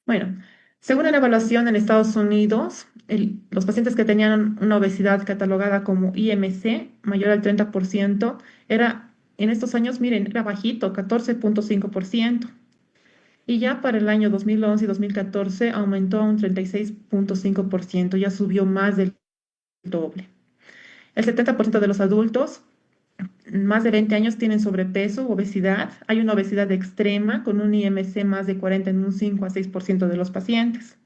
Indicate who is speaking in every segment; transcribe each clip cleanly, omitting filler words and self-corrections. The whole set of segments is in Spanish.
Speaker 1: Bueno, según una evaluación en Estados Unidos, los pacientes que tenían una obesidad catalogada como IMC mayor al 30% era, en estos años, miren, era bajito, 14,5%. Y ya para el año 2011 y 2014 aumentó a un 36,5%, ya subió más del doble. El 70% de los adultos más de 20 años tienen sobrepeso u obesidad. Hay una obesidad extrema con un IMC más de 40 en un 5 a 6% de los pacientes.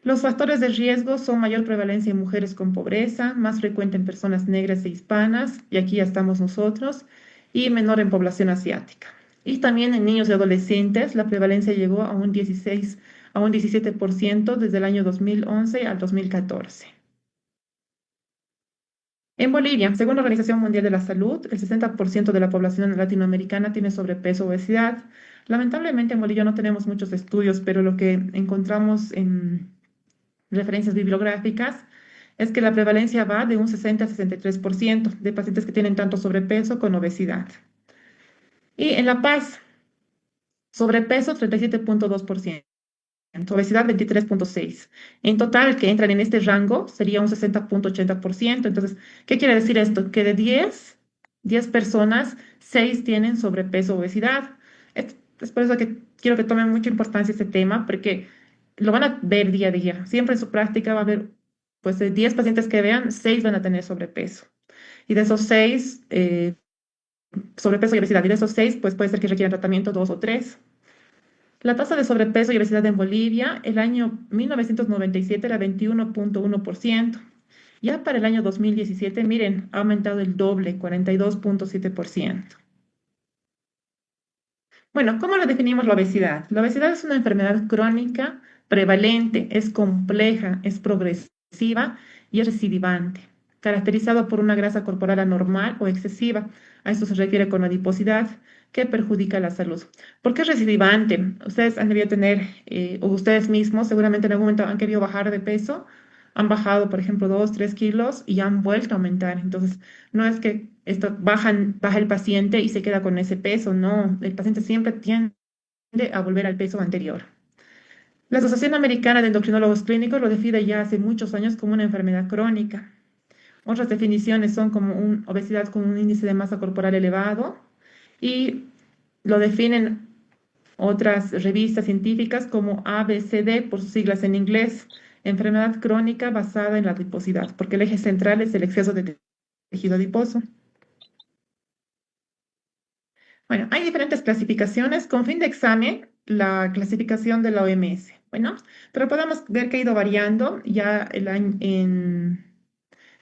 Speaker 1: Los factores de riesgo son mayor prevalencia en mujeres con pobreza, más frecuente en personas negras e hispanas, y aquí ya estamos nosotros, y menor en población asiática. Y también en niños y adolescentes, la prevalencia llegó a un 16, a un 17% desde el año 2011 al 2014. En Bolivia, según la Organización Mundial de la Salud, el 60% de la población latinoamericana tiene sobrepeso o obesidad. Lamentablemente en Bolivia no tenemos muchos estudios, pero lo que encontramos en referencias bibliográficas es que la prevalencia va de un 60 a 63% de pacientes que tienen tanto sobrepeso con obesidad. Y en La Paz, sobrepeso 37,2%. Obesidad 23,6%. En total, que entran en este rango sería un 60,80%. Entonces, ¿qué quiere decir esto? Que de 10 personas, 6 tienen sobrepeso o obesidad. Es por eso que quiero que tomen mucha importancia este tema, porque lo van a ver día a día. Siempre en su práctica va a haber, pues, de 10 pacientes que vean, 6 van a tener sobrepeso. Y de esos 6, sobrepeso y obesidad, y de esos 6, pues puede ser que requieran tratamiento 2 o 3. La tasa de sobrepeso y obesidad en Bolivia, el año 1997 era 21,1%. Ya para el año 2017, miren, ha aumentado el doble, 42,7%. Bueno, ¿cómo lo definimos la obesidad? La obesidad es una enfermedad crónica, prevalente, es compleja, es progresiva y es recidivante, caracterizado por una grasa corporal anormal o excesiva. A esto se refiere con adiposidad, que perjudica la salud. ¿Por qué es recidivante? Ustedes han debido tener, o ustedes mismos seguramente en algún momento han querido bajar de peso, han bajado, por ejemplo, 2, 3 kilos y han vuelto a aumentar. Entonces, no es que esto baja el paciente y se queda con ese peso, no, el paciente siempre tiende a volver al peso anterior. La Asociación Americana de Endocrinólogos Clínicos lo define ya hace muchos años como una enfermedad crónica. Otras definiciones son como obesidad con un índice de masa corporal elevado y lo definen otras revistas científicas como ABCD por sus siglas en inglés, enfermedad crónica basada en la adiposidad, porque el eje central es el exceso de tejido adiposo. Bueno, hay diferentes clasificaciones. Con fin de examen, la clasificación de la OMS. Bueno, pero podemos ver que ha ido variando. Ya en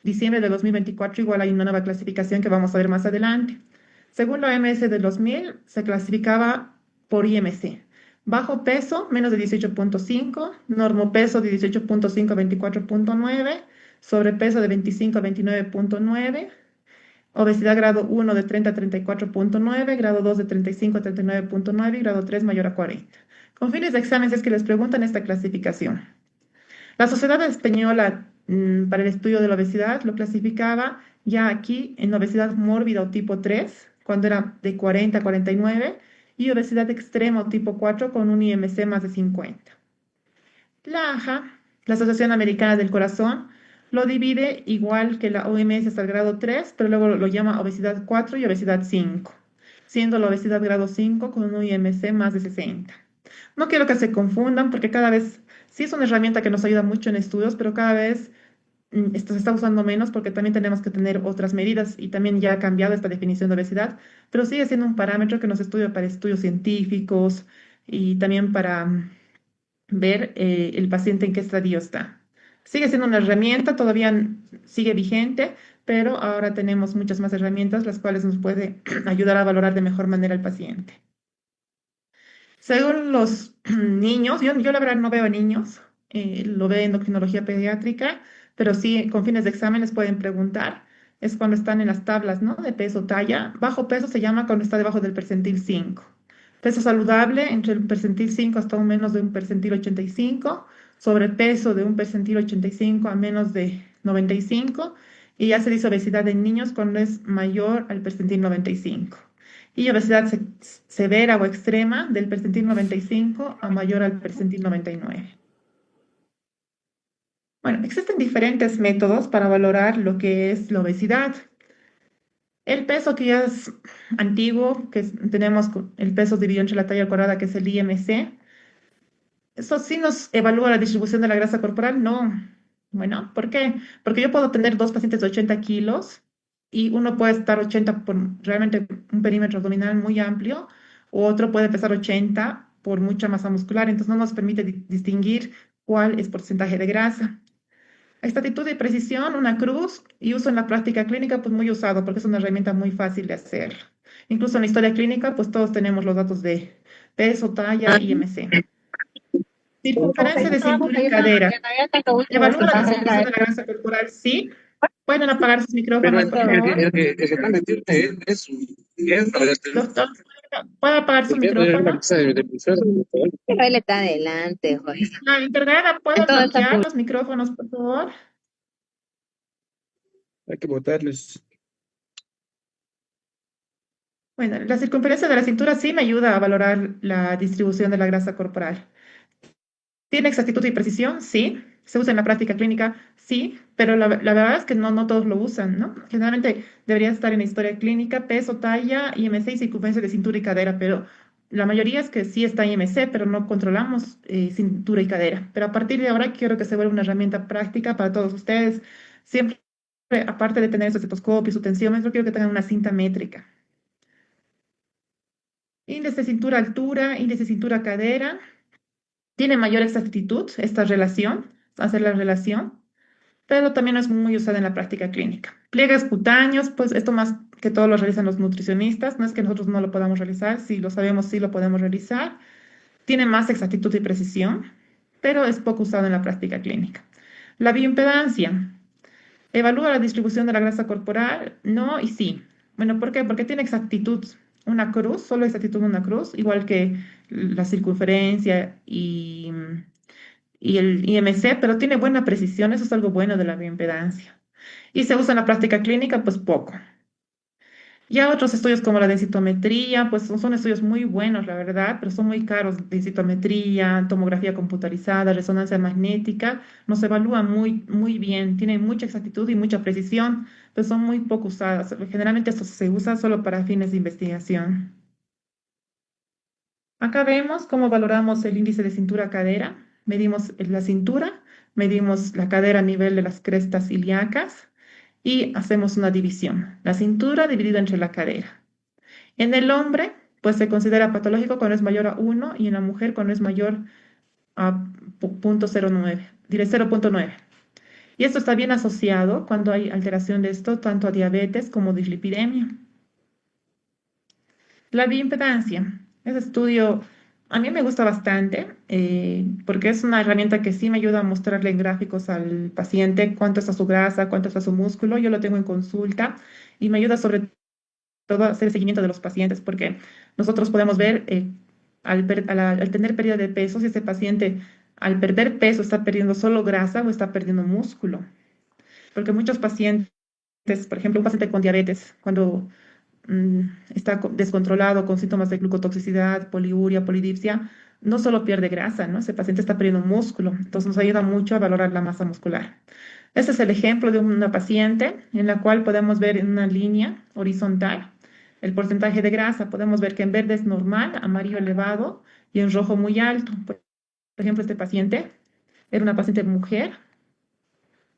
Speaker 1: diciembre de 2024 igual hay una nueva clasificación que vamos a ver más adelante. Según la OMS del 2000, se clasificaba por IMC. Bajo peso, menos de 18,5. Normopeso de 18,5 a 24,9. Sobrepeso de 25 a 29,9. Obesidad grado 1 de 30 a 34,9, grado 2 de 35 a 39,9 y grado 3 mayor a 40. Con fines de exámenes es que les preguntan esta clasificación. La Sociedad Española para el Estudio de la Obesidad lo clasificaba ya aquí en obesidad mórbida o tipo 3, cuando era de 40 a 49, y obesidad extrema o tipo 4 con un IMC más de 50. La AJA, la Asociación Americana del Corazón, lo divide igual que la OMS hasta el grado 3, pero luego lo llama obesidad 4 y obesidad 5, siendo la obesidad grado 5 con un IMC más de 60. No quiero que se confundan porque cada vez, sí es una herramienta que nos ayuda mucho en estudios, pero cada vez esto se está usando menos porque también tenemos que tener otras medidas y también ya ha cambiado esta definición de obesidad, pero sigue siendo un parámetro que nos estudia para estudios científicos y también para ver el paciente en qué estadio está. Sigue siendo una herramienta, todavía sigue vigente, pero ahora tenemos muchas más herramientas las cuales nos puede ayudar a valorar de mejor manera al paciente. Según los niños, yo la verdad no veo a niños, lo veo en endocrinología pediátrica, pero sí con fines de examen les pueden preguntar. Es cuando están en las tablas, ¿no? De peso, talla. Bajo peso se llama cuando está debajo del percentil 5. Peso saludable entre el percentil 5 hasta un menos de un percentil 85. Sobrepeso de un percentil 85 a menos de 95. Y ya se dice obesidad en niños cuando es mayor al percentil 95. y obesidad severa o extrema del percentil 95 a mayor al percentil 99. Bueno, existen diferentes métodos para valorar lo que es la obesidad. El peso que ya es antiguo, tenemos el peso dividido entre la talla cuadrada, que es el IMC. Eso sí nos evalúa la distribución de la grasa corporal, no. Bueno, ¿por qué? Porque yo puedo tener dos pacientes de 80 kilos y uno puede estar 80 por realmente un perímetro abdominal muy amplio, o otro puede pesar 80 por mucha masa muscular, entonces no nos permite distinguir cuál es porcentaje de grasa. Estatitud y precisión, una cruz, y uso en la práctica clínica, pues muy usado, porque es una herramienta muy fácil de hacer. Incluso en la historia clínica, pues todos tenemos los datos de peso, talla, IMC. Circunferencia de cintura y cadera. Evalúa la distribución de la grasa corporal, sí. Pueden apagar sus
Speaker 2: Pero
Speaker 1: micrófonos, por favor.
Speaker 2: el que está metido es para
Speaker 1: Doctor, ¿puede apagar su
Speaker 2: entiendo yo la
Speaker 1: micrófono?
Speaker 2: lista de episodios.
Speaker 3: Pero él está adelante, joder.
Speaker 1: La encargada, ¿puede
Speaker 3: En todo está
Speaker 1: bloquear
Speaker 3: público.
Speaker 1: los micrófonos, por favor?
Speaker 2: Hay que botarles.
Speaker 1: Bueno, la circunferencia de la cintura sí me ayuda a valorar la distribución de la grasa corporal. ¿Tiene exactitud y precisión? Sí. ¿Se usa en la práctica clínica? Sí, pero la verdad es que no todos lo usan, ¿no? Generalmente debería estar en la historia clínica, peso, talla, IMC y circunferencia de cintura y cadera, pero la mayoría es que sí está IMC, pero no controlamos cintura y cadera. Pero a partir de ahora quiero que se vuelva una herramienta práctica para todos ustedes. Siempre, aparte de tener su estetoscopio y su tensiómetro, quiero que tengan una cinta métrica. Índice cintura-altura, índice cintura-cadera. Tiene mayor exactitud esta relación, hacer la relación, pero también es muy usada en la práctica clínica. Pliegues cutáneos, pues esto más que todo lo realizan los nutricionistas, no es que nosotros no lo podamos realizar, si lo sabemos, sí lo podemos realizar. Tiene más exactitud y precisión, pero es poco usado en la práctica clínica. La bioimpedancia, evalúa la distribución de la grasa corporal, no y sí. Bueno, ¿por qué? Porque tiene exactitud una cruz, solo exactitud una cruz, igual que la circunferencia y el IMC, pero tiene buena precisión, eso es algo bueno de la bioimpedancia. Y se usa en la práctica clínica, pues poco. Ya otros estudios como la densitometría, pues son estudios muy buenos, la verdad, pero son muy caros. Densitometría, tomografía computarizada, resonancia magnética, nos evalúan muy bien, tienen mucha exactitud y mucha precisión, pero son muy poco usadas. Generalmente esto se usa solo para fines de investigación. Acá vemos cómo valoramos el índice de cintura-cadera. Medimos la cintura, medimos la cadera a nivel de las crestas ilíacas y hacemos una división. La cintura dividida entre la cadera. En el hombre, pues se considera patológico cuando es mayor a 1 y en la mujer cuando es mayor a 0.09, diré 0.9. Y esto está bien asociado cuando hay alteración de esto, tanto a diabetes como dislipidemia. La bioimpedancia. Ese estudio a mí me gusta bastante porque es una herramienta que sí me ayuda a mostrarle en gráficos al paciente cuánto está su grasa, cuánto está su músculo. Yo lo tengo en consulta y me ayuda sobre todo a hacer el seguimiento de los pacientes porque nosotros podemos ver al tener pérdida de peso si ese paciente al perder peso está perdiendo solo grasa o está perdiendo músculo. Porque muchos pacientes, por ejemplo, un paciente con diabetes, cuando mm, está descontrolado con síntomas de glucotoxicidad, poliuria, polidipsia, no solo pierde grasa, ¿no? Ese paciente está perdiendo músculo, entonces nos ayuda mucho a valorar la masa muscular. Este es el ejemplo de una paciente en la cual podemos ver en una línea horizontal el porcentaje de grasa. Podemos ver que en verde es normal, amarillo elevado y en rojo muy alto. Por ejemplo, este paciente era una paciente mujer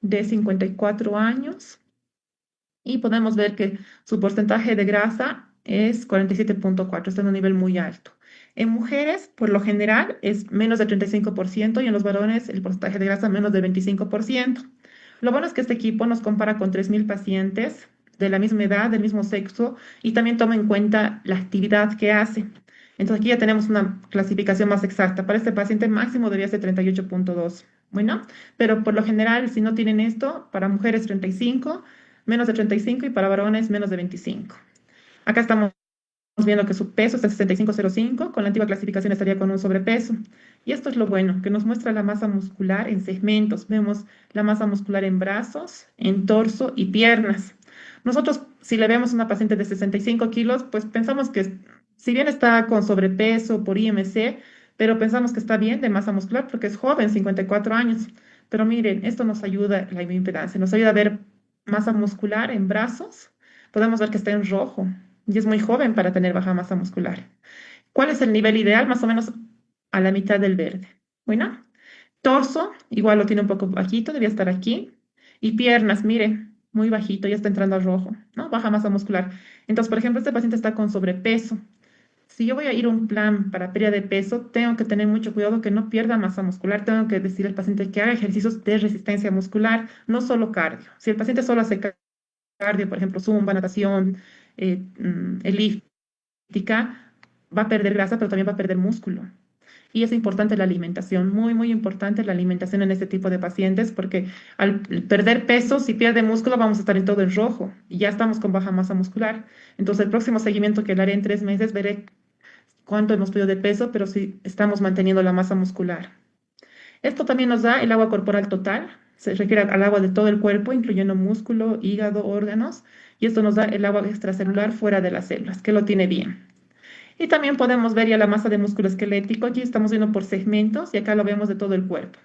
Speaker 1: de 54 años y podemos ver que su porcentaje de grasa es 47.4, está en un nivel muy alto. En mujeres, por lo general, es menos de 35% y en los varones el porcentaje de grasa menos del 25%. Lo bueno es que este equipo nos compara con 3.000 pacientes de la misma edad, del mismo sexo y también toma en cuenta la actividad que hace. Entonces aquí ya tenemos una clasificación más exacta. Para este paciente máximo debería ser 38.2. Bueno, pero por lo general, si no tienen esto, para mujeres 35, menos de 35 y para varones menos de 25. Acá estamos viendo que su peso está en 65,05, con la antigua clasificación estaría con un sobrepeso. Y esto es lo bueno, que nos muestra la masa muscular en segmentos. Vemos la masa muscular en brazos, en torso y piernas. Nosotros si le vemos una paciente de 65 kilos, pues pensamos que si bien está con sobrepeso por IMC, pero pensamos que está bien de masa muscular porque es joven, 54 años. Pero miren, esto nos ayuda, la bioimpedancia, nos ayuda a ver masa muscular en brazos. Podemos ver que está en rojo y es muy joven para tener baja masa muscular. ¿Cuál es el nivel ideal? Más o menos a la mitad del verde. Bueno, torso, igual lo tiene un poco bajito, debía estar aquí. Y piernas, mire, muy bajito, ya está entrando al rojo, ¿no? Baja masa muscular. Entonces, por ejemplo, este paciente está con sobrepeso. Si yo voy a ir a un plan para pérdida de peso, tengo que tener mucho cuidado que no pierda masa muscular. Tengo que decir al paciente que haga ejercicios de resistencia muscular, no solo cardio. Si el paciente solo hace cardio, por ejemplo, zumba, natación, elíptica, va a perder grasa, pero también va a perder músculo. Y es importante la alimentación, muy, muy importante la alimentación en este tipo de pacientes, porque al perder peso, si pierde músculo, vamos a estar en todo en rojo y ya estamos con baja masa muscular. Entonces, el próximo seguimiento que le haré en 3 meses, veré cuánto hemos perdido de peso, pero si estamos manteniendo la masa muscular. Esto también nos da el agua corporal total, se refiere al agua de todo el cuerpo, incluyendo músculo, hígado, órganos, y esto nos da el agua extracelular fuera de las células, que lo tiene bien. Y también podemos ver ya la masa de músculo esquelético. Aquí estamos viendo por segmentos y acá lo vemos de todo el cuerpo.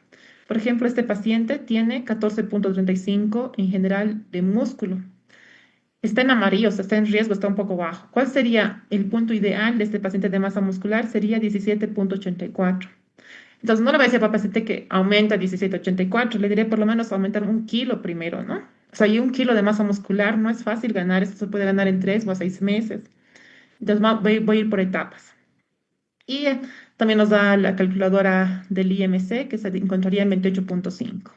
Speaker 1: Por ejemplo, este paciente tiene 14,35 en general de músculo. Está en amarillo, o sea, está en riesgo, está un poco bajo. ¿Cuál sería el punto ideal de este paciente de masa muscular? Sería 17,84. Entonces, no le voy a decir al paciente que aumenta 17,84, le diré por lo menos aumentar 1 kilo primero, ¿no? O sea, y 1 kilo de masa muscular no es fácil ganar, esto se puede ganar en 3 o 6 meses. Entonces, voy a ir por etapas. Y también nos da la calculadora del IMC, que se encontraría en 28,5.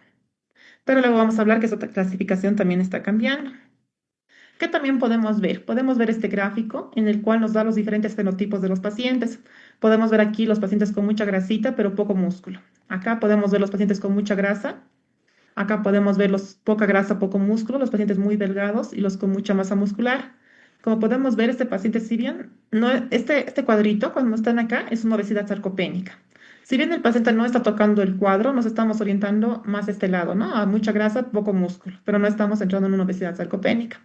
Speaker 1: Pero luego vamos a hablar que esa clasificación también está cambiando. ¿Qué también podemos ver? Podemos ver este gráfico en el cual nos da los diferentes fenotipos de los pacientes. Podemos ver aquí los pacientes con mucha grasita, pero poco músculo. Acá podemos ver los pacientes con mucha grasa. Acá podemos ver los poca grasa, poco músculo, los pacientes muy delgados y los con mucha masa muscular. Como podemos ver, este paciente, si bien no, este cuadrito, cuando están acá, es una obesidad sarcopénica. Si bien el paciente no está tocando el cuadro, nos estamos orientando más a este lado, ¿no? A mucha grasa, poco músculo, pero no estamos entrando en una obesidad sarcopénica.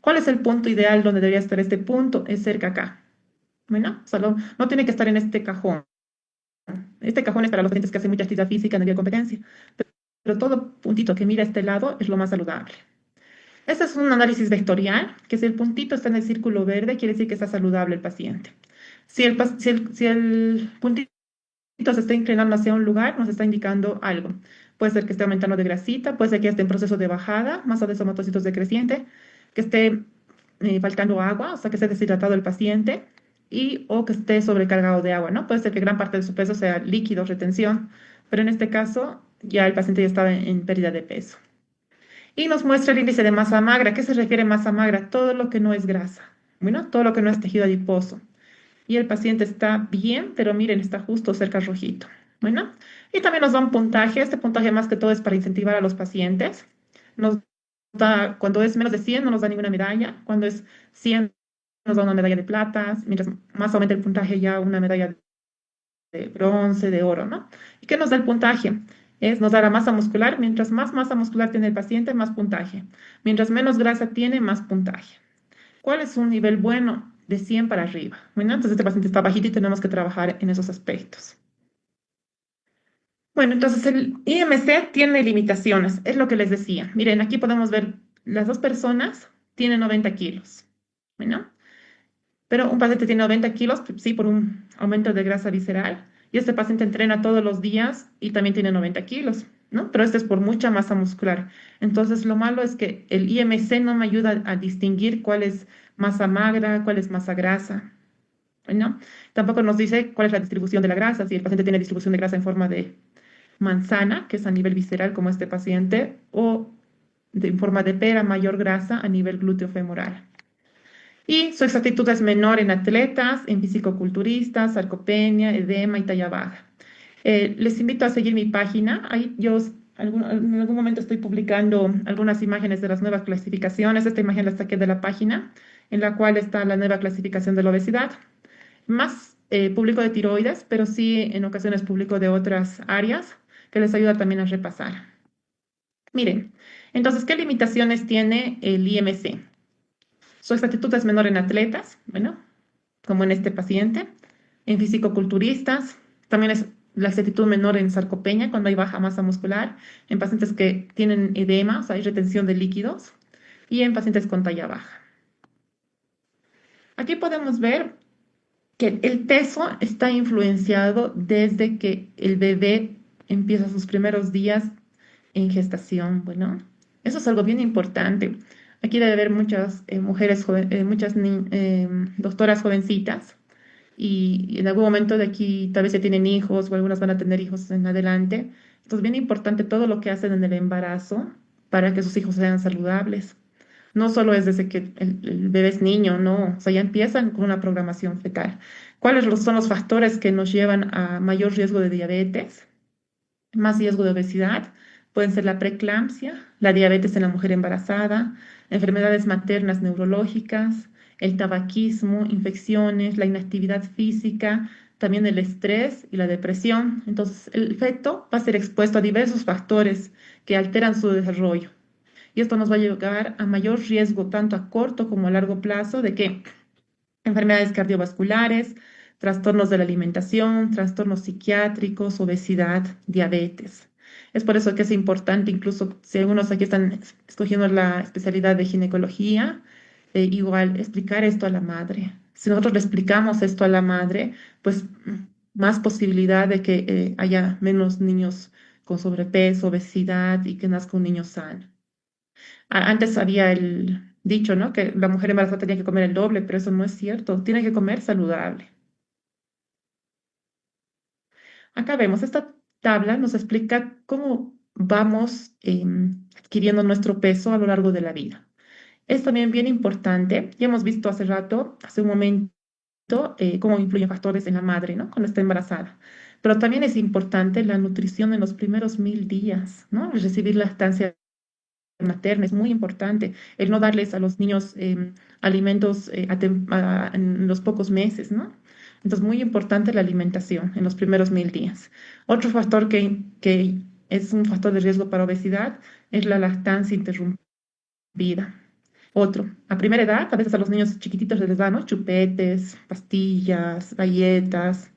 Speaker 1: ¿Cuál es el punto ideal donde debería estar este punto? Es cerca acá. Bueno, o sea, no tiene que estar en este cajón. Este cajón es para los pacientes que hacen mucha actividad física en el día de competencia, pero todo puntito que mira a este lado es lo más saludable. Este es un análisis vectorial, que si el puntito está en el círculo verde, quiere decir que está saludable el paciente. Si el puntito se está inclinando hacia un lugar, nos está indicando algo. Puede ser que esté aumentando de grasita, puede ser que esté en proceso de bajada, masa de somatocitos decreciente, que esté faltando agua, o sea, que esté deshidratado el paciente, o que esté sobrecargado de agua, ¿no? Puede ser que gran parte de su peso sea líquido, retención, pero en este caso ya el paciente ya estaba en pérdida de peso. Y nos muestra el índice de masa magra. ¿Qué se refiere a masa magra? Todo lo que no es grasa, bueno, todo lo que no es tejido adiposo. Y el paciente está bien, pero miren, está justo cerca rojito. Bueno, y también nos da un puntaje. Este puntaje más que todo es para incentivar a los pacientes. Nos da, cuando es menos de 100 no nos da ninguna medalla. Cuando es 100 nos da una medalla de plata. Mientras más aumenta el puntaje ya una medalla de bronce, de oro, ¿no? ¿Y qué nos da el puntaje? Nos da la masa muscular. Mientras más masa muscular tiene el paciente, más puntaje. Mientras menos grasa tiene, más puntaje. ¿Cuál es un nivel bueno? De 100 para arriba. Bueno, entonces este paciente está bajito y tenemos que trabajar en esos aspectos. Bueno, entonces el IMC tiene limitaciones, es lo que les decía. Miren, aquí podemos ver las dos personas tienen 90 kilos. Bueno, pero un paciente tiene 90 kilos, sí, por un aumento de grasa visceral, y este paciente entrena todos los días y también tiene 90 kilos, ¿no? Pero este es por mucha masa muscular. Entonces, lo malo es que el IMC no me ayuda a distinguir cuál es masa magra, cuál es masa grasa, ¿no? Tampoco nos dice cuál es la distribución de la grasa, si el paciente tiene distribución de grasa en forma de manzana, que es a nivel visceral como este paciente, o en forma de pera, mayor grasa a nivel glúteo femoral. Y su exactitud es menor en atletas, en fisicoculturistas, sarcopenia, edema y talla baja. Les invito a seguir mi página. Ahí yo en algún momento estoy publicando algunas imágenes de las nuevas clasificaciones. Esta imagen la saqué de la página, en la cual está la nueva clasificación de la obesidad. Más público de tiroides, pero sí en ocasiones público de otras áreas, que les ayuda también a repasar. Miren, entonces, ¿qué limitaciones tiene el IMC? Su exactitud es menor en atletas, bueno, como en este paciente, en fisicoculturistas, también es la exactitud menor en sarcopenia, cuando hay baja masa muscular, en pacientes que tienen edema, o sea, hay retención de líquidos, y en pacientes con talla baja. Aquí podemos ver que el peso está influenciado desde que el bebé empieza sus primeros días en gestación. Bueno, eso es algo bien importante. Aquí debe haber muchas mujeres, muchas doctoras jovencitas y en algún momento de aquí tal vez ya tienen hijos o algunas van a tener hijos en adelante. Entonces, bien importante todo lo que hacen en el embarazo para que sus hijos sean saludables. No solo es desde que el bebé es niño, no, o sea, ya empiezan con una programación fetal. Son los factores que nos llevan a mayor riesgo de diabetes, más riesgo de obesidad? Pueden ser la preeclampsia, la diabetes en la mujer embarazada, enfermedades maternas neurológicas, el tabaquismo, infecciones, la inactividad física, también el estrés y la depresión. Entonces, el feto va a ser expuesto a diversos factores que alteran su desarrollo. Y esto nos va a llevar a mayor riesgo, tanto a corto como a largo plazo, de que enfermedades cardiovasculares, trastornos de la alimentación, trastornos psiquiátricos, obesidad, diabetes. Es por eso que es importante, incluso si algunos aquí están escogiendo la especialidad de ginecología, igual explicar esto a la madre. Si nosotros le explicamos esto a la madre, pues más posibilidad de que haya menos niños con sobrepeso, obesidad y que nazca un niño sano. Antes había el dicho, ¿no? Que la mujer embarazada tenía que comer el doble, pero eso no es cierto. Tiene que comer saludable. Acá vemos, esta tabla nos explica cómo vamos adquiriendo nuestro peso a lo largo de la vida. Es también bien importante, ya hemos visto hace rato, hace un momento, cómo influyen factores en la madre, ¿no? Cuando está embarazada. Pero también es importante la nutrición en los primeros 1000 días, ¿no? Recibir lactancia materna es muy importante, el no darles a los niños alimentos en los pocos meses, ¿no? Entonces, muy importante la alimentación en los primeros 1000 días. Otro factor que es un factor de riesgo para obesidad es la lactancia interrumpida. Otro, a primera edad, a veces a los niños chiquititos les dan, ¿no? Chupetes, pastillas, galletas,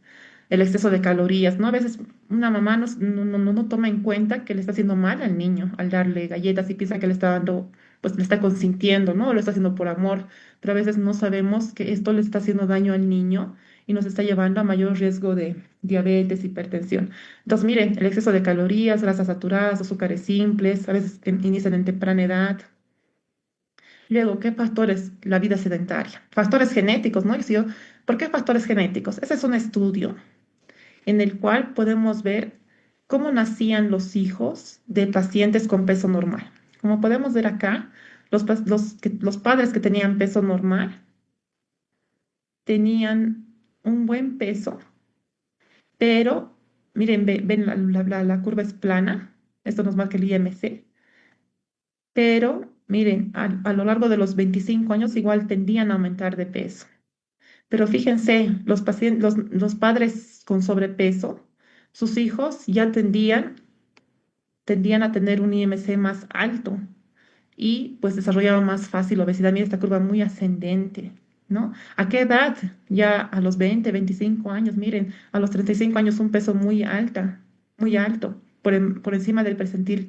Speaker 1: el exceso de calorías, ¿no? A veces una mamá no toma en cuenta que le está haciendo mal al niño al darle galletas y piensa que le está dando, pues le está consintiendo, ¿no? O lo está haciendo por amor, pero a veces no sabemos que esto le está haciendo daño al niño y nos está llevando a mayor riesgo de diabetes, hipertensión. Entonces, miren, el exceso de calorías, grasas saturadas, azúcares simples, a veces inician en temprana edad. Luego, ¿qué factores? La vida sedentaria. Factores genéticos, ¿no? ¿Por qué factores genéticos? Ese es un estudio en el cual podemos ver cómo nacían los hijos de pacientes con peso normal. Como podemos ver acá, los padres que tenían peso normal tenían un buen peso, pero miren, ven, la curva es plana, esto nos marca el IMC, pero miren, a lo largo de los 25 años igual tendían a aumentar de peso. Pero fíjense, los padres con sobrepeso, sus hijos ya tendían a tener un IMC más alto y pues desarrollaban más fácil obesidad. Mira esta curva muy ascendente, ¿no? ¿A qué edad? Ya a los 20, 25 años, miren, a los 35 años un peso muy alto, por encima del percentil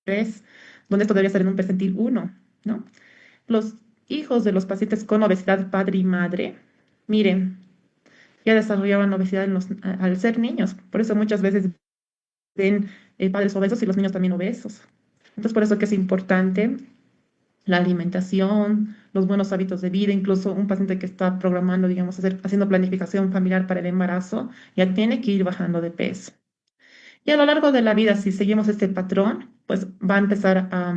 Speaker 1: 3, donde esto debería estar en un percentil 1, ¿no? Los hijos de los pacientes con obesidad padre y madre, miren, ya desarrollaban obesidad al ser niños. Por eso muchas veces ven padres obesos y los niños también obesos. Entonces, por eso que es importante la alimentación, los buenos hábitos de vida, incluso un paciente que está programando, digamos, haciendo planificación familiar para el embarazo, ya tiene que ir bajando de peso. Y a lo largo de la vida, si seguimos este patrón, pues va a empezar a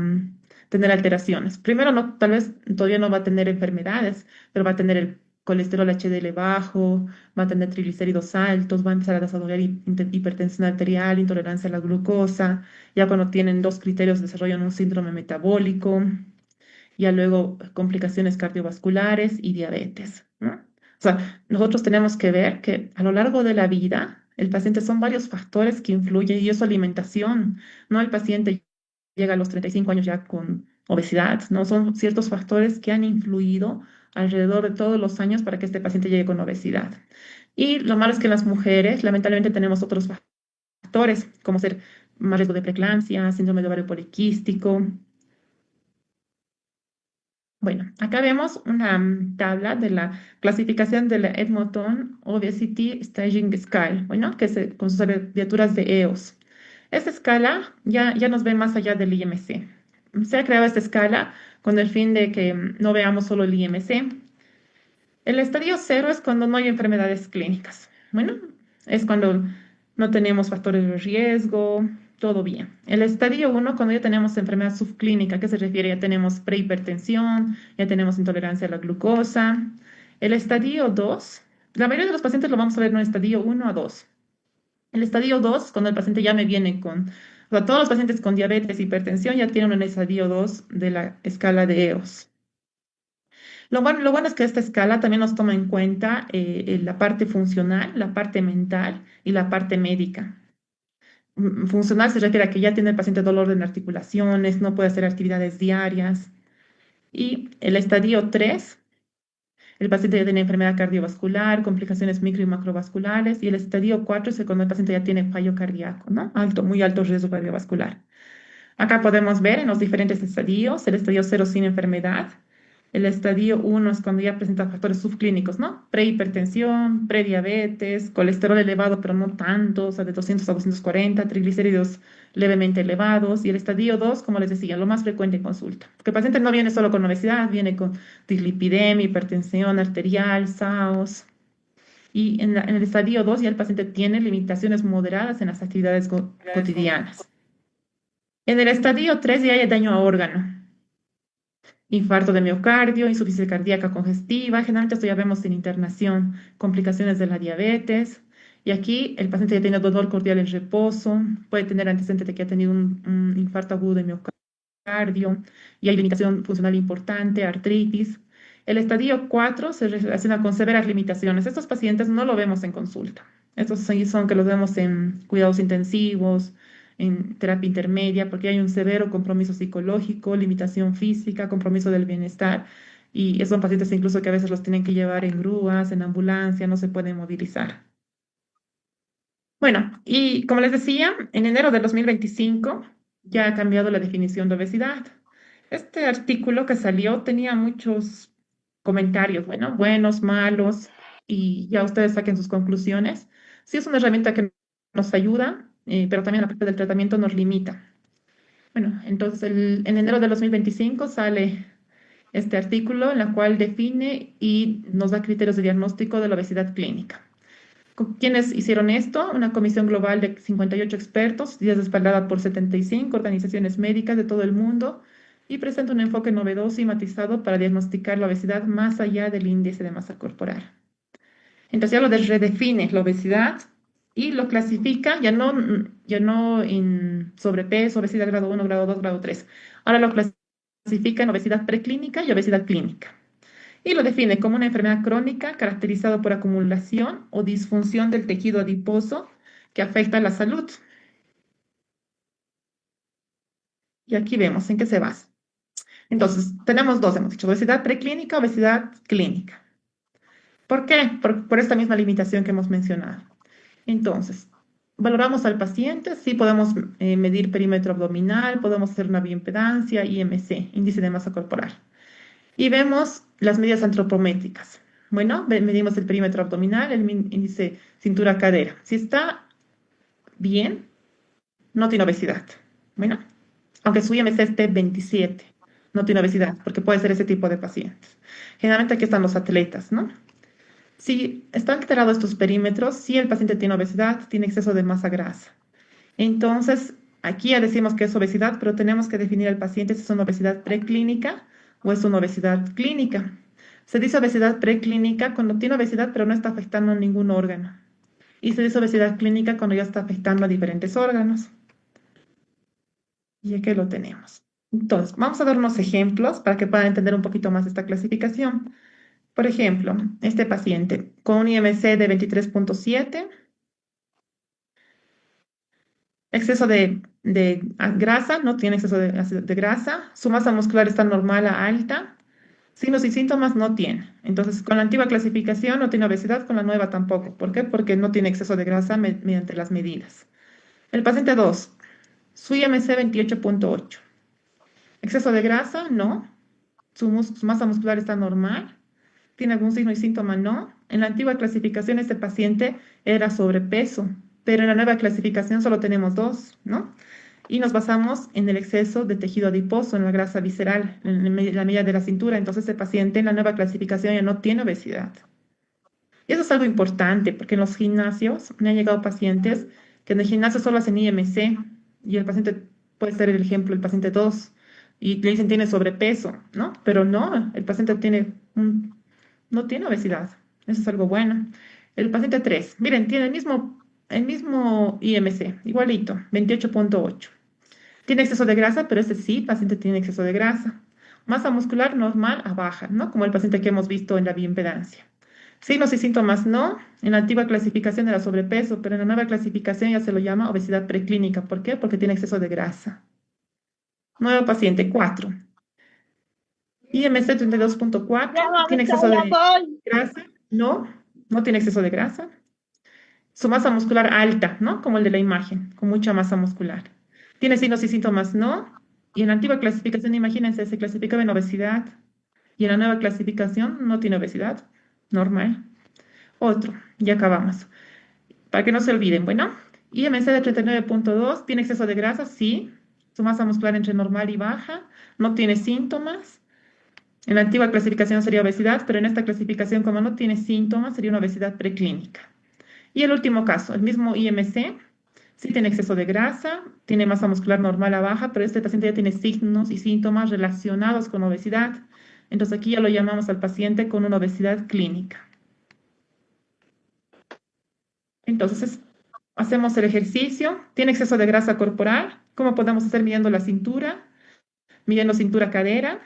Speaker 1: tener alteraciones. Primero, no, tal vez todavía no va a tener enfermedades, pero va a tener el colesterol HDL bajo, va a tener triglicéridos altos, va a empezar a desarrollar hipertensión arterial, intolerancia a la glucosa. Ya cuando tienen dos criterios, desarrollan un síndrome metabólico, ya luego complicaciones cardiovasculares y diabetes, ¿no? O sea, nosotros tenemos que ver que a lo largo de la vida, el paciente son varios factores que influyen y es su alimentación, ¿no? El paciente llega a los 35 años ya con obesidad, ¿no? Son ciertos factores que han influido alrededor de todos los años para que este paciente llegue con obesidad. Y lo malo es que en las mujeres, lamentablemente, tenemos otros factores, como ser más riesgo de preeclampsia, síndrome de ovario poliquístico. Bueno, acá vemos una tabla de la clasificación de la Edmonton Obesity Staging Scale, bueno, con sus abreviaturas de EOS. Esta escala ya nos ve más allá del IMC. Se ha creado esta escala con el fin de que no veamos solo el IMC. El estadio cero es cuando no hay enfermedades clínicas. Bueno, es cuando no tenemos factores de riesgo, todo bien. El estadio uno, cuando ya tenemos enfermedad subclínica, ¿qué se refiere? Ya tenemos prehipertensión, ya tenemos intolerancia a la glucosa. El estadio 2, la mayoría de los pacientes lo vamos a ver en un estadio uno a 2. El estadio 2, cuando el paciente ya me viene o sea, todos los pacientes con diabetes e hipertensión ya tienen un estadio 2 de la escala de EOS. Lo bueno es que esta escala también nos toma en cuenta la parte funcional, la parte mental y la parte médica. Funcional se refiere a que ya tiene el paciente dolor en articulaciones, no puede hacer actividades diarias. Y el estadio 3, el paciente ya tiene enfermedad cardiovascular, complicaciones micro y macrovasculares. Y el estadio 4 es cuando el paciente ya tiene fallo cardíaco, ¿no? Alto, muy alto riesgo cardiovascular. Acá podemos ver en los diferentes estadios, el estadio cero sin enfermedad. El estadio uno es cuando ya presenta factores subclínicos, ¿no? Prehipertensión, prediabetes, colesterol elevado, pero no tanto, o sea, de 200 a 240, triglicéridos levemente elevados. Y el estadio 2, como les decía, lo más frecuente en consulta. Porque el paciente no viene solo con obesidad, viene con dislipidemia, hipertensión arterial, SAOS. Y en el estadio 2 ya el paciente tiene limitaciones moderadas en las actividades cotidianas. En el estadio 3 ya hay daño a órgano, infarto de miocardio, insuficiencia cardíaca congestiva, generalmente esto ya vemos en internación, complicaciones de la diabetes, y aquí el paciente ya tiene dolor cordial en reposo, puede tener antecedente de que ha tenido un infarto agudo de miocardio, y hay limitación funcional importante, artritis. El estadio 4 se relaciona con severas limitaciones. Estos pacientes no lo vemos en consulta. Estos sí son que los vemos en cuidados intensivos, en terapia intermedia, porque hay un severo compromiso psicológico, limitación física, compromiso del bienestar, y son pacientes incluso que a veces los tienen que llevar en grúas, en ambulancia, no se pueden movilizar. Bueno, y como les decía, en enero de 2025 ya ha cambiado la definición de obesidad. Este artículo que salió tenía muchos comentarios, bueno, buenos, malos, y ya ustedes saquen sus conclusiones. Sí es una herramienta que nos ayuda, pero también la parte del tratamiento nos limita. Bueno, entonces en enero de 2025 sale este artículo en la cual define y nos da criterios de diagnóstico de la obesidad clínica. ¿Quiénes hicieron esto? Una comisión global de 58 expertos, y es respaldada por 75 organizaciones médicas de todo el mundo y presenta un enfoque novedoso y matizado para diagnosticar la obesidad más allá del índice de masa corporal. Entonces ya lo redefine la obesidad y lo clasifica ya no en sobrepeso, obesidad grado 1, grado 2, grado 3. Ahora lo clasifica en obesidad preclínica y obesidad clínica. Y lo define como una enfermedad crónica caracterizada por acumulación o disfunción del tejido adiposo que afecta a la salud. Y aquí vemos en qué se basa. Entonces, tenemos dos, hemos dicho, obesidad preclínica, obesidad clínica. ¿Por qué? Por esta misma limitación que hemos mencionado. Entonces, valoramos al paciente, sí podemos medir perímetro abdominal, podemos hacer una bioimpedancia, IMC, índice de masa corporal. Y vemos las medidas antropométricas. Bueno, medimos el perímetro abdominal, el índice cintura-cadera. Si está bien, no tiene obesidad. Bueno, aunque su IMC esté 27, no tiene obesidad, porque puede ser ese tipo de pacientes. Generalmente aquí están los atletas, ¿no? Si están alterados estos perímetros, si el paciente tiene obesidad, tiene exceso de masa grasa. Entonces, aquí ya decimos que es obesidad, pero tenemos que definir al paciente si es una obesidad preclínica o es una obesidad clínica. Se dice obesidad preclínica cuando tiene obesidad, pero no está afectando a ningún órgano. Y se dice obesidad clínica cuando ya está afectando a diferentes órganos. Y aquí lo tenemos. Entonces, vamos a dar unos ejemplos para que puedan entender un poquito más esta clasificación. Por ejemplo, este paciente con un IMC de 23.7, exceso de grasa, no tiene exceso de grasa, su masa muscular está normal a alta, signos y síntomas no tiene. Entonces, con la antigua clasificación no tiene obesidad, con la nueva tampoco. ¿Por qué? Porque no tiene exceso de grasa mediante las medidas. El paciente 2, su IMC 28.8. Exceso de grasa, no. Su masa muscular está normal. ¿Tiene algún signo y síntoma? No. En la antigua clasificación este paciente era sobrepeso, pero en la nueva clasificación solo tenemos dos, ¿no? Y nos basamos en el exceso de tejido adiposo, en la grasa visceral, en la medida de la cintura. Entonces, este paciente en la nueva clasificación ya no tiene obesidad. Y eso es algo importante, porque en los gimnasios me han llegado pacientes que en el gimnasio solo hacen IMC y el paciente puede ser el ejemplo, el paciente 2 y le dicen tiene sobrepeso, ¿no? Pero no, el paciente no tiene obesidad. Eso es algo bueno. El paciente 3 miren, tiene el mismo IMC, igualito, 28.8. Tiene exceso de grasa, pero ese sí, paciente tiene exceso de grasa. Masa muscular normal a baja, ¿no? Como el paciente que hemos visto en la bioimpedancia. Signos y síntomas no. En la antigua clasificación era sobrepeso, pero en la nueva clasificación ya se lo llama obesidad preclínica. ¿Por qué? Porque tiene exceso de grasa. Nuevo paciente 4. IMC 32.4. ¿Tiene exceso de grasa? No, no tiene exceso de grasa. Su masa muscular alta, ¿no? Como el de la imagen, con mucha masa muscular. ¿Tiene signos y síntomas? No. Y en la antigua clasificación, imagínense, se clasificaba en obesidad. Y en la nueva clasificación no tiene obesidad. Normal. Otro, ya acabamos. Para que no se olviden, bueno. IMC de 39.2, ¿tiene exceso de grasa? Sí. Su masa muscular entre normal y baja. No tiene síntomas. En la antigua clasificación sería obesidad, pero en esta clasificación, como no tiene síntomas, sería una obesidad preclínica. Y el último caso, el mismo IMC, sí tiene exceso de grasa, tiene masa muscular normal a baja, pero este paciente ya tiene signos y síntomas relacionados con obesidad. Entonces aquí ya lo llamamos al paciente con una obesidad clínica. Entonces, hacemos el ejercicio, tiene exceso de grasa corporal, ¿cómo podemos hacer midiendo la cintura? Midiendo cintura-cadera.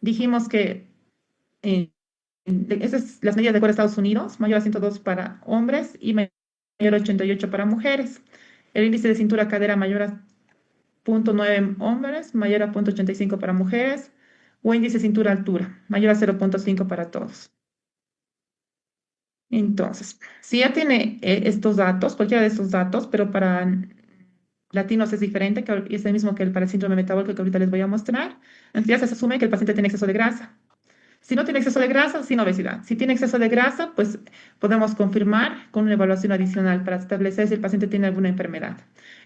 Speaker 1: Dijimos que esas son las medidas de acuerdo a Estados Unidos, mayor a 102 para hombres y mayor a 88 para mujeres. El índice de cintura-cadera mayor a 0.9 hombres, mayor a 0.85 para mujeres, o índice cintura-altura, mayor a 0.5 para todos. Entonces, si ya tiene estos datos, cualquiera de estos datos, pero para latinos es diferente, que es el mismo que para el síndrome metabólico que ahorita les voy a mostrar, entonces ya se asume que el paciente tiene exceso de grasa. Si no tiene exceso de grasa, sin obesidad. Si tiene exceso de grasa, pues podemos confirmar con una evaluación adicional para establecer si el paciente tiene alguna enfermedad.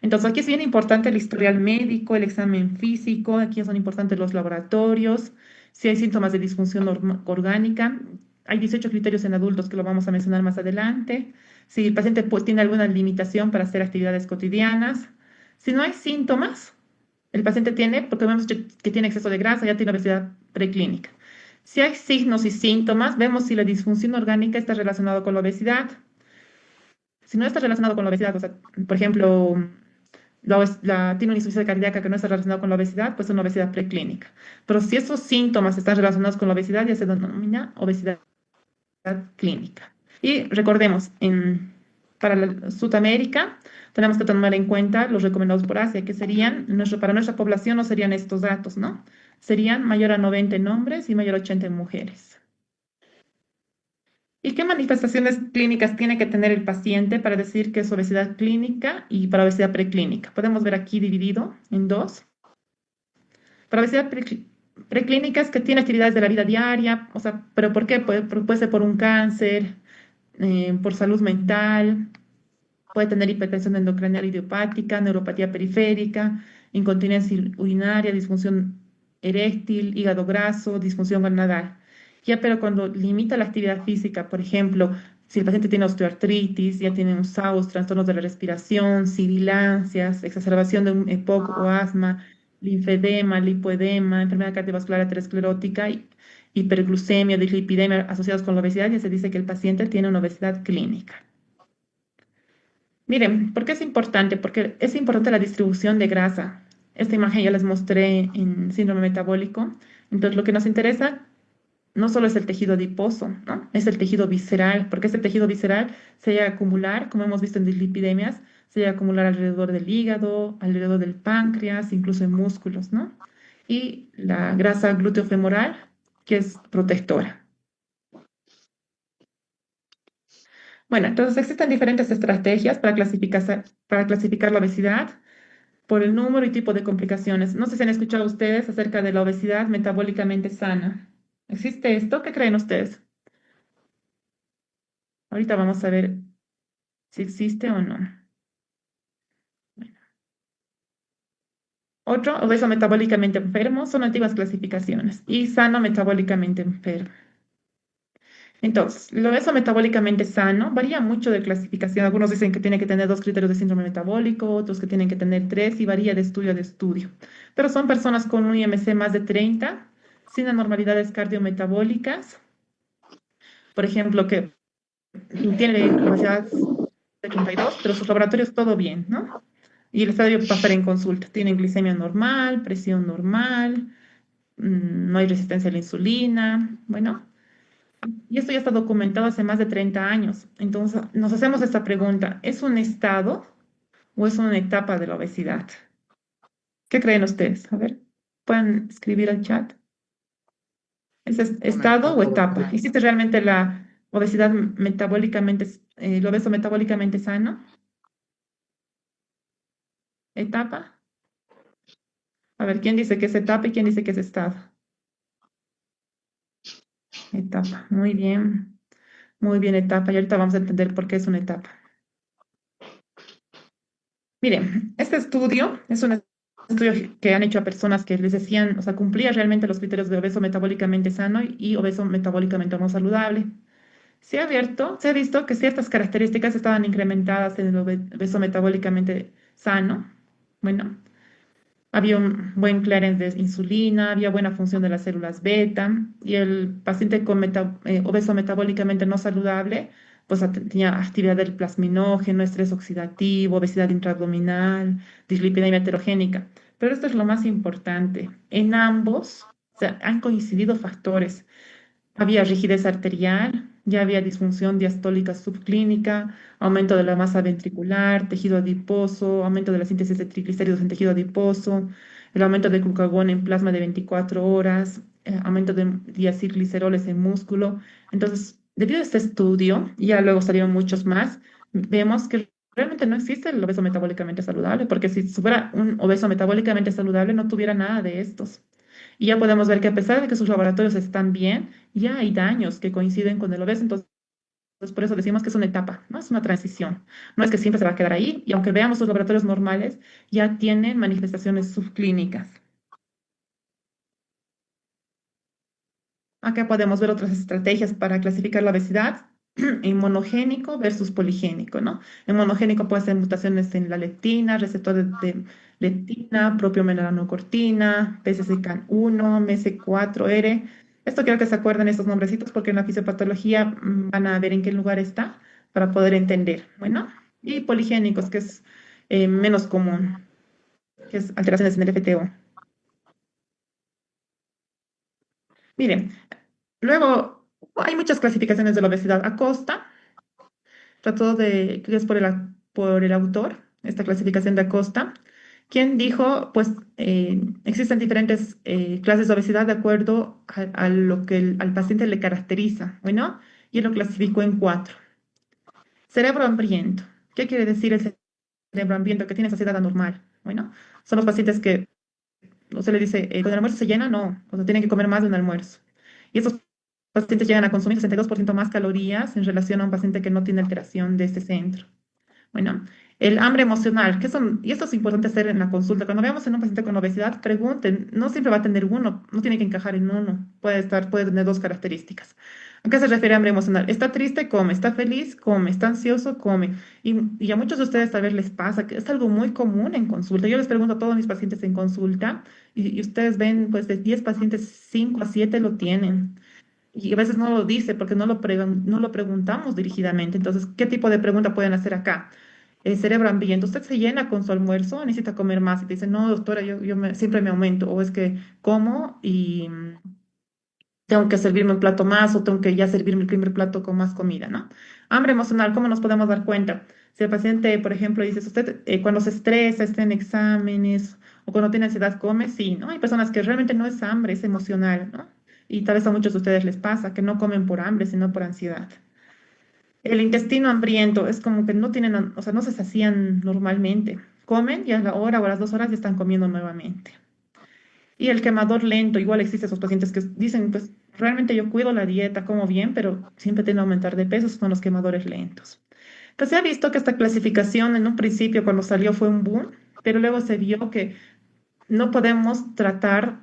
Speaker 1: Entonces, aquí es bien importante el historial médico, el examen físico, aquí son importantes los laboratorios, si hay síntomas de disfunción orgánica. Hay 18 criterios en adultos que lo vamos a mencionar más adelante. Si el paciente pues, tiene alguna limitación para hacer actividades cotidianas. Si no hay síntomas, el paciente tiene, porque vemos que tiene exceso de grasa, ya tiene obesidad preclínica. Si hay signos y síntomas, vemos si la disfunción orgánica está relacionada con la obesidad. Si no está relacionado con la obesidad, o sea, por ejemplo, tiene una insuficiencia cardíaca que no está relacionada con la obesidad, pues es una obesidad preclínica. Pero si esos síntomas están relacionados con la obesidad, ya se denomina obesidad clínica. Y recordemos, para Sudamérica tenemos que tomar en cuenta los recomendados por Asia, que serían, para nuestra población no serían estos datos, ¿no? Serían mayor a 90 en hombres y mayor a 80 en mujeres. ¿Y qué manifestaciones clínicas tiene que tener el paciente para decir que es obesidad clínica y para obesidad preclínica? Podemos ver aquí dividido en dos. Para obesidad preclínica es que tiene actividades de la vida diaria, o sea, ¿pero por qué? Puede ser por un cáncer, por salud mental, puede tener hipertensión endocrinal idiopática, neuropatía periférica, incontinencia urinaria, disfunción eréctil, hígado graso, disfunción gonadal. Ya, pero cuando limita la actividad física, por ejemplo, si el paciente tiene osteoartritis, ya tiene un SAUS, trastornos de la respiración, sibilancias, exacerbación de un EPOC o asma, linfedema, lipoedema, enfermedad cardiovascular aterosclerótica, hiperglucemia, dislipidemia asociados con la obesidad, ya se dice que el paciente tiene una obesidad clínica. Miren, ¿por qué es importante? Porque es importante la distribución de grasa. Esta imagen ya les mostré en síndrome metabólico. Entonces, lo que nos interesa no solo es el tejido adiposo, ¿no? Es el tejido visceral, porque este tejido visceral se llega a acumular, como hemos visto en dislipidemias, se llega a acumular alrededor del hígado, alrededor del páncreas, incluso en músculos, ¿no? Y la grasa glúteo-femoral, que es protectora. Bueno, entonces existen diferentes estrategias para clasificar la obesidad por el número y tipo de complicaciones. No sé si han escuchado ustedes acerca de la obesidad metabólicamente sana. ¿Existe esto? ¿Qué creen ustedes? Ahorita vamos a ver si existe o no. Otro, obeso metabólicamente enfermo, son antiguas clasificaciones. Y sano metabólicamente enfermo. Entonces, el obeso metabólicamente sano varía mucho de clasificación. Algunos dicen que tiene que tener 2 criterios de síndrome metabólico, otros que tienen que tener 3 y varía de estudio a estudio. Pero son personas con un IMC más de 30, sin anormalidades cardiometabólicas, por ejemplo, que tiene obesidad de 32, pero sus laboratorios todo bien, ¿no? Y el estadio pasar en consulta. Tienen glicemia normal, presión normal, no hay resistencia a la insulina, bueno. Y esto ya está documentado hace más de 30 años. Entonces, nos hacemos esta pregunta, ¿es un estado o es una etapa de la obesidad? ¿Qué creen ustedes? A ver, pueden escribir al chat. ¿Es
Speaker 2: Una
Speaker 1: estado o
Speaker 2: etapa,
Speaker 1: etapa? ¿Existe realmente la obesidad metabólicamente, el obeso metabólicamente sano? ¿Etapa? A ver, ¿quién dice que es etapa y quién dice que es estado? Etapa, muy bien etapa. Y ahorita vamos a entender por qué es una etapa. Miren, este estudio es un estudio que han hecho a personas que les decían, o sea, cumplía realmente los criterios de obeso metabólicamente sano y obeso metabólicamente no saludable. Se ha visto que ciertas características estaban incrementadas en el obeso metabólicamente sano. Bueno, había un buen clearance de insulina, había buena función de las células beta y el paciente con obeso metabólicamente no saludable, pues tenía actividad del plasminógeno, estrés oxidativo, obesidad intraabdominal, dislipidemia heterogénica. Pero esto es lo más importante. En ambos, o sea, han coincidido factores. Había rigidez arterial, ya había disfunción diastólica subclínica, aumento de la masa ventricular, tejido adiposo, aumento de la síntesis de triglicéridos en tejido adiposo, el aumento de glucagón en plasma de 24 horas, aumento de diacilgliceroles en músculo. Entonces, debido a este estudio, y ya luego salieron muchos más, vemos que realmente no existe el obeso metabólicamente saludable, porque si fuera un obeso metabólicamente saludable no tuviera nada de estos. Y ya podemos ver que a pesar de que sus laboratorios están bien, ya hay daños que coinciden con el obeso. Entonces, por eso decimos que es una etapa, ¿no? Es una transición. No es que siempre se va a quedar ahí. Y aunque veamos sus laboratorios normales, ya tienen manifestaciones subclínicas. Acá podemos ver otras estrategias para clasificar la obesidad en monogénico versus poligénico, ¿no? En monogénico puede ser mutaciones en la leptina, receptores de leptina, propio melanocortina, PCSK1, MS4R. Esto quiero que se acuerden estos nombrecitos porque en la fisiopatología van a ver en qué lugar está para poder entender, bueno. Y poligénicos, que es menos común, que es alteraciones en el FTO. Miren, luego, hay muchas clasificaciones de la obesidad. Acosta trató de, que es por el autor, esta clasificación de Acosta, quien dijo, pues, existen diferentes clases de obesidad de acuerdo a lo que al paciente le caracteriza, bueno, y él lo clasificó en 4. Cerebro hambriento. ¿Qué quiere decir el cerebro hambriento? Que tiene saciedad anormal. Bueno, son los pacientes que no se le dice, cuando el almuerzo se llena, no, o sea, tienen que comer más de un almuerzo. Y estos pacientes llegan a consumir 62% más calorías en relación a un paciente que no tiene alteración de este centro. Bueno, el hambre emocional, ¿qué son? Y esto es importante hacer en la consulta. Cuando veamos en un paciente con obesidad, pregunten, no siempre va a tener uno, no tiene que encajar en uno, puede tener 2 características. ¿A qué se refiere hambre emocional? Está triste, come, está feliz, come, está ansioso, come. Y a muchos de ustedes tal vez les pasa, que es algo muy común en consulta. Yo les pregunto a todos mis pacientes en consulta y ustedes ven, pues de 10 pacientes, 5 a 7 lo tienen. Y a veces no lo dice porque no lo preguntamos dirigidamente. Entonces, ¿qué tipo de pregunta pueden hacer acá? Cerebro hambriento. ¿Usted se llena con su almuerzo o necesita comer más? Y te dice, no, doctora, siempre me aumento. O es que como tengo que servirme un plato más o tengo que ya servirme el primer plato con más comida, ¿no? Hambre emocional, ¿cómo nos podemos dar cuenta? Si el paciente, por ejemplo, dices, usted cuando se estresa, está en exámenes o cuando tiene ansiedad, come, sí, ¿no? Hay personas que realmente no es hambre, es emocional, ¿no? Y tal vez a muchos de ustedes les pasa que no comen por hambre, sino por ansiedad. El intestino hambriento es como que no tienen, o sea, no se sacían normalmente. Comen y a la hora o a las 2 horas ya están comiendo nuevamente. Y el quemador lento, igual existe esos pacientes que dicen, pues realmente yo cuido la dieta, como bien, pero siempre tiendo a aumentar de peso, son los quemadores lentos. Que se ha visto que esta clasificación en un principio cuando salió fue un boom, pero luego se vio que no podemos tratar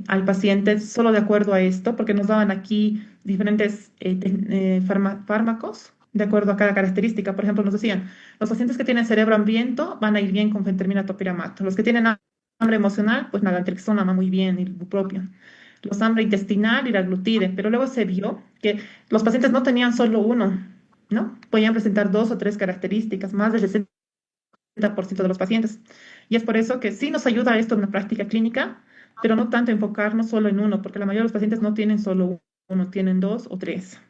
Speaker 1: al paciente solo de acuerdo a esto, porque nos daban aquí diferentes fármacos de acuerdo a cada característica. Por ejemplo, nos decían, los pacientes que tienen cerebro hambriento van a ir bien con fentermina topiramato. Los que tienen hambre emocional, pues naltrexona va muy bien, y ibupropión. Los hambre intestinal y la glutide. Pero luego se vio que los pacientes no tenían solo uno, ¿no? Podían presentar dos o tres características, más del 60% de los pacientes. Y es por eso que sí nos ayuda esto en la práctica clínica, pero no tanto enfocarnos solo en uno, porque la mayoría de los pacientes no tienen solo uno, tienen dos o tres.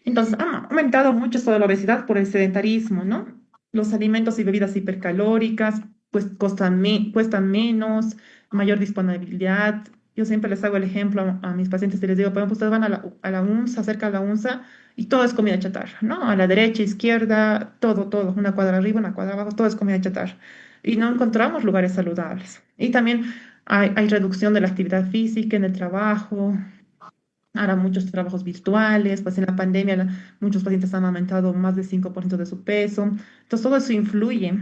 Speaker 1: Entonces, ha aumentado mucho esto de la obesidad por el sedentarismo, ¿no? Los alimentos y bebidas hipercalóricas, pues cuestan menos, mayor disponibilidad. Yo siempre les hago el ejemplo a mis pacientes y les digo, por ejemplo, ustedes van a la UNSA, cerca de la UNSA, y todo es comida chatarra, ¿no? A la derecha, izquierda, todo, una cuadra arriba, una cuadra abajo, todo es comida chatarra. Y no encontramos lugares saludables. Y también hay reducción de la actividad física en el trabajo, ahora muchos trabajos virtuales, pues en la pandemia muchos pacientes han aumentado más del 5% de su peso. Entonces todo eso influye.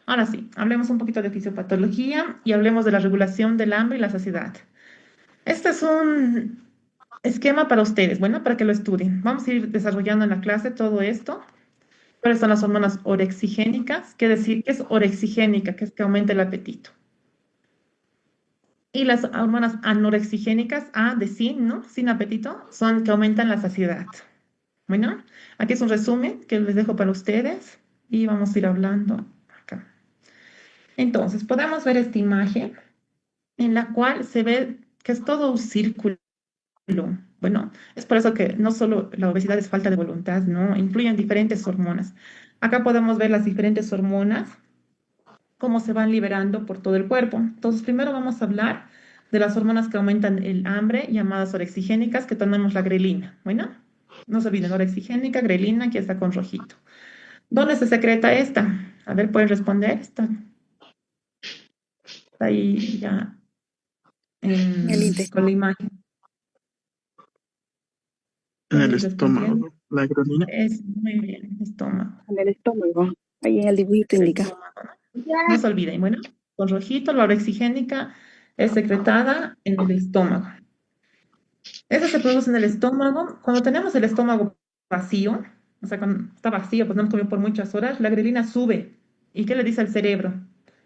Speaker 1: Ahora sí, hablemos un poquito de fisiopatología y hablemos de la regulación del hambre y la saciedad. Este es un esquema para ustedes, bueno, para que lo estudien. Vamos a ir desarrollando en la clase todo esto. ¿Cuáles son las hormonas orexigénicas? ¿Qué decir? ¿Qué es orexigénica? Que es que aumenta el apetito. Y las hormonas anorexigénicas, A de sin, ¿no? Sin apetito, son que aumentan la saciedad. Bueno, aquí es un resumen que les dejo para ustedes y vamos a ir hablando acá. Entonces, podemos ver esta imagen en la cual se ve que es todo un círculo. Bueno, es por eso que no solo la obesidad es falta de voluntad, ¿no? Influyen diferentes hormonas. Acá podemos ver las diferentes hormonas, cómo se van liberando por todo el cuerpo. Entonces, primero vamos a hablar de las hormonas que aumentan el hambre, llamadas orexigénicas, que tenemos la grelina. Bueno, no se olviden, orexigénica, grelina, aquí está con rojito. ¿Dónde se secreta esta? A ver, ¿pueden responder? Está ahí ya
Speaker 4: El
Speaker 1: con la
Speaker 4: intestino,
Speaker 1: imagen.
Speaker 2: En
Speaker 1: ¿Pueden
Speaker 2: el
Speaker 1: ir respondiendo?
Speaker 2: estómago, la granina.
Speaker 1: Es muy bien, estómago.
Speaker 4: en el estómago. Ahí en el dibujito
Speaker 1: El
Speaker 4: indica.
Speaker 1: estómago, ¿no? No se olviden, bueno, con rojito, la orexigénica es secretada en el estómago. Eso se produce en el estómago. Cuando tenemos el estómago vacío, o sea, cuando está vacío, pues no hemos comido por muchas horas, la grelina sube. ¿Y qué le dice al cerebro?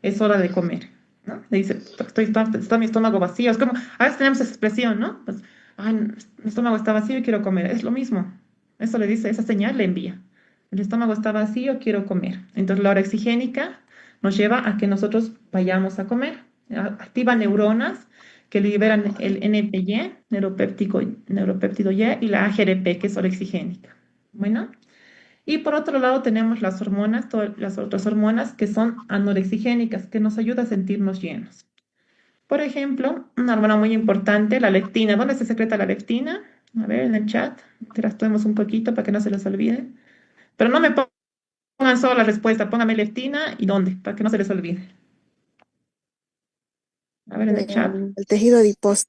Speaker 1: Es hora de comer, ¿no? Le dice, está mi estómago vacío. Es como, a veces tenemos esa expresión, ¿no? Pues, ay, mi estómago está vacío y quiero comer. Es lo mismo. Eso le dice, esa señal le envía. El estómago está vacío, quiero comer. Entonces la hora exigénica nos lleva a que nosotros vayamos a comer. Activa neuronas que liberan el NPY, neuropéptido Y, y la AGRP, que es orexigénica. Bueno, y por otro lado tenemos las hormonas, todas las otras hormonas que son anorexigénicas, que nos ayuda a sentirnos llenos. Por ejemplo, una hormona muy importante, la leptina. ¿Dónde se secreta la leptina? A ver, en el chat, interactuemos un poquito para que no se les olvide. Pero no me pongan solo la respuesta, póngame leptina y dónde, para que no se les olvide. A ver, en el chat.
Speaker 4: En el tejido adiposo.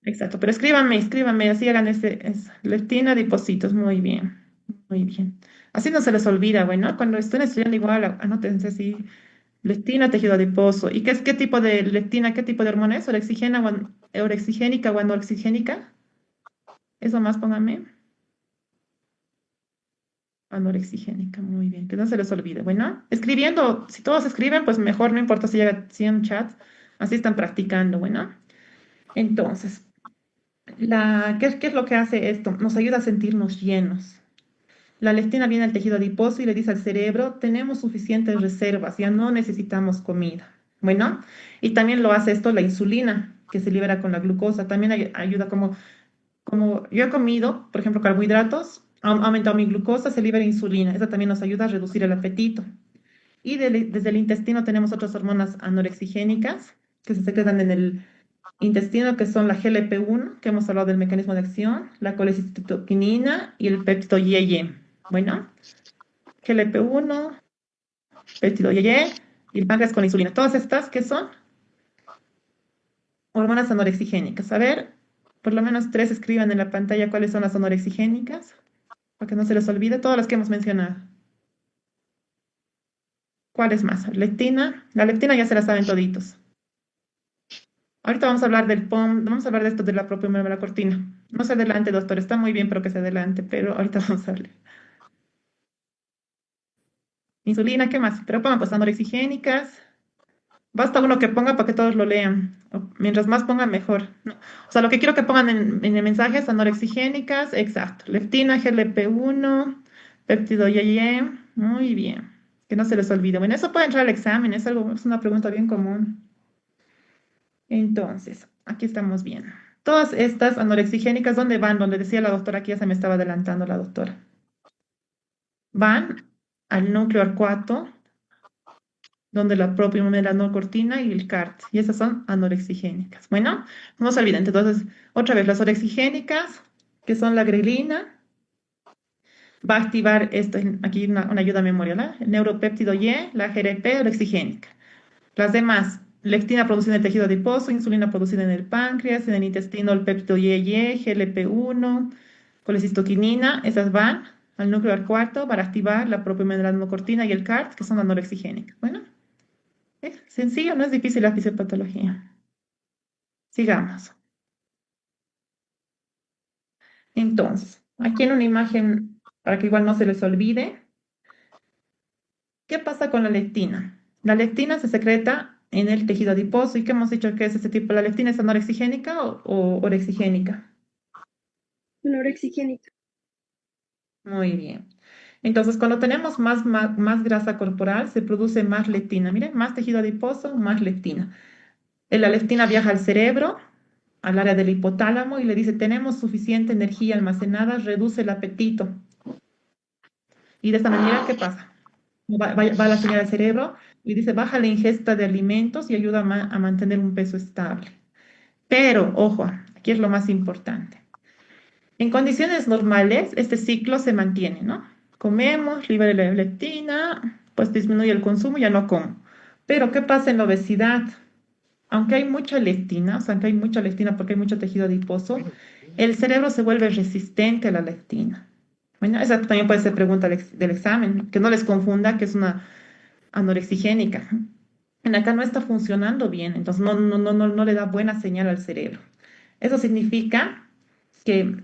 Speaker 1: Exacto, pero escríbanme, así hagan leptina, adipocitos, muy bien, muy bien. Así no se les olvida, bueno, cuando estén estudiando igual, anótense así, leptina, tejido adiposo. ¿Y qué tipo de leptina, qué tipo de hormona es? ¿Orexigénica o anorexigénica? Eso más pónganme. Anorexigénica, muy bien, que no se les olvide. Bueno, escribiendo, si todos escriben, pues mejor, no importa si llega 100 chats, así están practicando, bueno. Entonces, ¿qué es lo que hace esto? Nos ayuda a sentirnos llenos. La leptina viene al tejido adiposo y le dice al cerebro, tenemos suficientes reservas, ya no necesitamos comida. Bueno, y también lo hace esto la insulina. que se libera con la glucosa. También ayuda como yo he comido, por ejemplo, carbohidratos, ha aumentado mi glucosa, se libera insulina. Eso también nos ayuda a reducir el apetito. Y desde el intestino tenemos otras hormonas anorexigénicas que se secretan en el intestino, que son la GLP-1, que hemos hablado del mecanismo de acción, la colecitoquinina y el péptido IgE. Bueno, GLP-1, péptido IgE y el páncreas con la insulina. Todas estas que son hormonas anorexigénicas. A ver, por lo menos tres escriban en la pantalla cuáles son las anorexigénicas, para que no se les olvide todas las que hemos mencionado. ¿Cuáles más? Leptina. La leptina ya se la saben toditos. Ahorita vamos a hablar del POM, vamos a hablar de esto de la propia cortina. No se adelante, doctor, está muy bien, pero que se adelante, pero ahorita vamos a hablar. Insulina, ¿qué más? Pero pongan pues anorexigénicas. Basta uno que ponga para que todos lo lean. Mientras más pongan, mejor. No. O sea, lo que quiero que pongan en el mensaje es anorexigénicas, exacto. Leptina, GLP-1, péptido IgE, muy bien. Que no se les olvide. Bueno, eso puede entrar al examen, es una pregunta bien común. Entonces, aquí estamos bien. Todas estas anorexigénicas, ¿dónde van? Donde decía la doctora, aquí ya se me estaba adelantando la doctora. Van al núcleo arcuato, donde la propia melanocortina y el CART, y esas son anorexigénicas. Bueno, no se olviden. Entonces, otra vez, las orexigénicas, que son la grelina, va a activar esto, aquí una ayuda a memoria, ¿no? El neuropéptido Y, la GRP orexigénica. Las demás, lectina producida en el tejido adiposo, insulina producida en el páncreas, en el intestino, el péptido IgE, GLP-1, colecistoquinina, esas van al núcleo al cuarto para activar la propia melanocortina y el CART, que son anorexigénicas. Bueno, es sencillo, no es difícil la fisiopatología. Sigamos. Entonces, aquí en una imagen, para que igual no se les olvide, ¿qué pasa con la lectina? La lectina se secreta en el tejido adiposo. ¿Y qué hemos dicho que es ese tipo? ¿La lectina es anorexigénica o orexigénica?
Speaker 5: Norexigénica.
Speaker 1: Muy bien. Entonces, cuando tenemos más grasa corporal, se produce más leptina. Miren, más tejido adiposo, más leptina. La leptina viaja al cerebro, al área del hipotálamo, y le dice, tenemos suficiente energía almacenada, reduce el apetito. Y de esta manera, ¿qué pasa? Va la señal al cerebro y dice, baja la ingesta de alimentos y ayuda a mantener un peso estable. Pero, ojo, aquí es lo más importante. En condiciones normales, este ciclo se mantiene, ¿no? Comemos, libera la leptina, pues disminuye el consumo, ya no como. Pero, ¿qué pasa en la obesidad? Aunque hay mucha leptina, o sea, aunque hay mucha leptina porque hay mucho tejido adiposo, el cerebro se vuelve resistente a la leptina. Bueno, esa también puede ser pregunta del examen, que no les confunda que es una anorexigénica. En acá no está funcionando bien, entonces no le da buena señal al cerebro. Eso significa que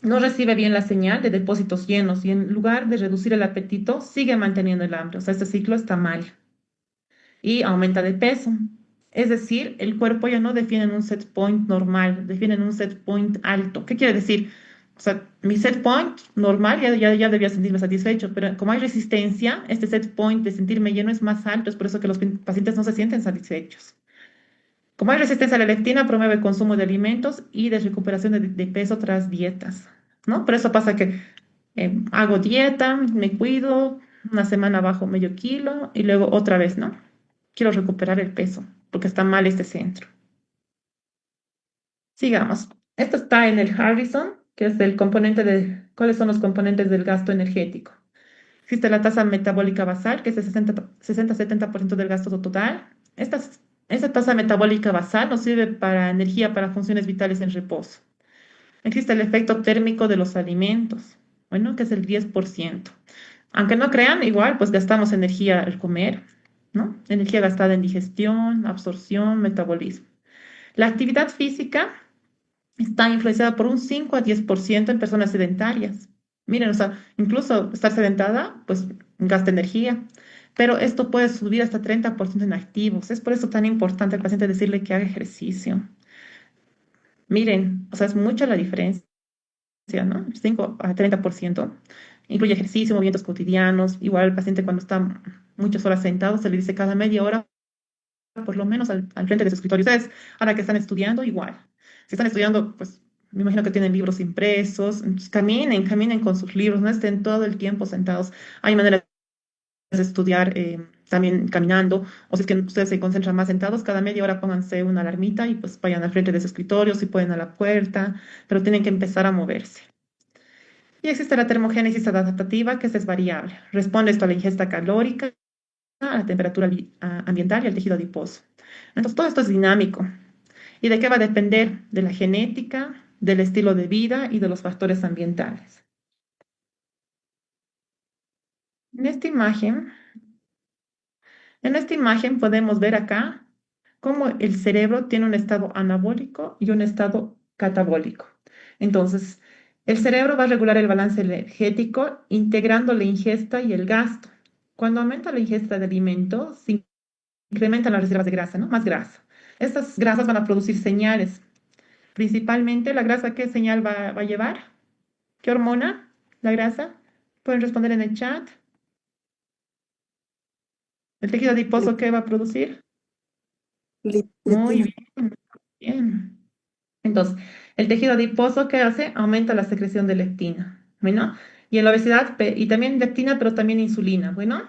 Speaker 1: no recibe bien la señal de depósitos llenos y en lugar de reducir el apetito, sigue manteniendo el hambre. O sea, este ciclo está mal y aumenta de peso. Es decir, el cuerpo ya no define en un set point normal, define en un set point alto. ¿Qué quiere decir? O sea, mi set point normal ya debía sentirme satisfecho, pero como hay resistencia, este set point de sentirme lleno es más alto, es por eso que los pacientes no se sienten satisfechos. Como hay resistencia a la leptina, promueve el consumo de alimentos y de recuperación de peso tras dietas, ¿no? Por eso pasa que hago dieta, me cuido, una semana bajo medio kilo y luego otra vez, ¿no? Quiero recuperar el peso porque está mal este centro. Sigamos. Esto está en el Harrison, que es el componente de, ¿cuáles son los componentes del gasto energético? Existe la tasa metabólica basal, que es el 60-70% del gasto total. Esta tasa metabólica basal nos sirve para energía, para funciones vitales en reposo. Existe el efecto térmico de los alimentos, bueno, que es el 10%. Aunque no crean, igual, pues gastamos energía al comer, ¿no? Energía gastada en digestión, absorción, metabolismo. La actividad física está influenciada por un 5 a 10% en personas sedentarias. Miren, o sea, incluso estar sedentada, pues gasta energía, pero esto puede subir hasta 30% en activos. Es por eso tan importante al paciente decirle que haga ejercicio. Miren, o sea, es mucha la diferencia, ¿no? 5 a 30%. Incluye ejercicio, movimientos cotidianos. Igual el paciente cuando está muchas horas sentado se le dice cada media hora por lo menos al frente de su escritorio. Ustedes, ahora que están estudiando, igual. Si están estudiando, pues me imagino que tienen libros impresos. Entonces, caminen con sus libros, no estén todo el tiempo sentados. Hay maneras de estudiar también caminando, o si es que ustedes se concentran más sentados, cada media hora pónganse una alarmita y pues vayan al frente de su escritorio, si pueden a la puerta, pero tienen que empezar a moverse. Y existe la termogénesis adaptativa, que esta es variable. Responde esto a la ingesta calórica, a la temperatura ambiental y al tejido adiposo. Entonces, todo esto es dinámico. ¿Y de qué va a depender? De la genética, del estilo de vida y de los factores ambientales. En esta imagen, en esta imagen podemos ver acá cómo el cerebro tiene un estado anabólico y un estado catabólico. Entonces, el cerebro va a regular el balance energético integrando la ingesta y el gasto. Cuando aumenta la ingesta de alimentos, se incrementan las reservas de grasa, ¿no? Más grasa. Estas grasas van a producir señales. Principalmente, ¿la grasa qué señal va a llevar? ¿Qué hormona? ¿La grasa? Pueden responder en el chat. ¿El tejido adiposo qué va a producir? Muy
Speaker 4: Leptina.
Speaker 1: bien, bien. Entonces, el tejido adiposo, ¿qué hace? Aumenta la secreción de leptina, ¿bueno? Y en la obesidad, y también leptina, pero también insulina, ¿bueno?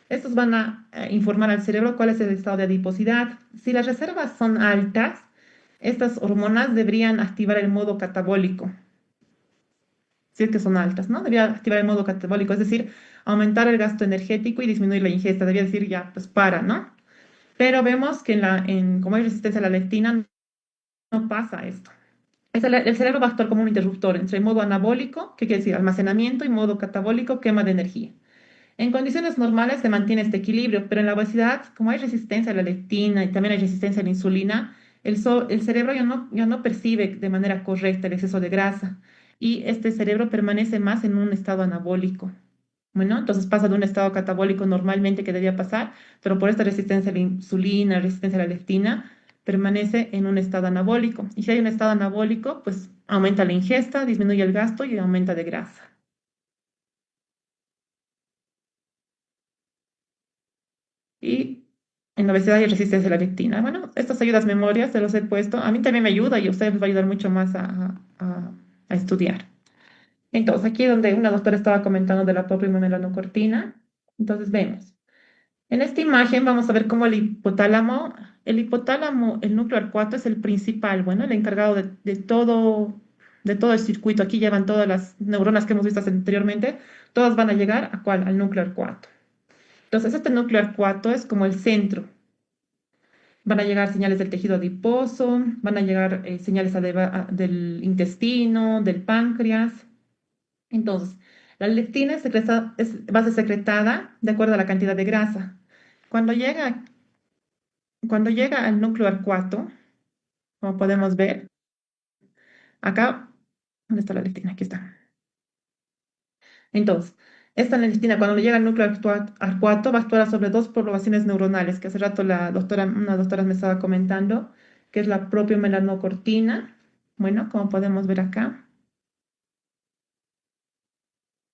Speaker 1: Estos van a informar al cerebro cuál es el estado de adiposidad. Si las reservas son altas, estas hormonas deberían activar el modo catabólico, si es que son altas, ¿no? Debería activar el modo catabólico, es decir, aumentar el gasto energético y disminuir la ingesta. Debería decir ya, pues para, ¿no? Pero vemos que como hay resistencia a la leptina, no pasa esto. El cerebro va a actuar como un interruptor entre modo anabólico, que quiere decir almacenamiento, y modo catabólico, quema de energía. En condiciones normales se mantiene este equilibrio, pero en la obesidad, como hay resistencia a la leptina y también hay resistencia a la insulina, el cerebro ya no percibe de manera correcta el exceso de grasa y este cerebro permanece más en un estado anabólico. Bueno, entonces pasa de un estado catabólico normalmente que debía pasar, pero por esta resistencia a la insulina, resistencia a la leptina, permanece en un estado anabólico. Y si hay un estado anabólico, pues aumenta la ingesta, disminuye el gasto y aumenta de grasa. Y en la obesidad y resistencia a la leptina. Bueno, estas ayudas memorias se los he puesto. A mí también me ayuda y a ustedes les va a ayudar mucho más a estudiar. Entonces, aquí donde una doctora estaba comentando de la propia melanocortina, entonces vemos. En esta imagen vamos a ver cómo el hipotálamo, el núcleo arcuato es el principal, bueno, el encargado de todo el circuito. Aquí llevan todas las neuronas que hemos visto anteriormente, todas van a llegar ¿a cuál? Al núcleo arcuato. Entonces, este núcleo arcuato es como el centro. Van a llegar señales del tejido adiposo, van a llegar señales del intestino, del páncreas. Entonces, la leptina va a ser secretada de acuerdo a la cantidad de grasa. Cuando llega, cuando llega al núcleo arcuato, como podemos ver, acá, ¿dónde está la leptina? Aquí está. Entonces, esta leptina, cuando llega al núcleo arcuato, va a actuar sobre dos poblaciones neuronales, que hace rato una doctora me estaba comentando, que es la propia melanocortina, bueno, como podemos ver acá,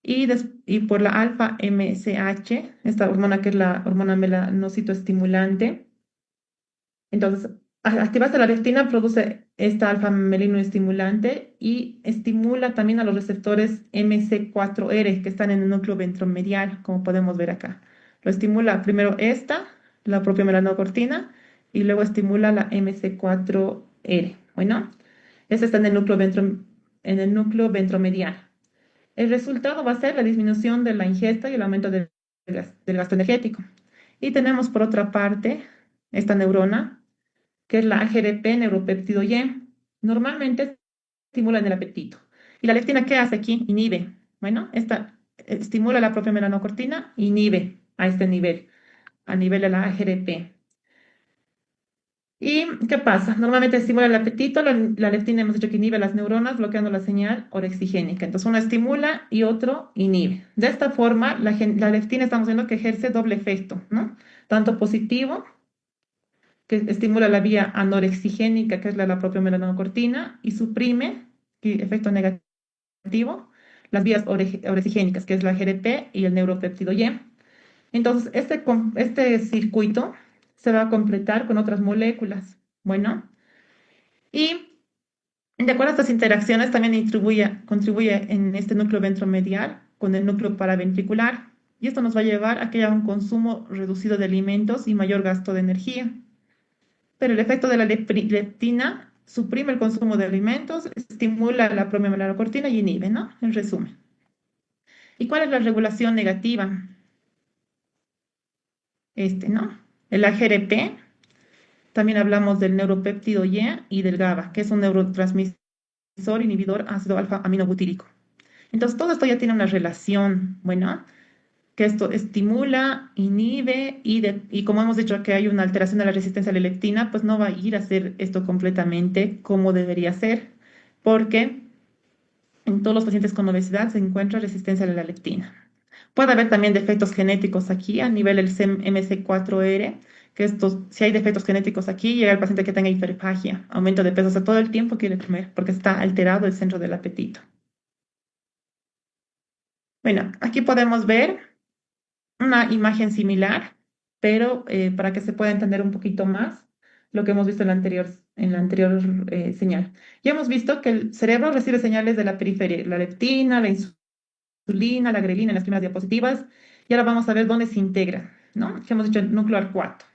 Speaker 1: y por la alfa MSH, esta hormona que es la hormona melanocitoestimulante. Entonces, activarse la leptina produce esta alfa-melinoestimulante y estimula también a los receptores MC4R que están en el núcleo ventromedial, como podemos ver acá. Lo estimula primero la propia melanocortina, y luego estimula la MC4R. Bueno, esta está en el núcleo ventromedial. El resultado va a ser la disminución de la ingesta y el aumento del gasto energético. Y tenemos por otra parte esta neurona, que es la AGRP neuropéptido Y. Normalmente estimulan el apetito. ¿Y la leptina qué hace aquí? Inhibe. Bueno, esta estimula la propia melanocortina, inhibe a este nivel, a nivel de la AGRP. ¿Y qué pasa? Normalmente estimula el apetito, la leptina hemos dicho que inhibe las neuronas, bloqueando la señal orexigénica. Entonces uno estimula y otro inhibe. De esta forma, la leptina estamos viendo que ejerce doble efecto, ¿no? Tanto positivo, que estimula la vía anorexigénica, que es la propia melanocortina, y suprime, y efecto negativo, las vías orexigénicas, que es la GRP y el neuropéptido Y. Entonces, este circuito se va a completar con otras moléculas. Bueno, y de acuerdo a estas interacciones también contribuye en este núcleo ventromedial con el núcleo paraventricular. Y esto nos va a llevar a que haya un consumo reducido de alimentos y mayor gasto de energía. Pero el efecto de la leptina suprime el consumo de alimentos, estimula la promiomelaanocortina y inhibe, ¿no? En resumen. ¿Y cuál es la regulación negativa? ¿No? El AGRP, también hablamos del neuropéptido Y del GABA, que es un neurotransmisor inhibidor ácido alfa aminobutírico. Entonces, todo esto ya tiene una relación, bueno, que esto estimula, inhibe y como hemos dicho que hay una alteración de la resistencia a la leptina, pues no va a ir a hacer esto completamente como debería ser, porque en todos los pacientes con obesidad se encuentra resistencia a la leptina. Puede haber también defectos genéticos aquí a nivel del MC4R, que esto, si hay defectos genéticos aquí, llega el paciente que tenga hiperfagia, aumento de peso, o sea, todo el tiempo quiere comer porque está alterado el centro del apetito. Bueno, aquí podemos ver una imagen similar, pero para que se pueda entender un poquito más lo que hemos visto en la anterior señal. Ya hemos visto que el cerebro recibe señales de la periferia, la leptina, la insulina, la grelina en las primeras diapositivas, y ahora vamos a ver dónde se integra, ¿no? Que hemos dicho el núcleo arcuato.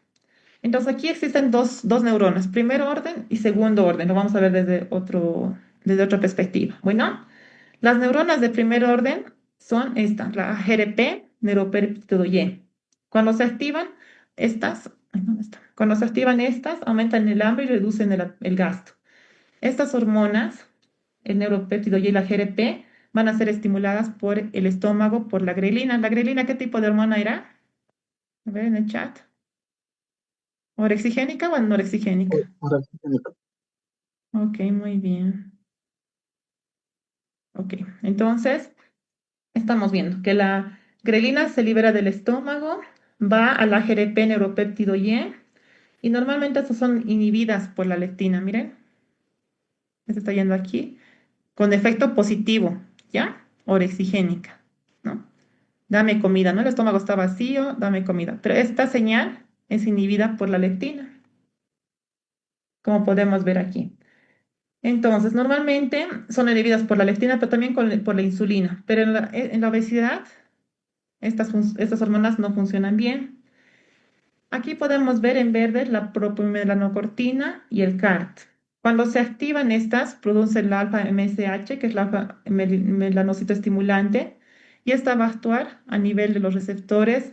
Speaker 1: Entonces aquí existen dos neuronas, primer orden y segundo orden, lo vamos a ver desde otra perspectiva. Bueno, las neuronas de primer orden son estas, la GRP, neuropéptido Y. Cuando se activan estas, ay, ¿dónde está? Cuando se activan estas, aumentan el hambre y reducen el gasto. Estas hormonas, el neuropéptido Y y la GRP, van a ser estimuladas por el estómago, por la grelina. ¿La grelina qué tipo de hormona era? A ver en el chat. ¿Orexigénica o anorexigénica?
Speaker 2: Ahora sí,
Speaker 1: Ok, muy bien. Ok, entonces estamos viendo que la grelina se libera del estómago, va a la GRP neuropéptido y normalmente estas son inhibidas por la leptina. Miren, se está yendo aquí, con efecto positivo, ¿ya? Orexigénica, ¿no? Dame comida, ¿no? El estómago está vacío, dame comida. Pero esta señal es inhibida por la leptina, como podemos ver aquí. Entonces, normalmente son inhibidas por la leptina, pero también por la insulina. Pero en la obesidad, estas hormonas no funcionan bien. Aquí podemos ver en verde la propimelanocortina y el CART. Cuando se activan estas, produce el alfa-MSH, que es la alfa-melanocito estimulante, y esta va a actuar a nivel de los receptores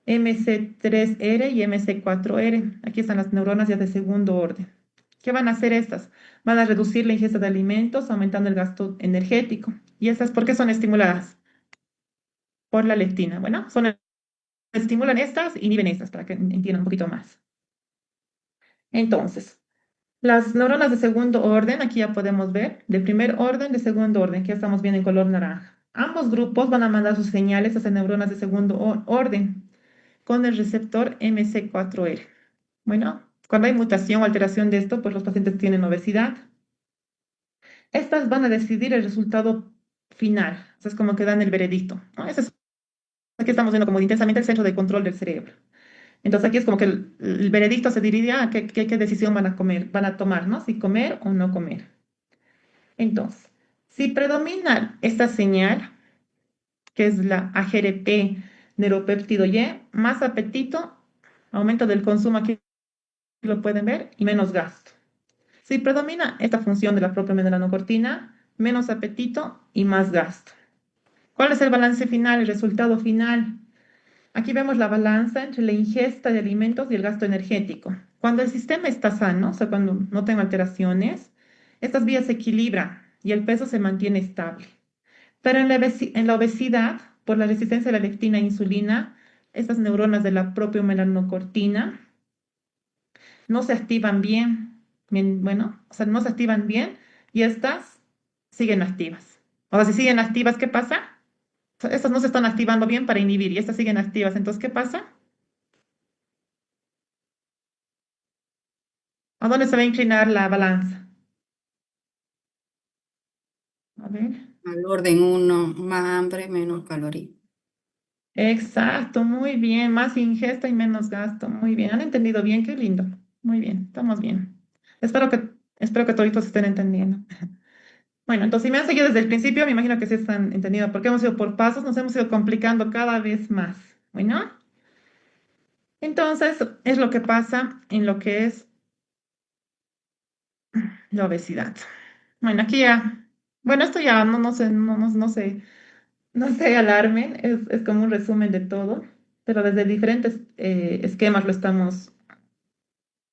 Speaker 1: MC3R y MC4R. Aquí están las neuronas ya de segundo orden. ¿Qué van a hacer estas? Van a reducir la ingesta de alimentos, aumentando el gasto energético. ¿Y estas por qué son estimuladas? Por la leptina. Bueno, estimulan estas, inhiben estas, para que entiendan un poquito más. Entonces, las neuronas de segundo orden, aquí ya podemos ver, de primer orden, de segundo orden, que ya estamos viendo en color naranja. Ambos grupos van a mandar sus señales a esas neuronas de segundo orden con el receptor MC4R. Bueno, cuando hay mutación o alteración de esto, pues los pacientes tienen obesidad. Estas van a decidir el resultado final, o sea, es como que dan el veredicto, ¿no? Aquí estamos viendo como intensamente el centro de control del cerebro. Entonces aquí es como que el veredicto se diría a qué decisión van a tomar, ¿no? Si comer o no comer. Entonces, si predomina esta señal, que es la AGRP neuropéptido Y, más apetito, aumento del consumo, aquí lo pueden ver, y menos gasto. Si predomina esta función de la propia melanocortina, menos apetito y más gasto. ¿Cuál es el balance final, el resultado final? Aquí vemos la balanza entre la ingesta de alimentos y el gasto energético. Cuando el sistema está sano, o sea, cuando no tengo alteraciones, estas vías se equilibran y el peso se mantiene estable. Pero en la obesidad, por la resistencia a la leptina e insulina, estas neuronas de la propia melanocortina no se activan bien, bueno, o sea, no se activan bien y estas siguen activas. O sea, si siguen activas, ¿qué pasa? O sea, estas no se están activando bien para inhibir y estas siguen activas. Entonces, ¿qué pasa? ¿A dónde se va a inclinar la balanza? A ver.
Speaker 5: Al orden uno, más hambre, menos calorías.
Speaker 1: Exacto, muy bien. Más ingesta y menos gasto. Muy bien. ¿Han entendido bien? Qué lindo. Muy bien, estamos bien. Espero que, espero que toditos estén entendiendo. Bueno, entonces si me han seguido desde el principio, me imagino que sí están entendiendo, porque hemos ido por pasos, nos hemos ido complicando cada vez más. Bueno, entonces es lo que pasa en lo que es la obesidad. Bueno, aquí ya, bueno, esto ya no sé, no sé, no se alarmen, es como un resumen de todo, pero desde diferentes esquemas lo estamos.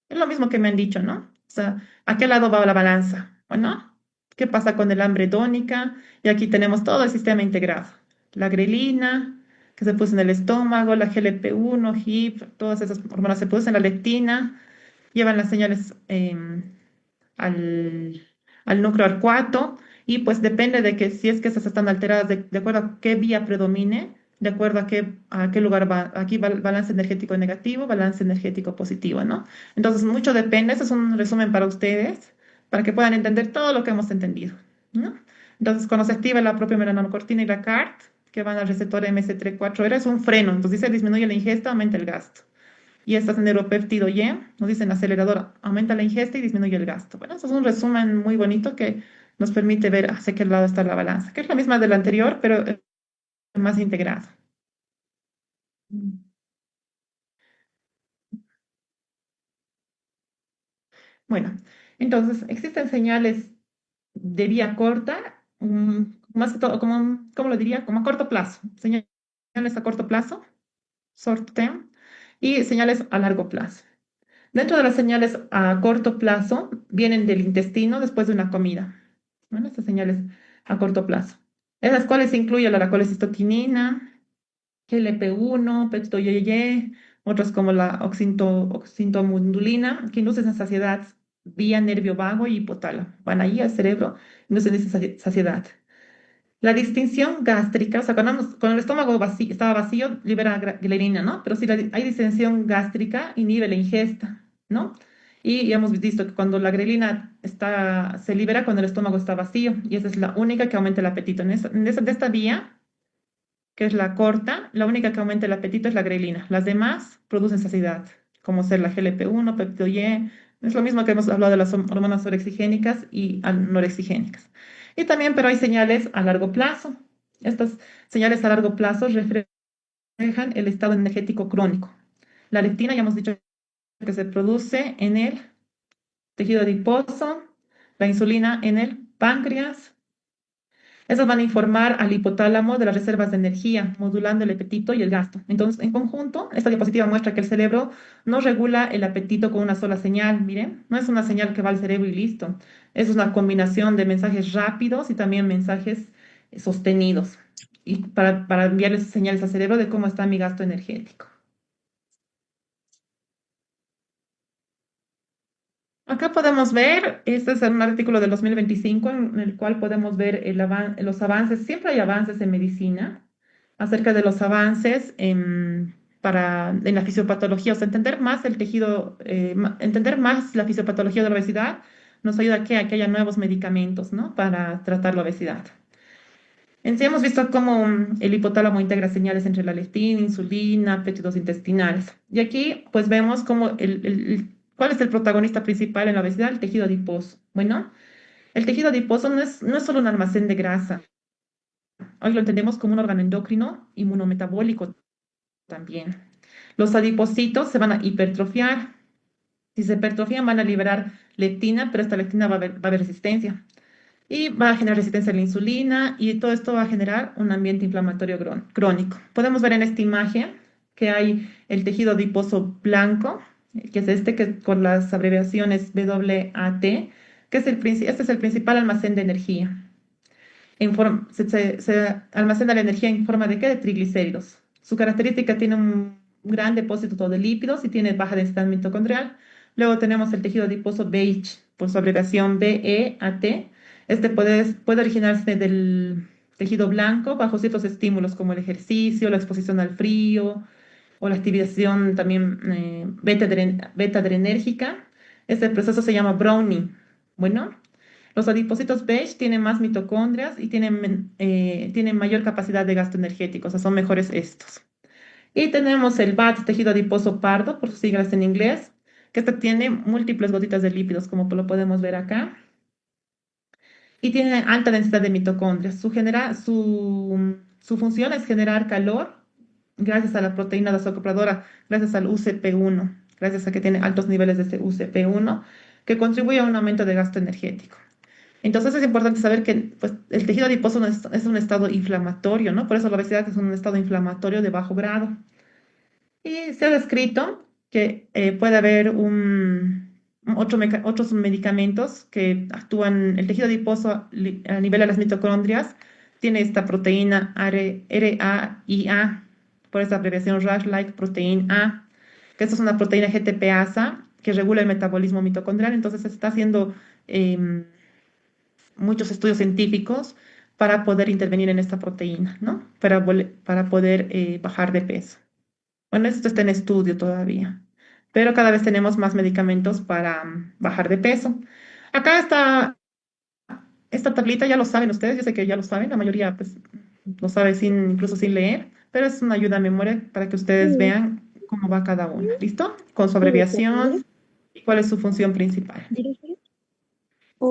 Speaker 1: Es lo mismo que me han dicho, ¿no? O sea, ¿a qué lado va la balanza? Bueno, ¿qué pasa con el hambre tónica? Y aquí tenemos todo el sistema integrado. La grelina, que se puso en el estómago, la GLP-1, HIP, todas esas hormonas se producen, la leptina, llevan las señales al, al núcleo arcuato y pues depende de que si es que esas están alteradas de acuerdo a qué vía predomine, de acuerdo a qué lugar va, aquí va el balance energético negativo, balance energético positivo, ¿no? Entonces mucho depende, ese es un resumen para ustedes, para que puedan entender todo lo que hemos entendido, ¿no? Entonces cuando se activa la propia melanocortina y la CART, que van al receptor MC3-4R, es un freno, entonces dice disminuye la ingesta, aumenta el gasto. Y estas neuropéptido Y, nos dicen acelerador, aumenta la ingesta y disminuye el gasto. Bueno, eso es un resumen muy bonito que nos permite ver hacia qué lado está la balanza, que es la misma de la anterior, pero más integrada. Bueno, entonces existen señales de vía corta, más que todo, como, ¿cómo lo diría? Como a corto plazo. Señales a corto plazo, short term, y señales a largo plazo. Dentro de las señales a corto plazo vienen del intestino después de una comida. Bueno, estas señales a corto plazo. En las cuales incluye la colecistoquinina, GLP-1, peptoyeye, otros como la oxintomundulina, que inducen saciedad vía nervio vago y hipotálamo. Van ahí al cerebro, inducen esa saciedad. La distinción gástrica, o sea, cuando el estómago estaba vacío, libera grelina, ¿no? Pero si hay distensión gástrica, inhibe la ingesta, ¿no? Y ya hemos visto que cuando la grelina se libera cuando el estómago está vacío, y esa es la única que aumenta el apetito. De esta vía, que es la corta, la única que aumenta el apetito es la grelina. Las demás producen saciedad, como ser la GLP-1, peptido Y. Es lo mismo que hemos hablado de las hormonas orexigénicas y norexigénicas. Y también, pero hay señales a largo plazo. Estas señales a largo plazo reflejan el estado energético crónico. La leptina, ya hemos dicho que se produce en el tejido adiposo, la insulina en el páncreas. Esas van a informar al hipotálamo de las reservas de energía, modulando el apetito y el gasto. Entonces, en conjunto, esta diapositiva muestra que el cerebro no regula el apetito con una sola señal. Miren, no es una señal que va al cerebro y listo. Es una combinación de mensajes rápidos y también mensajes sostenidos. Y para enviarles señales al cerebro de cómo está mi gasto energético. Acá podemos ver, este es un artículo del 2025 en el cual podemos ver los avances, siempre hay avances en medicina, acerca de los avances en la fisiopatología, o sea, entender más el tejido, entender más la fisiopatología de la obesidad nos ayuda a que haya nuevos medicamentos, ¿no? Para tratar la obesidad. En sí hemos visto cómo el hipotálamo integra señales entre la leptina, insulina, péptidos intestinales. Y aquí pues vemos cómo cuál es el protagonista principal en la obesidad, el tejido adiposo. Bueno, el tejido adiposo no es solo un almacén de grasa. Hoy lo entendemos como un órgano endocrino, inmunometabólico también. Los adipocitos se van a hipertrofiar. Si se hipertrofian van a liberar leptina, pero esta leptina va a haber resistencia y va a generar resistencia a la insulina y todo esto va a generar un ambiente inflamatorio crónico. Podemos ver en esta imagen que hay el tejido adiposo blanco, que es este que con las abreviaciones WAT, que este es el principal almacén de energía. Se almacena la energía en forma de ¿qué? De triglicéridos. Su característica tiene un gran depósito de lípidos y tiene baja densidad mitocondrial. Luego tenemos el tejido adiposo beige, por su abreviación BEAT. Este puede originarse del tejido blanco bajo ciertos estímulos como el ejercicio, la exposición al frío o la activación también beta adrenérgica. Este proceso se llama browning. Bueno, los adipocitos beige tienen más mitocondrias y tienen mayor capacidad de gasto energético, o sea, son mejores estos. Y tenemos el BAT, tejido adiposo pardo, por sus siglas en inglés, que este tiene múltiples gotitas de lípidos, como lo podemos ver acá, y tiene alta densidad de mitocondrias. Su función es generar calor gracias a la proteína desacopladora, gracias al UCP1, gracias a que tiene altos niveles de ese UCP1, que contribuye a un aumento de gasto energético. Entonces es importante saber que pues, el tejido adiposo no es un estado inflamatorio, ¿no? Por eso la obesidad es un estado inflamatorio de bajo grado. Y se ha descrito que puede haber otros medicamentos que actúan, el tejido adiposo a nivel de las mitocondrias tiene esta proteína RAIA, por esta abreviación Rash-like protein A, que esta es una proteína GTPasa que regula el metabolismo mitocondrial. Entonces se está haciendo em, muchos estudios científicos para poder intervenir en esta proteína, ¿no? Para poder bajar de peso. Bueno, esto está en estudio todavía, pero cada vez tenemos más medicamentos para bajar de peso. Acá está esta tablita, ya lo saben ustedes, yo sé que ya lo saben, la mayoría pues lo sabe incluso sin leer, pero es una ayuda a memoria para que ustedes vean cómo va cada una, ¿listo? Con su abreviación y cuál es su función principal.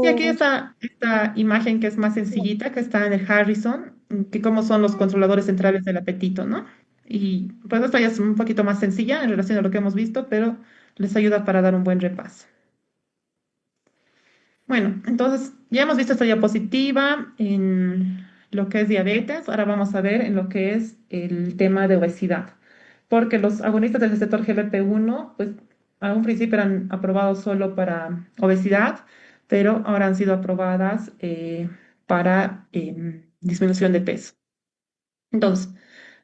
Speaker 1: Y aquí está esta imagen que es más sencillita, que está en el Harrison, que cómo son los controladores centrales del apetito, ¿no? Y pues esta ya es un poquito más sencilla en relación a lo que hemos visto, pero les ayuda para dar un buen repaso. Bueno, entonces ya hemos visto esta diapositiva en lo que es diabetes, ahora vamos a ver en lo que es el tema de obesidad, porque los agonistas del receptor GLP-1, pues a un principio eran aprobados solo para obesidad, pero ahora han sido aprobadas para disminución de peso. Entonces,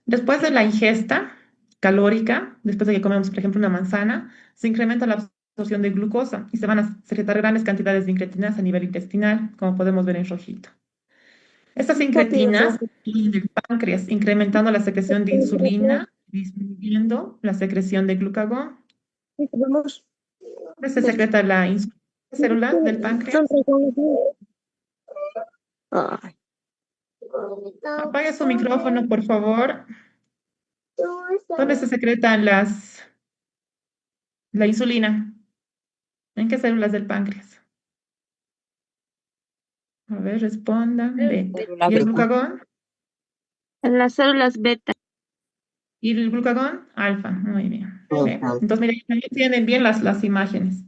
Speaker 1: después de la ingesta calórica, después de que comemos, por ejemplo, una manzana, se incrementa la absorción de glucosa y se van a secretar grandes cantidades de incretinas a nivel intestinal, como podemos ver en rojito. Estas incretinas en el páncreas, incrementando la secreción de insulina, disminuyendo la secreción de glucagón. Se secreta la insulina celular del páncreas. Apague su micrófono, por favor. ¿Dónde se secretan la insulina? ¿En qué células del páncreas? A ver, respondan. Beta. ¿Y el glucagón?
Speaker 5: En las células beta.
Speaker 1: ¿Y el glucagón? Alfa. Muy bien. ¿Ve? Entonces, miren, ahí tienen bien las imágenes.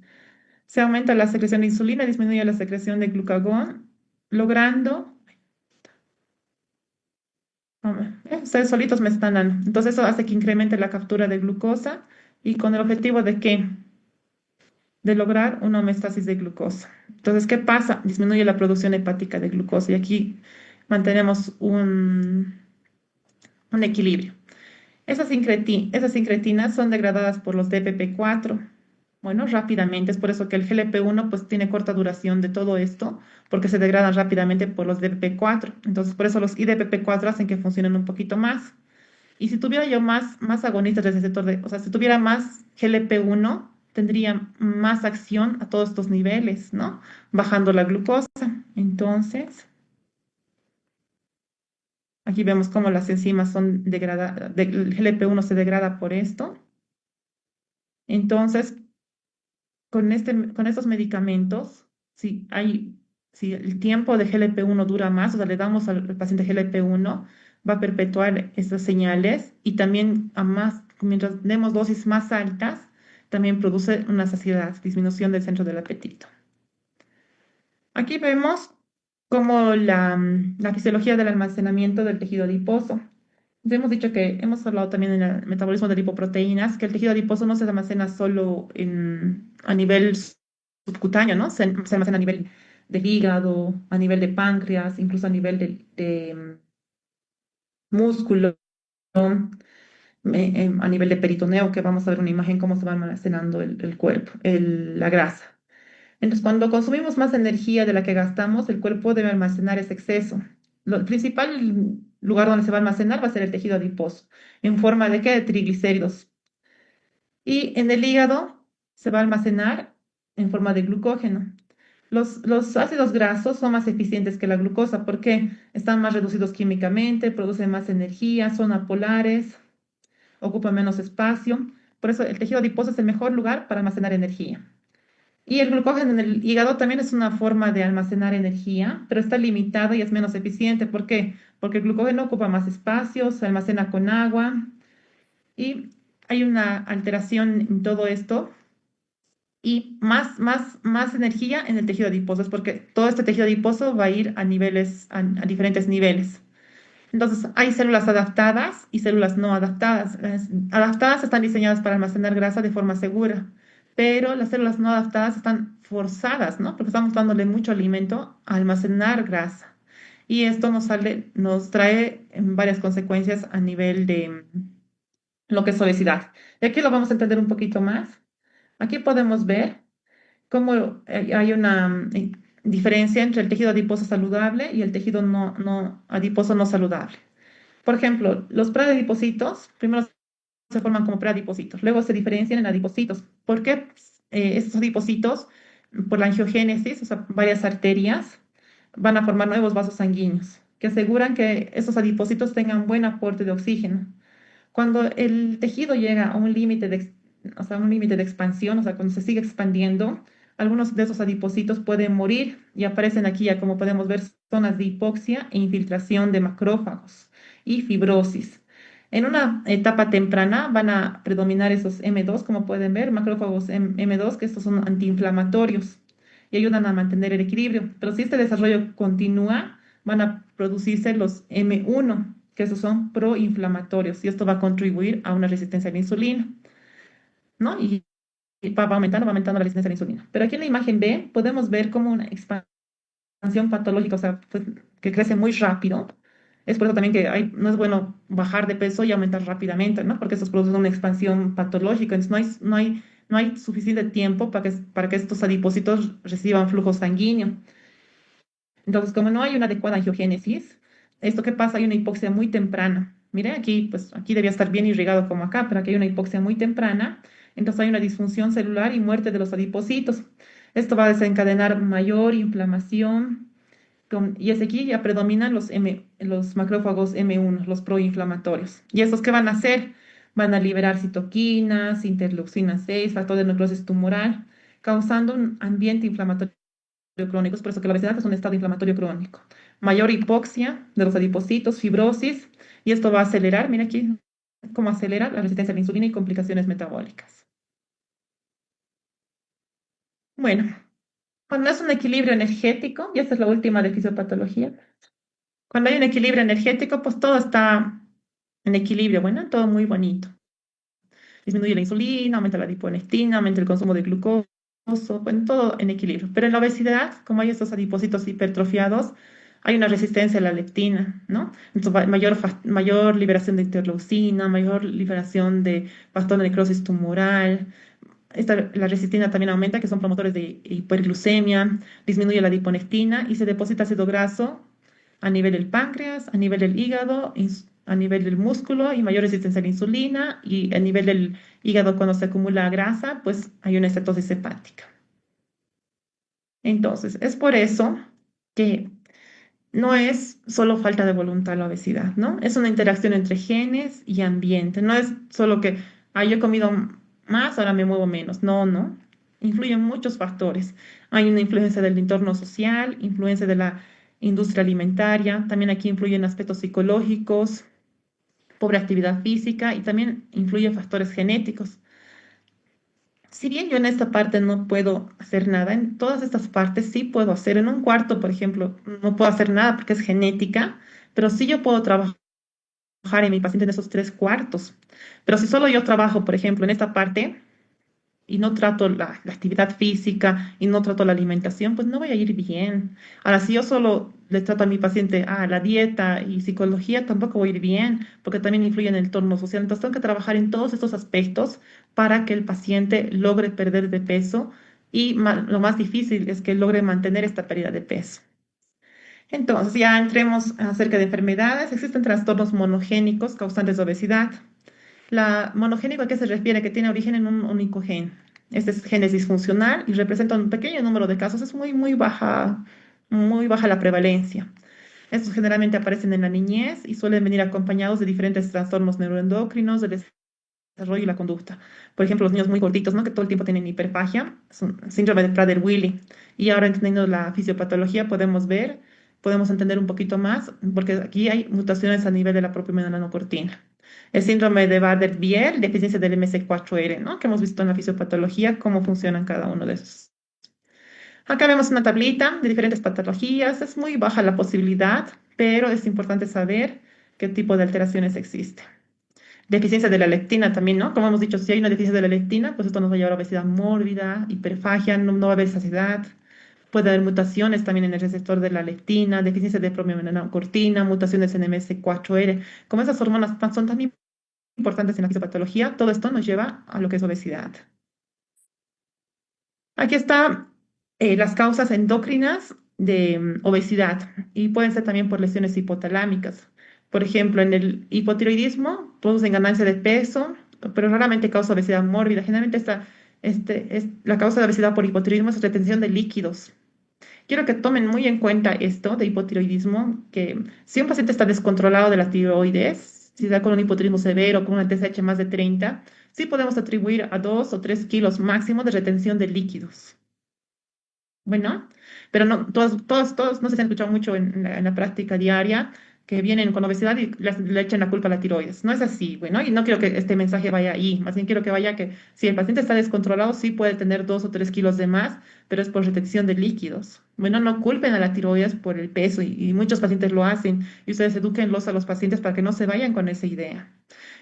Speaker 1: Se aumenta la secreción de insulina, disminuye la secreción de glucagón, logrando... Ustedes solitos me están dando. Entonces, eso hace que incremente la captura de glucosa y con el objetivo de ¿qué? De lograr una homeostasis de glucosa. Entonces, ¿qué pasa? Disminuye la producción hepática de glucosa y aquí mantenemos un equilibrio. Esas incretinas son degradadas por los DPP4. Bueno, rápidamente, es por eso que el GLP-1 pues tiene corta duración de todo esto, porque se degradan rápidamente por los DPP4. Entonces, por eso los IDPP4 hacen que funcionen un poquito más. Y si tuviera yo más agonistas del receptor o sea, si tuviera más GLP-1, tendría más acción a todos estos niveles, ¿no? Bajando la glucosa. Entonces, aquí vemos cómo las enzimas son degradadas, el GLP-1 se degrada por esto. Entonces, con estos medicamentos, si el tiempo de GLP-1 dura más, o sea, le damos al paciente GLP-1, va a perpetuar estas señales y también mientras demos dosis más altas, también produce una saciedad, disminución del centro del apetito. Aquí vemos como la fisiología del almacenamiento del tejido adiposo. Ya hemos dicho que hemos hablado también en el metabolismo de lipoproteínas, que el tejido adiposo no se almacena solo a nivel subcutáneo, ¿no? Se almacena a nivel del hígado, a nivel de páncreas, incluso a nivel de músculo, a nivel de peritoneo, que vamos a ver una imagen cómo se va almacenando el cuerpo, la grasa. Entonces, cuando consumimos más energía de la que gastamos, el cuerpo debe almacenar ese exceso. El principal lugar donde se va a almacenar va a ser el tejido adiposo, en forma de ¿qué? De triglicéridos. Y en el hígado se va a almacenar en forma de glucógeno. Los ácidos grasos son más eficientes que la glucosa porque están más reducidos químicamente, producen más energía, son apolares. ocupa menos espacio. Por eso el tejido adiposo es el mejor lugar para almacenar energía. Y el glucógeno en el hígado también es una forma de almacenar energía, pero está limitado y es menos eficiente. ¿Por qué? Porque el glucógeno ocupa más espacio, se almacena con agua y hay una alteración en todo esto y más energía en el tejido adiposo, es porque todo este tejido adiposo va a ir a niveles, a diferentes niveles. Entonces, hay células adaptadas y células no adaptadas. Las adaptadas están diseñadas para almacenar grasa de forma segura, pero las células no adaptadas están forzadas, ¿no? Porque estamos dándole mucho alimento a almacenar grasa. Y esto nos trae varias consecuencias a nivel de lo que es obesidad. Y aquí lo vamos a entender un poquito más. Aquí podemos ver cómo hay una diferencia entre el tejido adiposo saludable y el tejido no adiposo no saludable. Por ejemplo, los preadipocitos primero se forman como preadipocitos, luego se diferencian en adipocitos. ¿Por qué estos adipocitos, por la angiogénesis, o sea, varias arterias, van a formar nuevos vasos sanguíneos que aseguran que esos adipocitos tengan buen aporte de oxígeno? Cuando el tejido llega a un límite o sea, un límite de expansión, o sea, cuando se sigue expandiendo, algunos de esos adipocitos pueden morir y aparecen aquí ya, como podemos ver, zonas de hipoxia e infiltración de macrófagos y fibrosis. En una etapa temprana van a predominar esos M2, como pueden ver, macrófagos M2, que estos son antiinflamatorios y ayudan a mantener el equilibrio. Pero si este desarrollo continúa, van a producirse los M1, que esos son proinflamatorios, y esto va a contribuir a una resistencia a la insulina, ¿no? Y va aumentando la resistencia a la insulina. Pero aquí en la imagen B podemos ver como una expansión patológica, o sea, pues, que crece muy rápido. Es por eso también que no es bueno bajar de peso y aumentar rápidamente, ¿no? Porque estos producen una expansión patológica, entonces no hay suficiente tiempo para que estos adipocitos reciban flujo sanguíneo. Entonces, como no hay una adecuada angiogénesis, ¿esto qué pasa? Hay una hipoxia muy temprana. Mire, aquí, pues aquí debía estar bien irrigado como acá, pero aquí hay una hipoxia muy temprana. Entonces hay una disfunción celular y muerte de los adipocitos. Esto va a desencadenar mayor inflamación. Y es aquí ya predominan los macrófagos M1, los proinflamatorios. ¿Y estos qué van a hacer? Van a liberar citoquinas, interleucina 6, factor de necrosis tumoral, causando un ambiente inflamatorio crónico. Es por eso que la obesidad es un estado inflamatorio crónico. Mayor hipoxia de los adipocitos, fibrosis, y esto va a acelerar, mira aquí cómo acelera la resistencia a la insulina y complicaciones metabólicas. Bueno, cuando es un equilibrio energético, y esta es la última de fisiopatología, cuando hay un equilibrio energético, pues todo está en equilibrio, bueno, todo muy bonito. Disminuye la insulina, aumenta la adiponectina, aumenta el consumo de glucosa, bueno, todo en equilibrio. Pero en la obesidad, como hay estos adipocitos hipertrofiados, hay una resistencia a la leptina, ¿no? Entonces, mayor liberación de interleucina, mayor liberación de factor de necrosis tumoral. La resistina también aumenta, que son promotores de hiperglucemia, disminuye la adiponectina y se deposita ácido graso a nivel del páncreas, a nivel del hígado, a nivel del músculo y mayor resistencia a la insulina, y a nivel del hígado cuando se acumula grasa, pues hay una cetosis hepática. Entonces, es por eso que no es solo falta de voluntad la obesidad, ¿no? Es una interacción entre genes y ambiente. No es solo que, yo he comido más, ahora me muevo menos. No, no. Influyen muchos factores. Hay una influencia del entorno social, influencia de la industria alimentaria, también aquí influyen aspectos psicológicos, pobre actividad física y también influyen factores genéticos. Si bien yo en esta parte no puedo hacer nada, en todas estas partes sí puedo hacer. En un cuarto, por ejemplo, no puedo hacer nada porque es genética, pero sí yo puedo trabajar en mi paciente en esos tres cuartos. Pero si solo yo trabajo, por ejemplo, en esta parte y no trato la actividad física y no trato la alimentación, pues no voy a ir bien. Ahora, si yo solo le trato a mi paciente la dieta y psicología, tampoco voy a ir bien, porque también influye en el entorno social. Entonces, tengo que trabajar en todos estos aspectos para que el paciente logre perder de peso y lo más difícil es que logre mantener esta pérdida de peso. Entonces, ya entremos acerca de enfermedades. Existen trastornos monogénicos causantes de obesidad. La monogénico, ¿a qué se refiere? Que tiene origen en un único gen. Este gen es disfuncional y representa un pequeño número de casos. Es muy baja la prevalencia. Estos generalmente aparecen en la niñez y suelen venir acompañados de diferentes trastornos neuroendocrinos, del desarrollo y la conducta. Por ejemplo, los niños muy gorditos, ¿no? Que todo el tiempo tienen hiperfagia, es un síndrome de Prader-Willi. Y ahora entendiendo la fisiopatología podemos ver, podemos entender un poquito más, porque aquí hay mutaciones a nivel de la propia melanocortina. El síndrome de Bardet-Biedl, deficiencia del MS4R, ¿no? Que hemos visto en la fisiopatología, cómo funcionan cada uno de esos. Acá vemos una tablita de diferentes patologías. Es muy baja la posibilidad, pero es importante saber qué tipo de alteraciones existen. Deficiencia de la lectina también, ¿no? Como hemos dicho, si hay una deficiencia de la lectina, pues esto nos va a llevar a obesidad mórbida, hiperfagia, no va a haber saciedad. Puede haber mutaciones también en el receptor de la lectina, deficiencia de promiomelaanocortina, mutaciones en MS4R. Como esas hormonas son tan importantes en la fisiopatología, todo esto nos lleva a lo que es obesidad. Aquí están las causas endocrinas de obesidad y pueden ser también por lesiones hipotalámicas. Por ejemplo, en el hipotiroidismo producen ganancia de peso, pero raramente causa obesidad mórbida. Generalmente la causa de obesidad por hipotiroidismo es retención de líquidos. Quiero que tomen muy en cuenta esto de hipotiroidismo, que si un paciente está descontrolado de la tiroides, si da con un hipotiroidismo severo, con una TSH más de 30, sí podemos atribuir a 2 o 3 kilos máximo de retención de líquidos. Bueno, pero no, todos, no sé si han escuchado mucho en la práctica diaria que vienen con obesidad y le echan la culpa a la tiroides. No es así, bueno, y no quiero que este mensaje vaya ahí, más bien quiero que vaya que si el paciente está descontrolado, sí puede tener 2 o 3 kilos de más, pero es por retención de líquidos. Bueno, no culpen a la tiroides por el peso y muchos pacientes lo hacen y ustedes edúquenlos a los pacientes para que no se vayan con esa idea.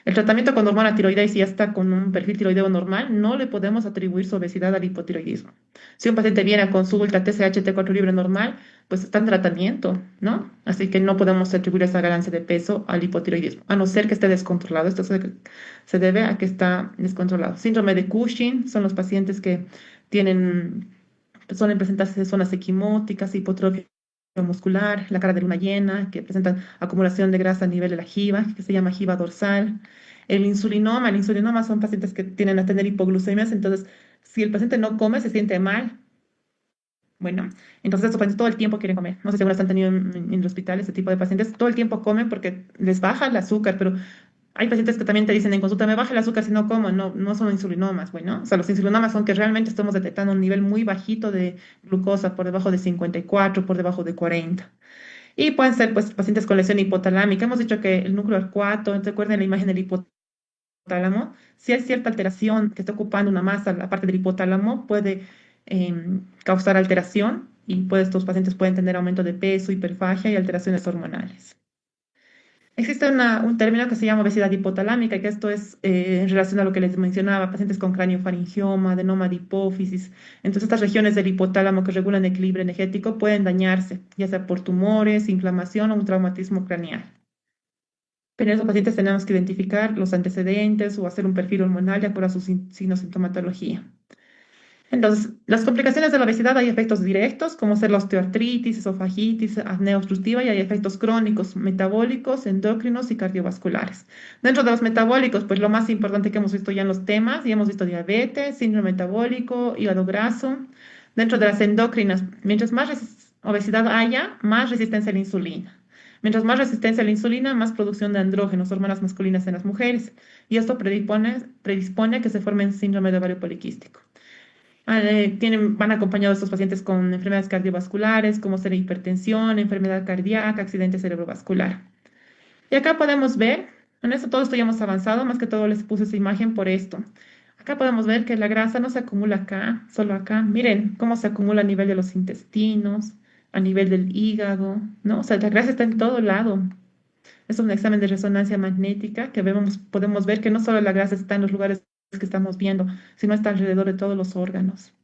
Speaker 1: El tratamiento con hormona tiroidea, si ya está con un perfil tiroideo normal, no le podemos atribuir su obesidad al hipotiroidismo. Si un paciente viene a consulta TSH T4 libre normal, pues está en tratamiento, ¿no? Así que no podemos atribuir esa ganancia de peso al hipotiroidismo, a no ser que esté descontrolado. Esto se debe a que está descontrolado. Síndrome de Cushing son los pacientes que suelen presentarse zonas equimóticas, hipotrofia muscular, la cara de luna llena, que presentan acumulación de grasa a nivel de la jiba, que se llama jiba dorsal. El insulinoma son pacientes que tienen a tener hipoglucemias, entonces si el paciente no come, se siente mal. Bueno, entonces estos pacientes todo el tiempo quieren comer. No sé si alguna vez han tenido en el hospital este tipo de pacientes, todo el tiempo comen porque les baja el azúcar, pero hay pacientes que también te dicen en consulta, me baja el azúcar si no como, no son insulinomas, bueno, o sea, los insulinomas son que realmente estamos detectando un nivel muy bajito de glucosa, por debajo de 54, por debajo de 40. Y pueden ser, pues, pacientes con lesión hipotalámica. Hemos dicho que el núcleo arcuato, recuerden la imagen del hipotálamo, si hay cierta alteración que está ocupando una masa, la parte del hipotálamo, puede causar alteración y estos pacientes pueden tener aumento de peso, hiperfagia y alteraciones hormonales. Existe un término que se llama obesidad hipotalámica, y que esto es en relación a lo que les mencionaba, pacientes con craniofaringioma, adenoma de hipófisis. Entonces, estas regiones del hipotálamo que regulan el equilibrio energético pueden dañarse, ya sea por tumores, inflamación o un traumatismo craneal. Pero en esos pacientes tenemos que identificar los antecedentes o hacer un perfil hormonal de acuerdo a su sintomatología. Entonces, las complicaciones de la obesidad hay efectos directos, como ser la osteoartritis, esofagitis, apnea obstructiva, y hay efectos crónicos, metabólicos, endocrinos y cardiovasculares. Dentro de los metabólicos, pues lo más importante que hemos visto ya en los temas, y hemos visto diabetes, síndrome metabólico, hígado graso. Dentro de las endocrinas, mientras más obesidad haya, más resistencia a la insulina. Mientras más resistencia a la insulina, más producción de andrógenos, hormonas masculinas en las mujeres. Y esto predispone a que se formen síndrome de ovario poliquístico. Van acompañados estos pacientes con enfermedades cardiovasculares, como ser hipertensión, enfermedad cardíaca, accidente cerebrovascular. Y acá podemos ver, todo esto ya hemos avanzado, más que todo les puse esa imagen por esto. Acá podemos ver que la grasa no se acumula acá, solo acá. Miren cómo se acumula a nivel de los intestinos, a nivel del hígado, ¿no? O sea, la grasa está en todo lado. Es un examen de resonancia magnética que podemos ver que no solo la grasa está en los lugares que estamos viendo, sino está alrededor de todos los órganos.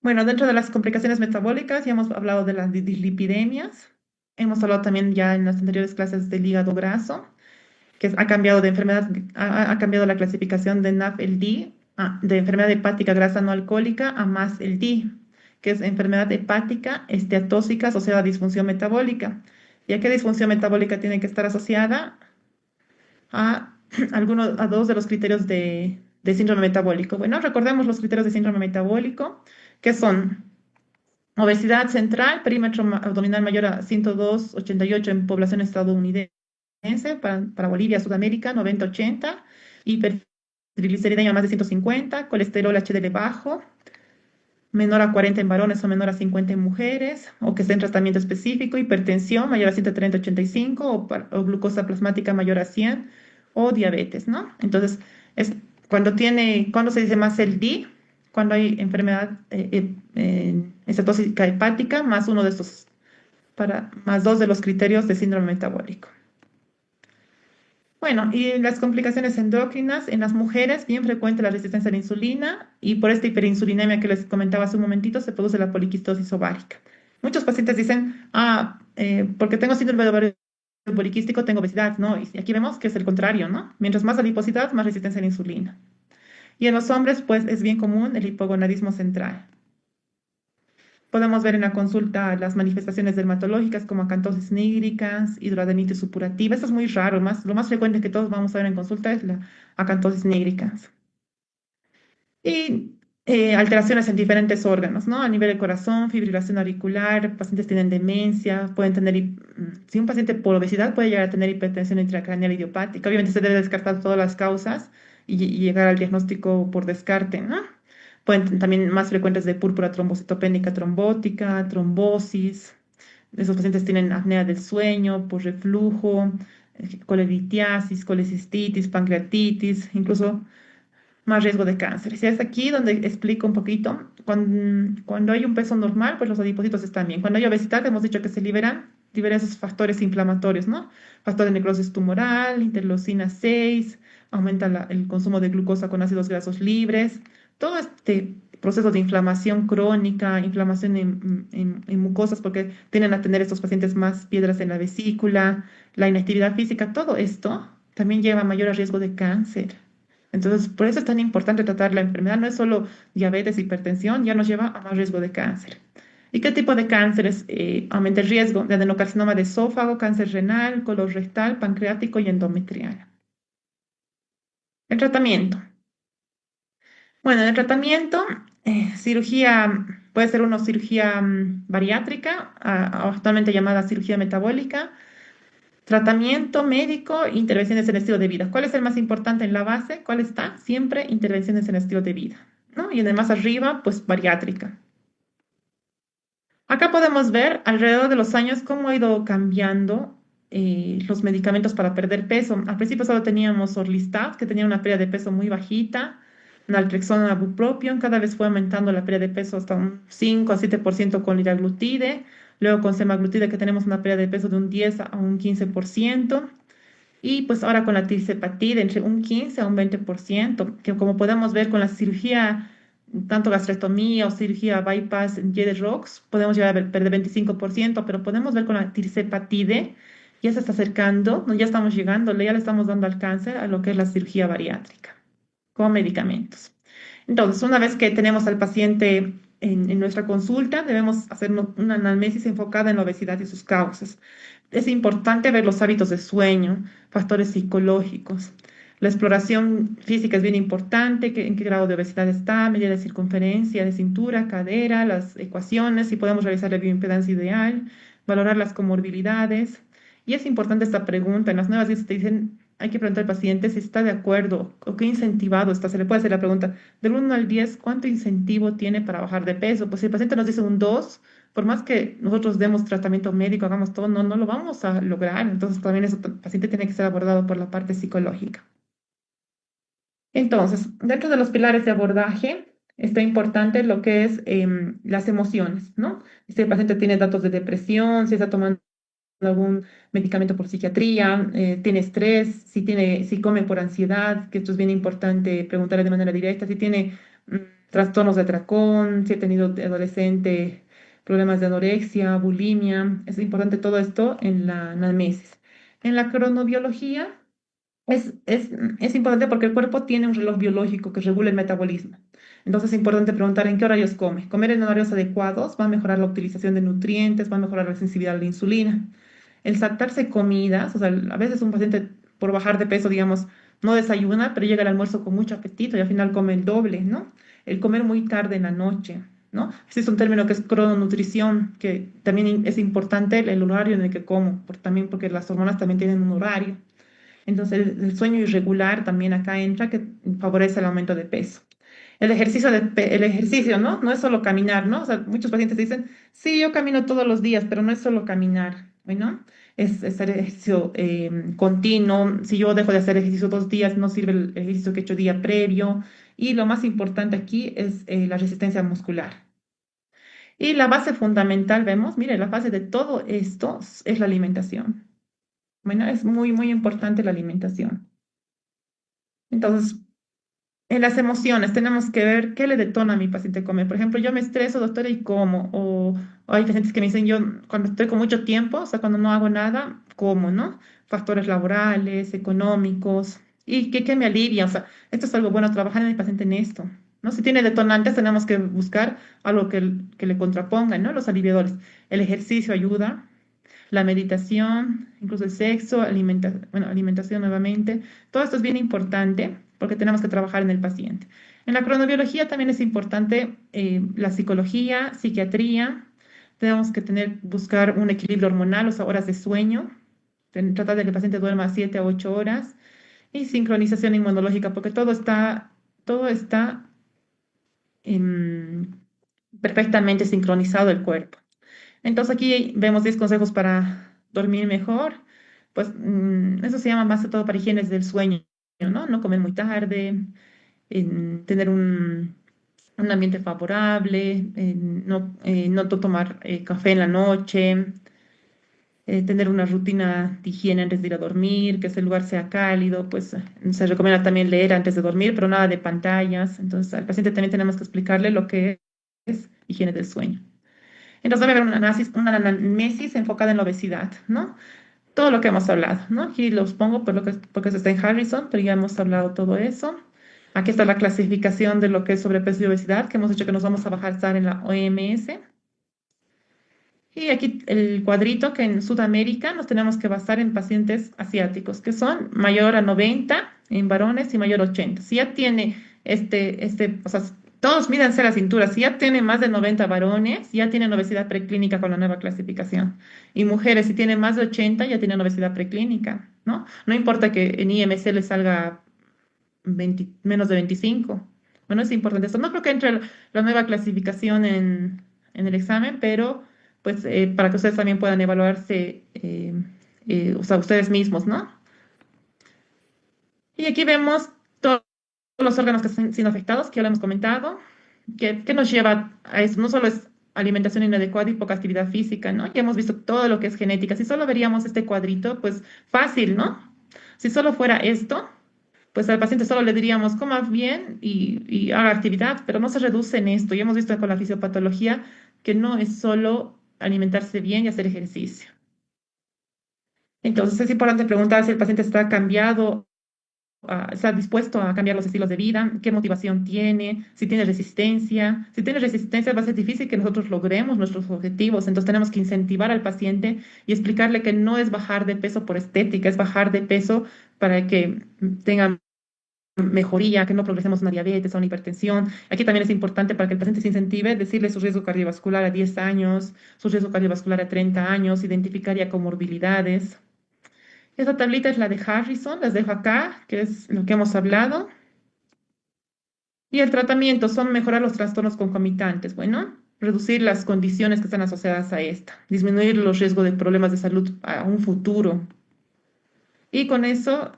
Speaker 1: Bueno, dentro de las complicaciones metabólicas ya hemos hablado de las dislipidemias. Hemos hablado también ya en las anteriores clases del hígado graso, que ha cambiado de enfermedad, ha cambiado la clasificación de NAFLD, de enfermedad hepática grasa no alcohólica a MASLD, que es enfermedad hepática esteatóxica asociada a disfunción metabólica. ¿Y a qué disfunción metabólica tiene que estar asociada? A dos de los criterios de síndrome metabólico. Bueno, recordemos los criterios de síndrome metabólico, que son obesidad central, perímetro abdominal mayor a 102,88 en población estadounidense, para Bolivia, Sudamérica, 90-80, hipertrigliceridemia más de 150, colesterol HDL bajo, menor a 40 en varones o menor a 50 en mujeres, o que esté en tratamiento específico, hipertensión mayor a 130-85, o glucosa plasmática mayor a 100, o diabetes, ¿no? Entonces, es cuando se dice más el D, cuando hay enfermedad estetóxica hepática, más uno de estos, más dos de los criterios de síndrome metabólico. Bueno, y las complicaciones endocrinas en las mujeres, bien frecuente la resistencia a la insulina y por esta hiperinsulinemia que les comentaba hace un momentito se produce la poliquistosis ovárica. Muchos pacientes dicen, porque tengo síndrome de ovario poliquístico, tengo obesidad, ¿no? Y aquí vemos que es el contrario, ¿no? Mientras más adiposidad, más resistencia a la insulina. Y en los hombres, pues es bien común el hipogonadismo central. Podemos ver en la consulta las manifestaciones dermatológicas como acantosis nígricas, hidroadenitis supurativa. Esto es muy raro, lo más frecuente que todos vamos a ver en consulta es la acantosis nígricas. Y alteraciones en diferentes órganos, ¿no? A nivel del corazón, fibrilación auricular, pacientes tienen demencia, pueden tener, si un paciente por obesidad puede llegar a tener hipertensión intracraneal idiopática. Obviamente se debe descartar todas las causas y llegar al diagnóstico por descarte, ¿no? Pueden también más frecuentes de púrpura trombocitopénica trombótica, trombosis. Esos pacientes tienen apnea del sueño, por reflujo, colelitiasis, colecistitis, pancreatitis, incluso más riesgo de cáncer. Y es aquí donde explico un poquito. Cuando hay un peso normal, pues los adipocitos están bien. Cuando hay obesidad, hemos dicho que se liberan diversos factores inflamatorios, ¿no? Factor de necrosis tumoral, interleucina 6, aumenta el consumo de glucosa con ácidos grasos libres. Todo este proceso de inflamación crónica, inflamación en mucosas, porque tienden a tener estos pacientes más piedras en la vesícula, la inactividad física, todo esto también lleva a mayor riesgo de cáncer. Entonces, por eso es tan importante tratar la enfermedad. No es solo diabetes, hipertensión, ya nos lleva a más riesgo de cáncer. ¿Y qué tipo de cánceres aumenta el riesgo? De adenocarcinoma de esófago, cáncer renal, colorectal, pancreático y endometrial. El tratamiento. Bueno, en el tratamiento, cirugía, puede ser una cirugía bariátrica, actualmente llamada cirugía metabólica, tratamiento médico, intervenciones en el estilo de vida. ¿Cuál es el más importante en la base? ¿Cuál está? Siempre intervenciones en el estilo de vida, ¿no? Y además arriba, pues bariátrica. Acá podemos ver alrededor de los años cómo ha ido cambiando los medicamentos para perder peso. Al principio solo teníamos Orlistat, que tenía una pérdida de peso muy bajita, naltrexona, bupropion, cada vez fue aumentando la pérdida de peso hasta un 5 a 7% con liraglutide, luego con semaglutide que tenemos una pérdida de peso de un 10 a un 15%, y pues ahora con la tirzepatide entre un 15 a un 20%, que como podemos ver con la cirugía, tanto gastrectomía o cirugía bypass en Y-de-ROX, podemos llegar a perder 25%, pero podemos ver con la tirzepatide, ya se está acercando, no, ya estamos llegando, ya le estamos dando al cáncer a lo que es la cirugía bariátrica, con medicamentos. Entonces, una vez que tenemos al paciente en nuestra consulta, debemos hacer una anamnesis enfocada en la obesidad y sus causas. Es importante ver los hábitos de sueño, factores psicológicos. La exploración física es bien importante, en qué grado de obesidad está, medida de circunferencia de cintura, cadera, las ecuaciones, si podemos realizar la bioimpedancia ideal, valorar las comorbilidades. Y es importante esta pregunta. En las nuevas dietas te dicen, hay que preguntar al paciente si está de acuerdo o qué incentivado está. Se le puede hacer la pregunta, del 1 al 10, ¿cuánto incentivo tiene para bajar de peso? Pues si el paciente nos dice un 2, por más que nosotros demos tratamiento médico, hagamos todo, no lo vamos a lograr. Entonces también ese paciente tiene que ser abordado por la parte psicológica. Entonces, dentro de los pilares de abordaje está importante lo que es las emociones, ¿no? Si el paciente tiene datos de depresión, si está tomando algún medicamento por psiquiatría, tiene estrés, si come por ansiedad, que esto es bien importante preguntarle de manera directa, si tiene trastornos de atracón, si ha tenido de adolescente problemas de anorexia, bulimia, es importante todo esto en la anamnesis. En la cronobiología es importante porque el cuerpo tiene un reloj biológico que regula el metabolismo. Entonces es importante preguntar en qué horarios come. Comer en horarios adecuados va a mejorar la utilización de nutrientes, va a mejorar la sensibilidad a la insulina. El saltarse comidas, o sea, a veces un paciente por bajar de peso, digamos, no desayuna, pero llega al almuerzo con mucho apetito y al final come el doble, ¿no? El comer muy tarde en la noche, ¿no? Existe un término que es crononutrición, que también es importante el horario en el que como, también porque las hormonas también tienen un horario. Entonces, el sueño irregular también acá entra, que favorece el aumento de peso. El ejercicio, ¿no? No es solo caminar, ¿no? O sea, muchos pacientes dicen, sí, yo camino todos los días, pero no es solo caminar, ¿no? Es hacer ejercicio continuo. Si yo dejo de hacer ejercicio 2 días, no sirve el ejercicio que he hecho día previo. Y lo más importante aquí es la resistencia muscular. Y la base fundamental, vemos, mire, la base de todo esto es la alimentación. Bueno, es muy, muy importante la alimentación. Entonces, en las emociones tenemos que ver qué le detona a mi paciente comer. Por ejemplo, yo me estreso, doctora, y como. O hay pacientes que me dicen, yo cuando estoy con mucho tiempo, o sea, cuando no hago nada, como, ¿no? Factores laborales, económicos. ¿Y qué me alivia? O sea, esto es algo bueno, trabajar en el paciente en esto, ¿no? Si tiene detonantes, tenemos que buscar algo que le contraponga, ¿no? Los aliviadores. El ejercicio ayuda, la meditación, incluso el sexo, bueno, alimentación nuevamente. Todo esto es bien importante porque tenemos que trabajar en el paciente. En la cronobiología también es importante la psicología, psiquiatría. Tenemos que buscar un equilibrio hormonal, o sea, horas de sueño. Tratar de que el paciente duerma 7 a 8 horas. Y sincronización inmunológica, porque todo está em, perfectamente sincronizado el cuerpo. Entonces aquí vemos 10 consejos para dormir mejor. Pues eso se llama más que todo para higienes del sueño, ¿no? No comer muy tarde, tener un ambiente favorable, no tomar café en la noche, tener una rutina de higiene antes de ir a dormir, que ese lugar sea cálido, pues se recomienda también leer antes de dormir, pero nada de pantallas. Entonces al paciente también tenemos que explicarle lo que es higiene del sueño. Entonces debe haber una anamnesis enfocada en la obesidad, ¿no? Todo lo que hemos hablado, ¿no? Aquí los pongo porque eso está en Harrison, pero ya hemos hablado todo eso. Aquí está la clasificación de lo que es sobrepeso y obesidad, que hemos dicho que nos vamos a bajar, estar en la OMS. Y aquí el cuadrito que en Sudamérica nos tenemos que basar en pacientes asiáticos, que son mayor a 90 en varones y mayor a 80. Si ya tiene o sea, todos mídense la cintura, si ya tiene más de 90 varones, ya tienen obesidad preclínica con la nueva clasificación. Y mujeres, si tienen más de 80, ya tienen obesidad preclínica, ¿no? No importa que en IMC le salga menos de 25. Bueno, es importante esto. No creo que entre la nueva clasificación en el examen, pero pues para que ustedes también puedan evaluarse, o sea, ustedes mismos, ¿no? Y aquí vemos todos los órganos que están siendo afectados, que ya lo hemos comentado, que nos lleva a eso. No solo es alimentación inadecuada y poca actividad física, ¿no? Ya hemos visto todo lo que es genética. Si solo veríamos este cuadrito, pues fácil, ¿no? Si solo fuera esto, pues al paciente solo le diríamos, coma bien y haga actividad, pero no se reduce en esto. Ya hemos visto con la fisiopatología que no es solo alimentarse bien y hacer ejercicio. Entonces es importante preguntar si el paciente está cambiado, está dispuesto a cambiar los estilos de vida, qué motivación tiene, si tiene resistencia. Si tiene resistencia va a ser difícil que nosotros logremos nuestros objetivos. Entonces tenemos que incentivar al paciente y explicarle que no es bajar de peso por estética, es bajar de peso para que tenga mejoría, que no progresemos a una diabetes, a una hipertensión. Aquí también es importante para que el paciente se incentive, decirle su riesgo cardiovascular a 10 años, su riesgo cardiovascular a 30 años, identificar ya comorbilidades. Esta tablita es la de Harrison, las dejo acá, que es lo que hemos hablado. Y el tratamiento son mejorar los trastornos concomitantes, bueno, reducir las condiciones que están asociadas a esta, disminuir los riesgos de problemas de salud a un futuro. Y con eso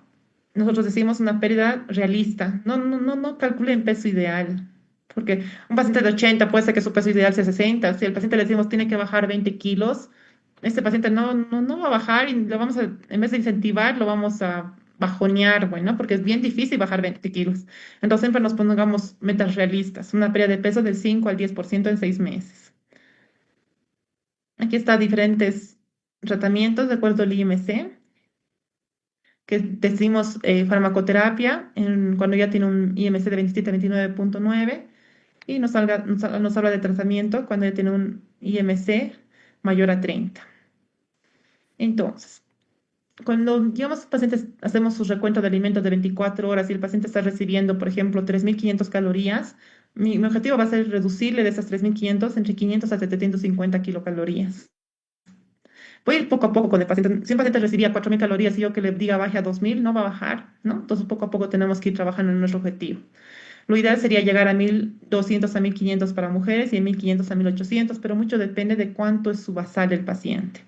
Speaker 1: nosotros decimos una pérdida realista. No calculen peso ideal. Porque un paciente de 80 puede ser que su peso ideal sea 60. Si al paciente le decimos tiene que bajar 20 kilos, este paciente no va a bajar y en vez de incentivar, lo vamos a bajonear, bueno, porque es bien difícil bajar 20 kilos. Entonces siempre nos pongamos metas realistas, una pérdida de peso del 5 al 10% en 6 meses. Aquí está diferentes tratamientos de acuerdo al IMC que decimos farmacoterapia cuando ya tiene un IMC de 27 a 29.9 y nos habla de tratamiento cuando ya tiene un IMC mayor a 30. Entonces, cuando llevamos pacientes, hacemos su recuento de alimentos de 24 horas y el paciente está recibiendo, por ejemplo, 3.500 calorías, mi objetivo va a ser reducirle de esas 3.500 entre 500 a 750 kilocalorías. Voy a ir poco a poco con el paciente. Si un paciente recibía 4.000 calorías y yo que le diga baje a 2.000, no va a bajar, ¿no? Entonces poco a poco tenemos que ir trabajando en nuestro objetivo. Lo ideal sería llegar a 1.200 a 1.500 para mujeres y de 1.500 a 1.800, pero mucho depende de cuánto es su basal del paciente.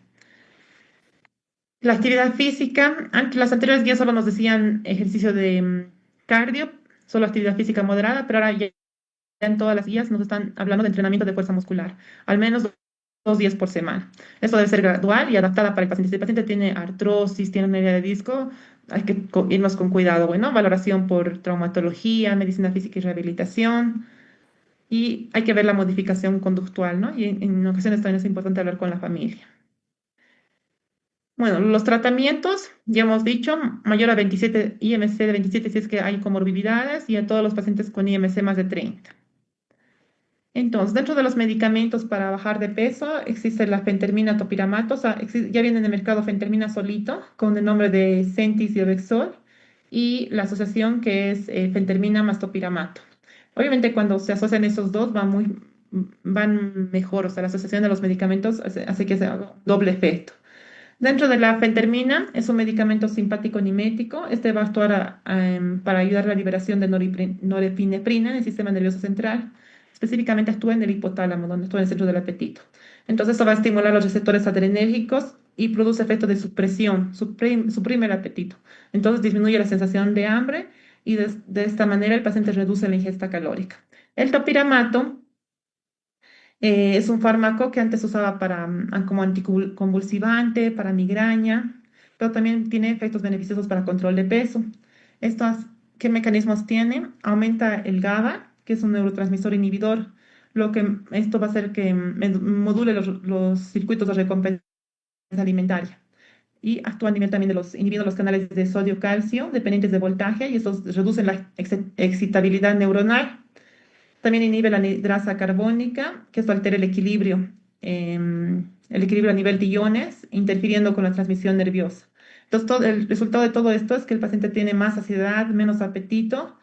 Speaker 1: La actividad física, antes, las anteriores guías solo nos decían ejercicio de cardio, solo actividad física moderada, pero ahora ya en todas las guías nos están hablando de entrenamiento de fuerza muscular, al menos 2 días por semana. Esto debe ser gradual y adaptada para el paciente. Si el paciente tiene artrosis, tiene una hernia de disco, hay que irnos con cuidado. Bueno, valoración por traumatología, medicina física y rehabilitación. Y hay que ver la modificación conductual, ¿no? Y en ocasiones también es importante hablar con la familia. Bueno, los tratamientos, ya hemos dicho, mayor a 27, IMC de 27 si es que hay comorbilidades y a todos los pacientes con IMC más de 30. Entonces, dentro de los medicamentos para bajar de peso existe la fentermina topiramato, o sea, ya viene en el mercado fentermina solito con el nombre de Centis y Obexol y la asociación que es fentermina más topiramato. Obviamente cuando se asocian esos dos van mejor, o sea, la asociación de los medicamentos hace que sea doble efecto. Dentro de la fentermina es un medicamento simpático mimético. Este va a actuar para ayudar a la liberación de norepinefrina en el sistema nervioso central. Específicamente actúa en el hipotálamo, donde actúa en el centro del apetito. Entonces, esto va a estimular los receptores adrenérgicos y produce efecto de supresión, suprime el apetito. Entonces, disminuye la sensación de hambre y de esta manera el paciente reduce la ingesta calórica. El topiramato es un fármaco que antes se usaba como anticonvulsivante, para migraña, pero también tiene efectos beneficiosos para control de peso. Estos, ¿qué mecanismos tiene? Aumenta el GABA, que es un neurotransmisor inhibidor, esto va a hacer que module los circuitos de recompensa alimentaria. Y actúa a nivel también inhibiendo los canales de sodio-calcio dependientes de voltaje, y estos reducen la excitabilidad neuronal. También inhibe la anhidrasa carbónica, que esto altera el equilibrio a nivel de iones, interfiriendo con la transmisión nerviosa. Entonces, el resultado de todo esto es que el paciente tiene más saciedad, menos apetito,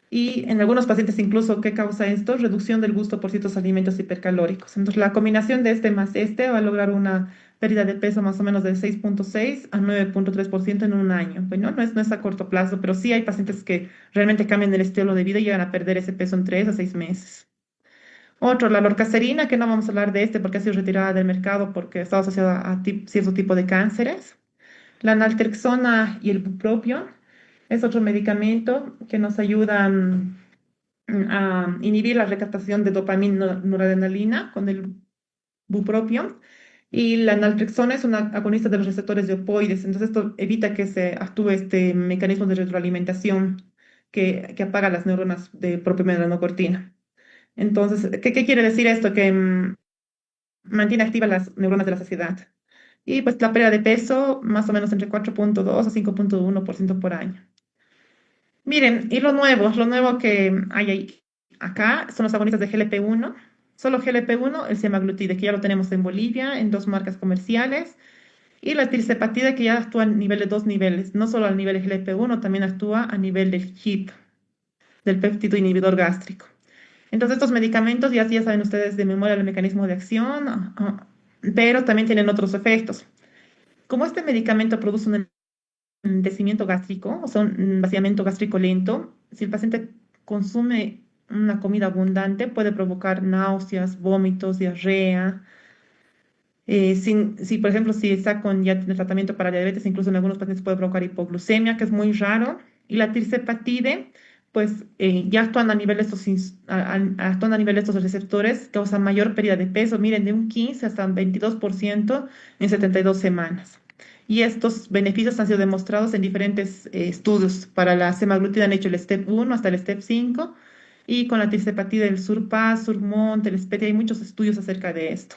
Speaker 1: y en algunos pacientes incluso, ¿qué causa esto? Reducción del gusto por ciertos alimentos hipercalóricos. Entonces, la combinación de este más este va a lograr una pérdida de peso más o menos de 6.6 a 9.3% en un año. Bueno, no es a corto plazo, pero sí hay pacientes que realmente cambian el estilo de vida y llegan a perder ese peso en 3 a 6 meses. Otro, la lorcacerina, que no vamos a hablar de este porque ha sido retirada del mercado porque está asociada a cierto tipo de cánceres. La naltrexona y el bupropión es otro medicamento que nos ayuda a inhibir la recaptación de dopamina noradrenalina con el bupropión. Y la naltrexona es una agonista de los receptores de opoides, entonces esto evita que se actúe este mecanismo de retroalimentación que apaga las neuronas de propiomedanocortina. Entonces, ¿qué quiere decir esto? Que mantiene activas las neuronas de la saciedad. Y pues la pérdida de peso, más o menos entre 4.2 a 5.1% por año. Miren, y lo nuevo que hay ahí, acá son los agonistas de GLP-1. Solo GLP-1, el semaglutide, que ya lo tenemos en Bolivia, en 2 marcas comerciales. Y la tirzepatide, que ya actúa a nivel de 2 niveles, no solo a nivel de GLP-1, también actúa a nivel del HIP, del péptido inhibidor gástrico. Entonces, estos medicamentos ya saben ustedes de memoria el mecanismo de acción, pero también tienen otros efectos. Como este medicamento produce un endurecimiento gástrico, o sea, un vaciamiento gástrico lento, si el paciente consume una comida abundante, puede provocar náuseas, vómitos, diarrea. Por ejemplo, si está con ya el tratamiento para diabetes, incluso en algunos pacientes puede provocar hipoglucemia, que es muy raro. Y la tirzepatide, pues ya actúan a nivel de actúan a nivel de estos receptores, causa mayor pérdida de peso, miren, de un 15 hasta un 22% en 72 semanas. Y estos beneficios han sido demostrados en diferentes estudios. Para la semaglutida han hecho el STEP 1 hasta el STEP 5, y con la tirzepatide el SURPASS, SURMONT, el SPETI, hay muchos estudios acerca de esto.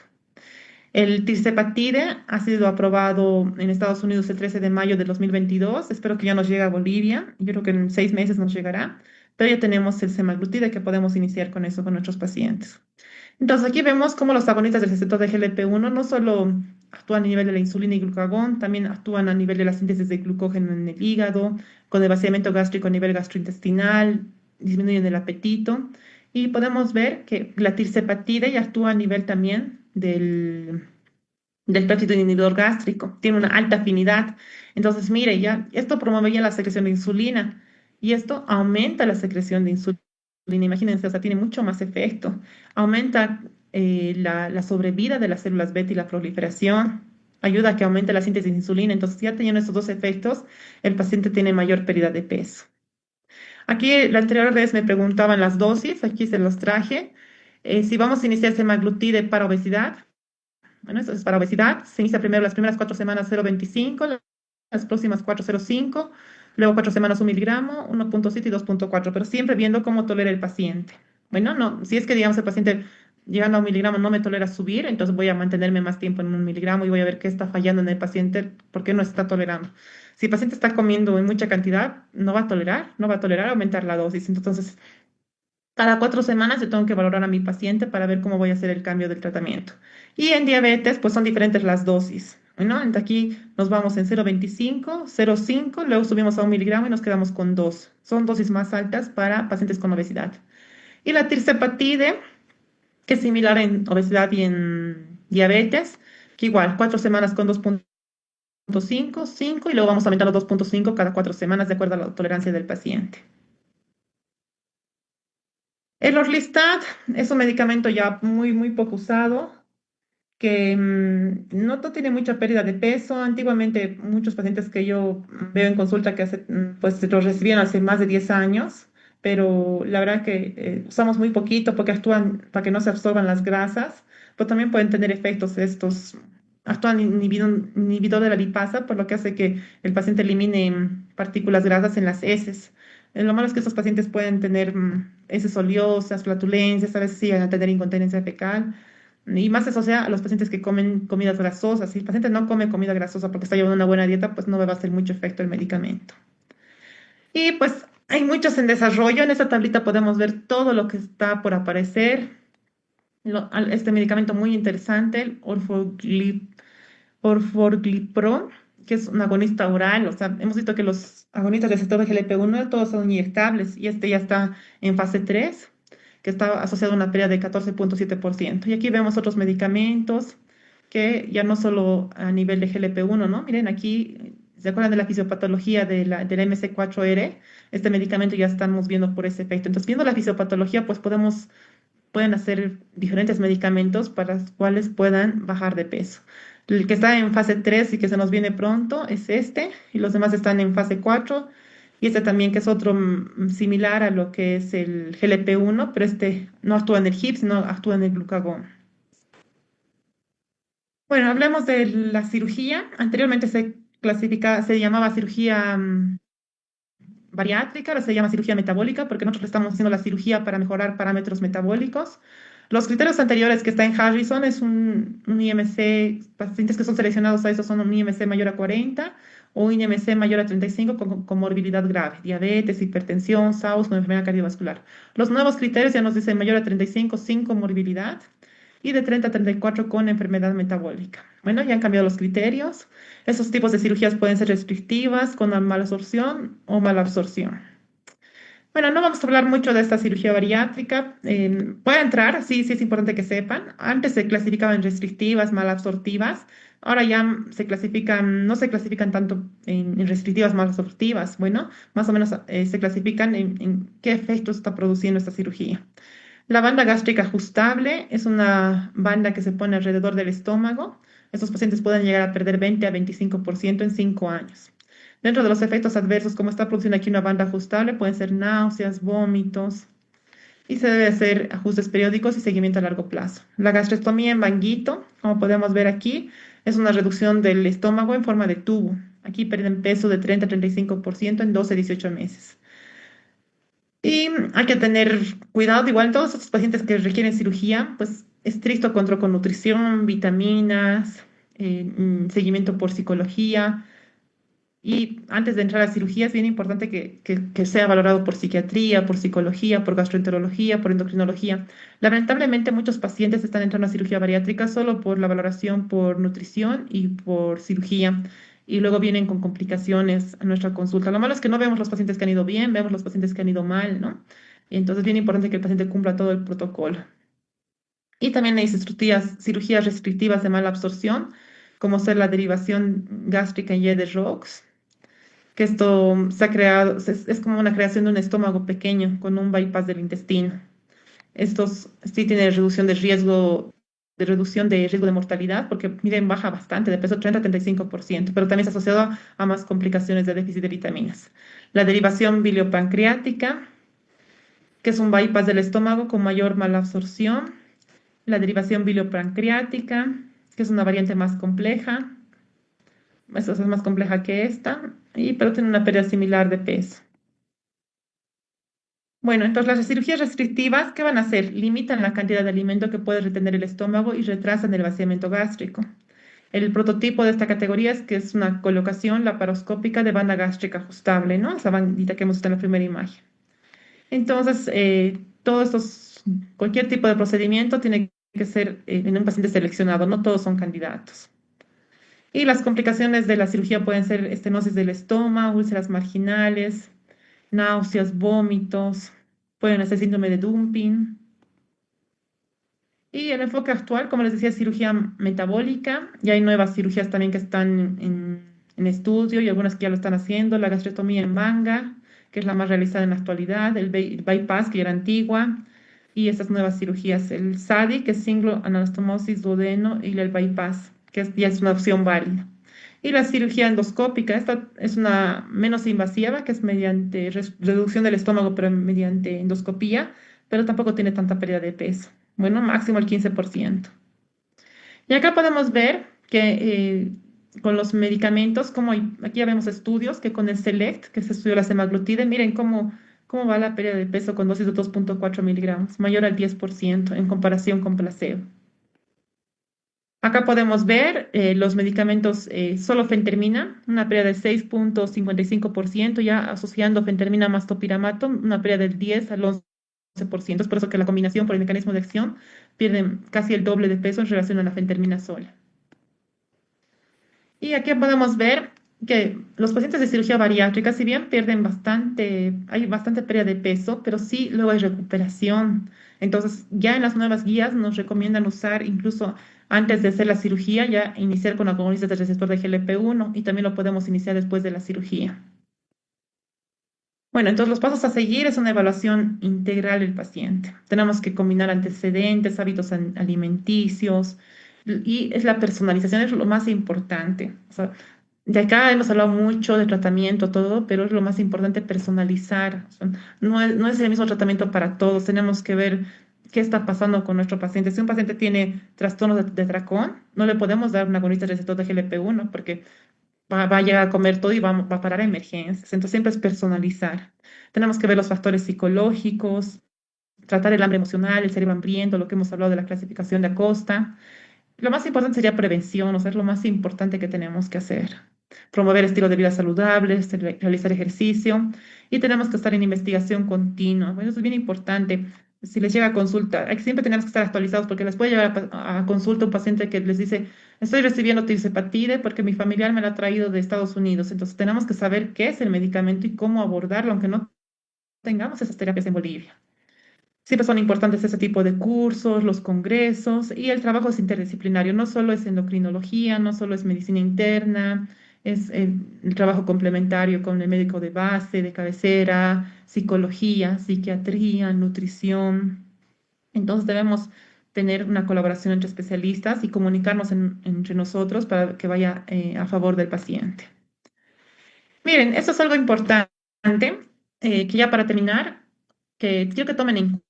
Speaker 1: El tirzepatide ha sido aprobado en Estados Unidos el 13 de mayo de 2022. Espero que ya nos llegue a Bolivia. Yo creo que en 6 meses nos llegará. Pero ya tenemos el semaglutide que podemos iniciar con eso con nuestros pacientes. Entonces aquí vemos cómo los agonistas del receptor de GLP-1 no solo actúan a nivel de la insulina y glucagón, también actúan a nivel de la síntesis de glucógeno en el hígado, con el vaciamiento gástrico a nivel gastrointestinal, disminuyen el apetito Y podemos ver que la tirzepatide ya actúa a nivel también del péptido inhibidor gástrico, tiene una alta afinidad. Entonces, mire, ya esto promueve ya la secreción de insulina y esto aumenta la secreción de insulina. Imagínense, o sea, tiene mucho más efecto. Aumenta la sobrevida de las células beta y la proliferación. Ayuda a que aumente la síntesis de insulina. Entonces, ya teniendo estos dos efectos, el paciente tiene mayor pérdida de peso. Aquí la anterior vez me preguntaban las dosis, aquí se los traje. Si vamos a iniciar semaglutide para obesidad, bueno, eso es para obesidad. Se inicia primero las primeras 4 semanas 0,25, las próximas 4,05, luego 4 semanas 1 miligramo, 1,7 y 2,4, pero siempre viendo cómo tolera el paciente. Bueno, no, si es que digamos el paciente llegando a 1 miligramo no me tolera subir, entonces voy a mantenerme más tiempo en 1 miligramo y voy a ver qué está fallando en el paciente, por qué no está tolerando. Si el paciente está comiendo en mucha cantidad, no va a tolerar aumentar la dosis. Entonces, cada 4 semanas yo tengo que valorar a mi paciente para ver cómo voy a hacer el cambio del tratamiento. Y en diabetes, pues son diferentes las dosis, ¿no? Entonces aquí nos vamos en 0,25, 0,5, luego subimos a 1 miligramo y nos quedamos con 2. Son dosis más altas para pacientes con obesidad. Y la tirzepatide, que es similar en obesidad y en diabetes, que igual, 4 semanas con 2,5, 5, y luego vamos aumentando 2,5 cada 4 semanas de acuerdo a la tolerancia del paciente. El Orlistat es un medicamento ya muy poco usado, que no tiene mucha pérdida de peso. Antiguamente, muchos pacientes que yo veo en consulta que pues los recibían hace más de 10 años, pero la verdad que usamos muy poquito porque actúan para que no se absorban las grasas, pero también pueden tener efectos estos, actúan inhibidor de la lipasa, por lo que hace que el paciente elimine partículas grasas en las heces. Lo malo es que estos pacientes pueden tener heces oleosas, flatulencias, a veces sí van a tener incontinencia fecal. Y más eso sea a los pacientes que comen comidas grasosas. Si el paciente no come comida grasosa porque está llevando una buena dieta, pues no me va a hacer mucho efecto el medicamento. Y pues hay muchos en desarrollo. En esta tablita podemos ver todo lo que está por aparecer. Este medicamento muy interesante, el Orforglipron, que es un agonista oral. O sea, hemos visto que los agonistas del receptor de GLP-1 todos son inyectables y este ya está en fase 3, que está asociado a una pérdida de 14,7%. Y aquí vemos otros medicamentos que ya no solo a nivel de GLP-1, ¿no? Miren aquí, ¿se acuerdan de la fisiopatología del MC4R? Este medicamento ya estamos viendo por ese efecto. Entonces, viendo la fisiopatología, pues pueden hacer diferentes medicamentos para los cuales puedan bajar de peso. El que está en fase 3 y que se nos viene pronto es este, y los demás están en fase 4, y este también que es otro similar a lo que es el GLP-1, pero este no actúa en el HIP, sino actúa en el glucagón. Bueno, hablemos de la cirugía. Anteriormente se llamaba cirugía bariátrica, ahora se llama cirugía metabólica, porque nosotros estamos haciendo la cirugía para mejorar parámetros metabólicos. Los criterios anteriores que está en Harrison es un IMC, pacientes que son seleccionados a eso son un IMC mayor a 40 o un IMC mayor a 35 con morbilidad grave, diabetes, hipertensión, SAUS con enfermedad cardiovascular. Los nuevos criterios ya nos dicen mayor a 35 sin comorbilidad y de 30 a 34 con enfermedad metabólica. Bueno, ya han cambiado los criterios. Esos tipos de cirugías pueden ser restrictivas, con malabsorción o malabsorción. Bueno, no vamos a hablar mucho de esta cirugía bariátrica. Puede entrar, sí es importante que sepan. Antes se clasificaban restrictivas, malabsortivas. Ahora ya no se clasifican tanto en restrictivas, malabsortivas. Bueno, más o menos se clasifican en qué efectos está produciendo esta cirugía. La banda gástrica ajustable es una banda que se pone alrededor del estómago. Estos pacientes pueden llegar a perder 20 a 25% en 5 años. Dentro de los efectos adversos, como está produciendo aquí una banda ajustable, pueden ser náuseas, vómitos, y se debe hacer ajustes periódicos y seguimiento a largo plazo. La gastrectomía en manguito, como podemos ver aquí, es una reducción del estómago en forma de tubo. Aquí pierden peso de 30 a 35% en 12 a 18 meses. Y hay que tener cuidado, igual en todos estos pacientes que requieren cirugía, pues estricto control con nutrición, vitaminas, seguimiento por psicología. Y antes de entrar a cirugía es bien importante que sea valorado por psiquiatría, por psicología, por gastroenterología, por endocrinología. Lamentablemente muchos pacientes están entrando a cirugía bariátrica solo por la valoración por nutrición y por cirugía. Y luego vienen con complicaciones a nuestra consulta. Lo malo es que no vemos los pacientes que han ido bien, vemos los pacientes que han ido mal, ¿no? Y entonces es bien importante que el paciente cumpla todo el protocolo. Y también hay cirugías restrictivas de mala absorción, como ser la derivación gástrica en Y de Rocks, que esto se ha creado, es como una creación de un estómago pequeño con un bypass del intestino. Estos sí tienen reducción de riesgo de mortalidad, porque miren, baja bastante, de peso 30 a 35%, pero también está asociado a más complicaciones de déficit de vitaminas. La derivación biliopancreática, que es un bypass del estómago con mayor malabsorción. La derivación biliopancreática, que es una variante más compleja. Esta es más compleja que esta, pero tiene una pérdida similar de peso. Bueno, entonces las cirugías restrictivas, ¿qué van a hacer? Limitan la cantidad de alimento que puede retener el estómago y retrasan el vaciamiento gástrico. El prototipo de esta categoría es que es una colocación laparoscópica de banda gástrica ajustable, ¿no? Esa bandita que hemos visto en la primera imagen. Entonces, cualquier tipo de procedimiento tiene que ser en un paciente seleccionado, no todos son candidatos. Y las complicaciones de la cirugía pueden ser estenosis del estómago, úlceras marginales, náuseas, vómitos, pueden ser síndrome de dumping. Y el enfoque actual, como les decía, es cirugía metabólica. Y hay nuevas cirugías también que están en estudio y algunas que ya lo están haciendo. La gastrectomía en manga, que es la más realizada en la actualidad. El bypass, que ya era antigua. Y estas nuevas cirugías. El SADI, que es single anastomosis duodeno, y el bypass, que ya es una opción válida. Y la cirugía endoscópica, esta es una menos invasiva, que es mediante reducción del estómago, pero mediante endoscopía, pero tampoco tiene tanta pérdida de peso. Bueno, máximo el 15%. Y acá podemos ver que con los medicamentos, aquí ya vemos estudios que con el SELECT, que se estudió la semaglutide, miren cómo va la pérdida de peso con dosis de 2,4 miligramos, mayor al 10% en comparación con placebo. Acá podemos ver los medicamentos, solo fentermina, una pérdida del 6,55%, ya asociando fentermina más topiramato, una pérdida del 10 al 11%. Es por eso que la combinación por el mecanismo de acción pierde casi el doble de peso en relación a la fentermina sola. Y aquí podemos ver que los pacientes de cirugía bariátrica, si bien pierden bastante, hay bastante pérdida de peso, pero sí luego hay recuperación. Entonces, ya en las nuevas guías nos recomiendan usar incluso antes de hacer la cirugía, ya iniciar con agonistas del receptor de GLP-1 y también lo podemos iniciar después de la cirugía. Bueno, entonces los pasos a seguir es una evaluación integral del paciente. Tenemos que combinar antecedentes, hábitos alimenticios y es la personalización, es lo más importante. O sea, de acá hemos hablado mucho de tratamiento, todo, pero es lo más importante personalizar. O sea, no es el mismo tratamiento para todos. Tenemos que ver qué está pasando con nuestro paciente. Si un paciente tiene trastornos de tracón, no le podemos dar un agonista receptor de GLP-1 porque va a llegar a comer todo y va a parar a emergencias. Entonces siempre es personalizar. Tenemos que ver los factores psicológicos, tratar el hambre emocional, el cerebro hambriento, lo que hemos hablado de la clasificación de Acosta. Lo más importante sería prevención, o sea, es lo más importante que tenemos que hacer. Promover estilo de vida saludable, realizar ejercicio y tenemos que estar en investigación continua. Bueno, eso es bien importante. Si les llega a consulta, siempre tenemos que estar actualizados porque les puede llegar a consulta un paciente que les dice, estoy recibiendo tirzepatide porque mi familiar me la ha traído de Estados Unidos. Entonces tenemos que saber qué es el medicamento y cómo abordarlo, aunque no tengamos esas terapias en Bolivia. Siempre son importantes ese tipo de cursos, los congresos y el trabajo es interdisciplinario. No solo es endocrinología, no solo es medicina interna, es el trabajo complementario con el médico de base, de cabecera, psicología, psiquiatría, nutrición. Entonces debemos tener una colaboración entre especialistas y comunicarnos entre nosotros para que vaya a favor del paciente. Miren, esto es algo importante, que ya para terminar, que quiero que tomen en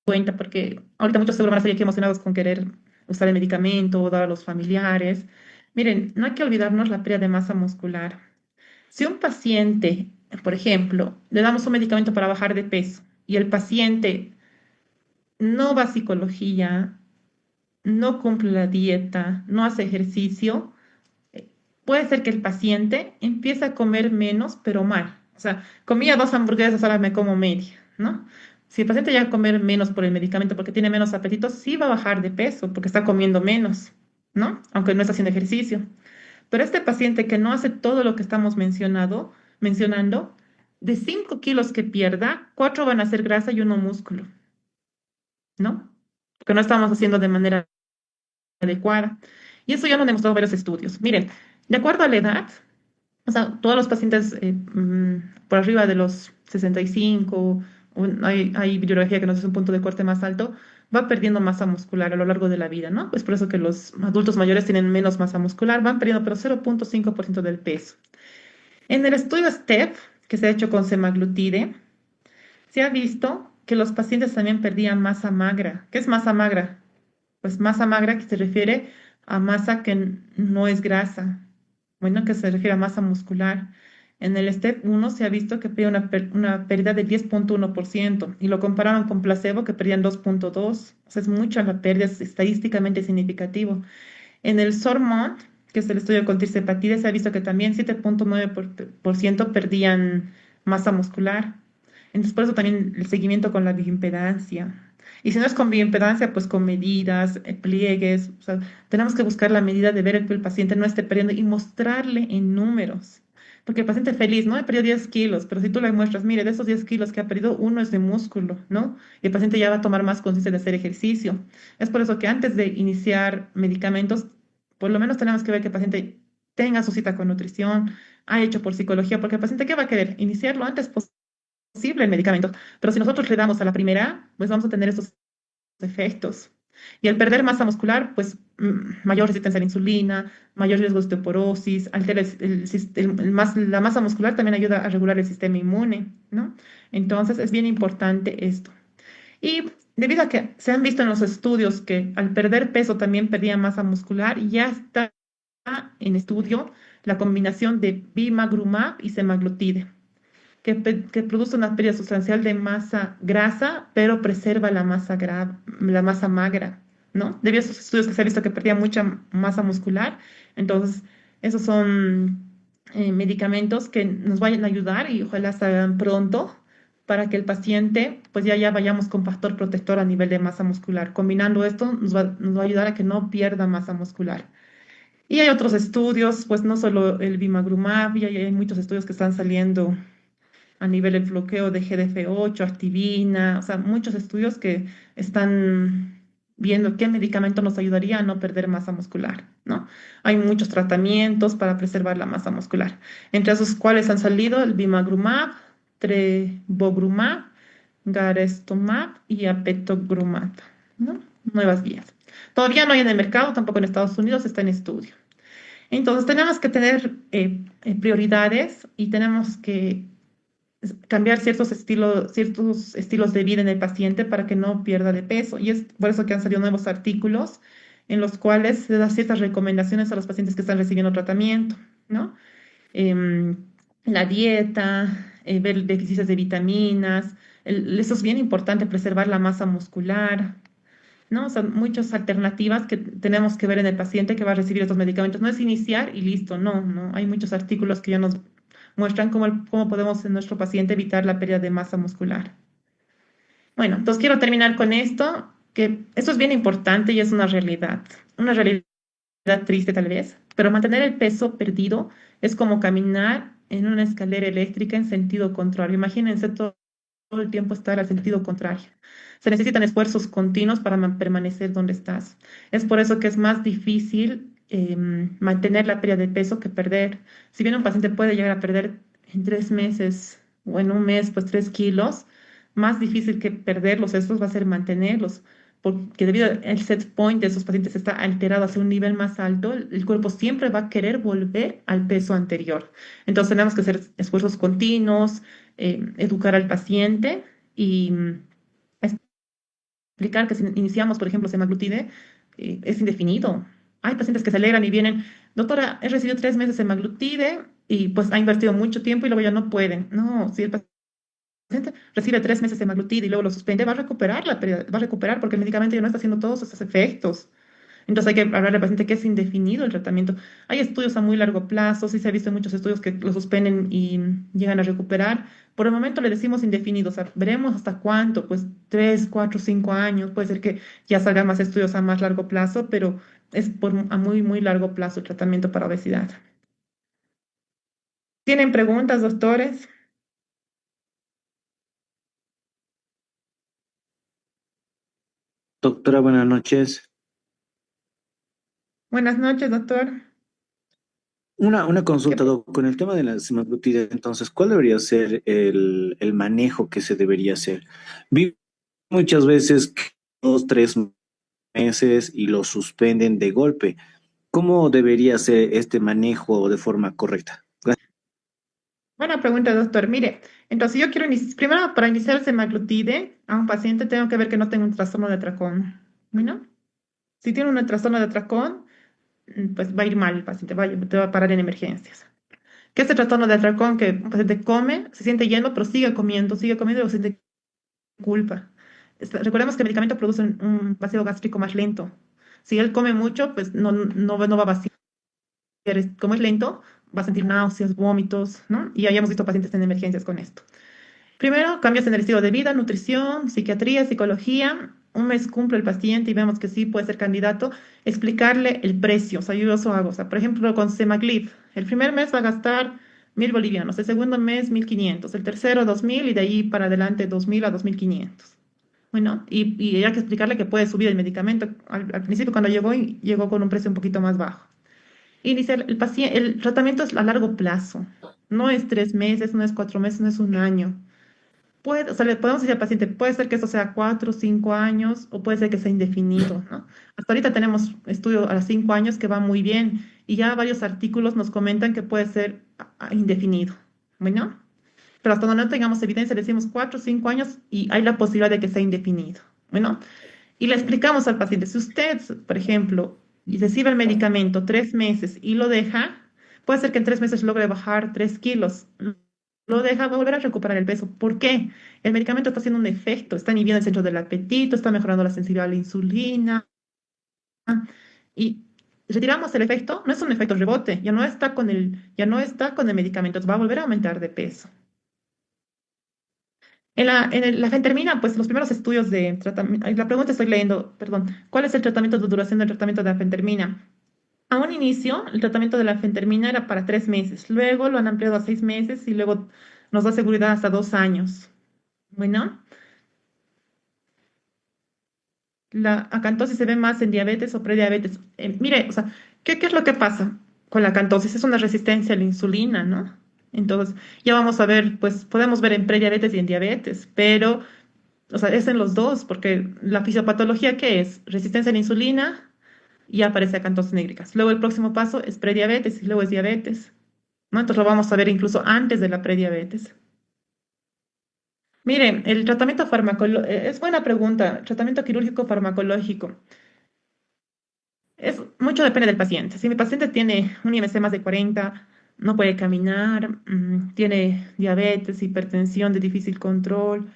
Speaker 1: cuenta, porque ahorita muchos seguro van a salir aquí emocionados con querer usar el medicamento o dar a los familiares. Miren, no hay que olvidarnos la pérdida de masa muscular. Si un paciente, por ejemplo, le damos un medicamento para bajar de peso y el paciente no va a psicología, no cumple la dieta, no hace ejercicio, puede ser que el paciente empiece a comer menos, pero mal. O sea, comía 2 hamburguesas, ahora me como media, ¿no? Si el paciente llega a comer menos por el medicamento porque tiene menos apetito, sí va a bajar de peso porque está comiendo menos, ¿no? Aunque no está haciendo ejercicio. Pero este paciente que no hace todo lo que estamos mencionando, de 5 kilos que pierda, 4 van a ser grasa y uno músculo, ¿no? Porque no estamos haciendo de manera adecuada. Y eso ya lo han demostrado varios estudios. Miren, de acuerdo a la edad, o sea, todos los pacientes por arriba de los 65, hay bibliografía que nos dice un punto de corte más alto, va perdiendo masa muscular a lo largo de la vida, ¿no? Pues por eso que los adultos mayores tienen menos masa muscular, van perdiendo pero 0,5% del peso. En el estudio STEP, que se ha hecho con semaglutide, se ha visto que los pacientes también perdían masa magra. ¿Qué es masa magra? Pues masa magra que se refiere a masa que no es grasa, bueno, que se refiere a masa muscular. En el STEP 1 se ha visto que perdía una pérdida del 10,1% y lo compararon con placebo que perdían 2,2%. O sea, es mucha la pérdida, es estadísticamente significativo. En el SORMOD, que es el estudio con tirzepatide, se ha visto que también 7,9% perdían masa muscular. Entonces, por eso también el seguimiento con la bioimpedancia. Y si no es con bioimpedancia, pues con medidas, pliegues. O sea, tenemos que buscar la medida de ver que el paciente no esté perdiendo y mostrarle en números. Porque el paciente feliz, ¿no? He perdido 10 kilos, pero si tú le muestras, mire, de esos 10 kilos que ha perdido, uno es de músculo, ¿no? Y el paciente ya va a tomar más conciencia de hacer ejercicio. Es por eso que antes de iniciar medicamentos, por lo menos tenemos que ver que el paciente tenga su cita con nutrición, ha hecho por psicología, porque el paciente, ¿qué va a querer? Iniciarlo antes posible el medicamento. Pero si nosotros le damos a la primera, pues vamos a tener esos efectos. Y al perder masa muscular, pues mayor resistencia a la insulina, mayor riesgo de osteoporosis, altera la masa muscular también ayuda a regular el sistema inmune, ¿no? Entonces es bien importante esto. Y debido a que se han visto en los estudios que al perder peso también perdía masa muscular, ya está en estudio la combinación de bimagrumab y semaglutide que produce una pérdida sustancial de masa grasa, pero preserva la masa magra, ¿no? Debido a esos estudios que se ha visto que perdía mucha masa muscular, entonces esos son medicamentos que nos vayan a ayudar y ojalá salgan pronto para que el paciente, pues ya vayamos con factor protector a nivel de masa muscular. Combinando esto, nos va a ayudar a que no pierda masa muscular. Y hay otros estudios, pues no solo el bimagrumab, y hay muchos estudios que están saliendo a nivel del bloqueo de GDF8, activina, o sea, muchos estudios que están viendo qué medicamento nos ayudaría a no perder masa muscular, ¿no? Hay muchos tratamientos para preservar la masa muscular, entre esos cuales han salido el bimagrumab, trevogrumab, garestomab y apetogrumab, ¿no? Nuevas guías. Todavía no hay en el mercado, tampoco en Estados Unidos, está en estudio. Entonces, tenemos que tener prioridades y tenemos que cambiar ciertos estilos de vida en el paciente para que no pierda de peso. Y es por eso que han salido nuevos artículos en los cuales se da ciertas recomendaciones a los pacientes que están recibiendo tratamiento, ¿no? Em, la dieta, ver deficiencias de vitaminas, eso es bien importante, preservar la masa muscular, ¿no? O sea, muchas alternativas que tenemos que ver en el paciente que va a recibir estos medicamentos. No es iniciar y listo, no, no. Hay muchos artículos que ya nos muestran cómo podemos en nuestro paciente evitar la pérdida de masa muscular. Bueno, entonces quiero terminar con esto, que esto es bien importante y es una realidad triste tal vez, pero mantener el peso perdido es como caminar en una escalera eléctrica en sentido contrario. Imagínense todo el tiempo estar al sentido contrario. Se necesitan esfuerzos continuos para permanecer donde estás. Es por eso que es más difícil mantener la pérdida de peso que perder. Si bien un paciente puede llegar a perder en 3 meses o en un mes, pues 3 kilos, más difícil que perder los estos va a ser mantenerlos, porque debido al set point de esos pacientes está alterado hacia un nivel más alto, el cuerpo siempre va a querer volver al peso anterior. Entonces tenemos que hacer esfuerzos continuos, educar al paciente y explicar que si iniciamos, por ejemplo, semaglutide, es indefinido. Hay pacientes que se alegran y vienen, doctora, he recibido 3 meses semaglutide y pues ha invertido mucho tiempo y luego ya no pueden. No, si el paciente recibe 3 meses semaglutide y luego lo suspende, va a recuperar va a recuperar porque el medicamento ya no está haciendo todos esos efectos. Entonces hay que hablarle al paciente que es indefinido el tratamiento. Hay estudios a muy largo plazo, sí se ha visto en muchos estudios que lo suspenden y llegan a recuperar. Por el momento le decimos indefinido, o sea, veremos hasta cuánto, pues 3, 4, 5 años, puede ser que ya salgan más estudios a más largo plazo, pero es a muy, muy largo plazo el tratamiento para obesidad. ¿Tienen preguntas, doctores?
Speaker 6: Doctora, buenas noches.
Speaker 1: Buenas noches, doctor.
Speaker 6: Una
Speaker 1: ¿Qué
Speaker 6: consulta, doc. Con el tema de la semaglutida, entonces, ¿cuál debería ser el manejo que se debería hacer? Vi muchas veces que 2, 3 meses y lo suspenden de golpe. ¿Cómo debería ser este manejo de forma correcta?
Speaker 1: Buena pregunta, doctor. Mire, entonces yo quiero primero para iniciar el semaglutide a un paciente tengo que ver que no tenga un trastorno de atracón. Bueno, si tiene un trastorno de atracón, pues va a ir mal el paciente, te va a parar en emergencias. ¿Qué es el trastorno de atracón? Que un paciente come, se siente lleno, pero sigue comiendo y siente culpa. Recordemos que el medicamento produce un vacío gástrico más lento. Si él come mucho, pues no va a vaciar. Como es lento, va a sentir náuseas, vómitos, ¿no? Y ya hemos visto pacientes en emergencias con esto. Primero, cambios en el estilo de vida, nutrición, psiquiatría, psicología. Un mes cumple el paciente y vemos que sí puede ser candidato. Explicarle el precio, o sea, yo eso hago. O sea, por ejemplo, con Semaglif, el primer mes va a gastar 1.000 bolivianos, el segundo mes 1.500, el tercero 2.000 y de ahí para adelante 2.000 a 2.500. Bueno, y hay que explicarle que puede subir el medicamento. Al principio cuando llegó, llegó con un precio un poquito más bajo. Iniciar el paciente, el tratamiento es a largo plazo. No es 3 meses, no es 4 meses, no es un año. Puede, o sea, le podemos decir al paciente, puede ser que eso sea 4 o 5 años o puede ser que sea indefinido, ¿no? Hasta ahorita tenemos estudio a los 5 años que va muy bien y ya varios artículos nos comentan que puede ser indefinido. Bueno, pero hasta donde no tengamos evidencia, decimos 4 o 5 años y hay la posibilidad de que sea indefinido. Bueno, y le explicamos al paciente, si usted, por ejemplo, recibe el medicamento 3 meses y lo deja, puede ser que en 3 meses logre bajar 3 kilos. Lo deja, va a volver a recuperar el peso. ¿Por qué? El medicamento está haciendo un efecto, está inhibiendo el centro del apetito, está mejorando la sensibilidad a la insulina. Y retiramos el efecto, no es un efecto rebote, ya no está con el medicamento, va a volver a aumentar de peso. La fentermina, pues los primeros estudios de tratamiento, la pregunta estoy leyendo, perdón, ¿cuál es el tratamiento de duración del tratamiento de la fentermina? A un inicio, el tratamiento de la fentermina era para 3 meses, luego lo han ampliado a 6 meses y luego nos da seguridad hasta 2 años. Bueno, la acantosis se ve más en diabetes o prediabetes. Mire, o sea, ¿qué es lo que pasa con la acantosis? Es una resistencia a la insulina, ¿no? Entonces, ya vamos a ver, pues podemos ver en prediabetes y en diabetes, pero o sea, es en los dos, porque la fisiopatología, ¿qué es? Resistencia a la insulina y aparece acantosis nigricans. Luego el próximo paso es prediabetes y luego es diabetes, ¿no? Entonces lo vamos a ver incluso antes de la prediabetes. Miren, el tratamiento farmacológico, es buena pregunta, tratamiento quirúrgico farmacológico. Mucho depende del paciente. Si mi paciente tiene un IMC más de 40, no puede caminar, tiene diabetes, hipertensión de difícil control,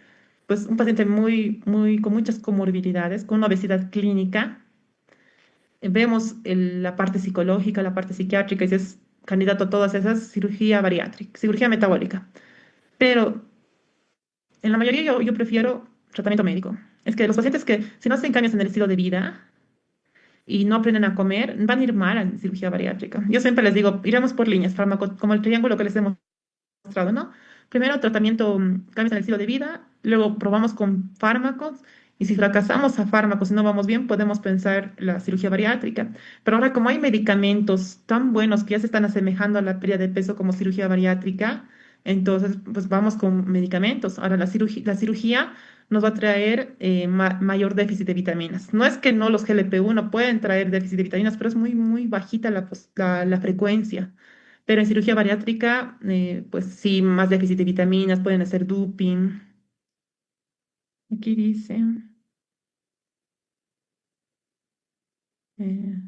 Speaker 1: pues un paciente con muchas comorbilidades, con una obesidad clínica. Vemos la parte psicológica, la parte psiquiátrica, y si es candidato a todas esas, cirugía bariátrica, cirugía metabólica. Pero en la mayoría yo prefiero tratamiento médico. Es que los pacientes que si no hacen cambios en el estilo de vida y no aprenden a comer, van a ir mal en cirugía bariátrica. Yo siempre les digo, iremos por líneas, como el triángulo que les hemos mostrado, ¿no? Primero tratamiento, cambios en el estilo de vida, luego probamos con fármacos y si fracasamos a fármacos y no vamos bien, podemos pensar la cirugía bariátrica. Pero ahora como hay medicamentos tan buenos que ya se están asemejando a la pérdida de peso como cirugía bariátrica, entonces pues vamos con medicamentos. Ahora la cirugía nos va a traer mayor déficit de vitaminas. No es que no los GLP-1 pueden traer déficit de vitaminas, pero es muy bajita la frecuencia. Pero en cirugía bariátrica, pues sí, más déficit de vitaminas, pueden hacer doping. Aquí dice, eh,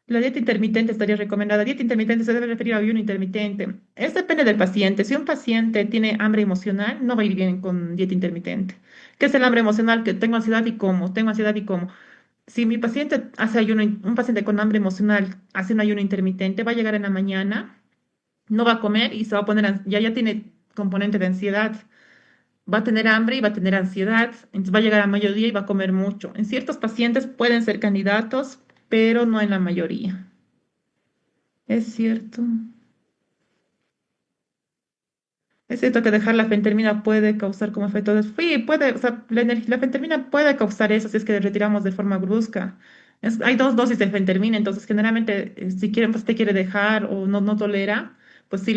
Speaker 1: la dieta intermitente estaría recomendada. Dieta intermitente se debe referir a ayuno intermitente. Es depende del paciente. Si un paciente tiene hambre emocional, no va a ir bien con dieta intermitente. ¿Qué es el hambre emocional? Que tengo ansiedad y como, tengo ansiedad y como. Si mi paciente hace ayuno, un paciente con hambre emocional hace un ayuno intermitente, va a llegar en la mañana, no va a comer y se va a poner, ya tiene componente de ansiedad. Va a tener hambre y va a tener ansiedad, entonces va a llegar a mediodía y va a comer mucho. En ciertos pacientes pueden ser candidatos, pero no en la mayoría. Es cierto. Es cierto que dejar la fentermina puede causar como efecto de... Sí, puede, o sea, la fentermina puede causar eso si es que retiramos de forma brusca. Hay dos dosis de fentermina, entonces generalmente si quieren, pues te quiere dejar o no tolera, pues si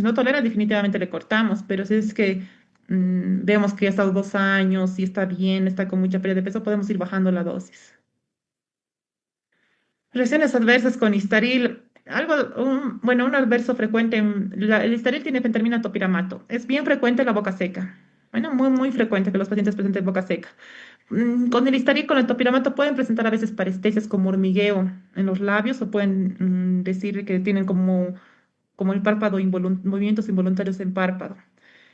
Speaker 1: no tolera definitivamente le cortamos, pero si es que vemos que ya ha estado 2 años y está bien, está con mucha pérdida de peso, podemos ir bajando la dosis. Reacciones adversas con Histaril. Bueno, un adverso frecuente, el Histaril tiene fentermina topiramato. Es bien frecuente la boca seca. Bueno, muy frecuente que los pacientes presenten boca seca. Con el Histaril, con el topiramato pueden presentar a veces parestesias como hormigueo en los labios o pueden decir que tienen como el párpado, movimientos involuntarios en párpado.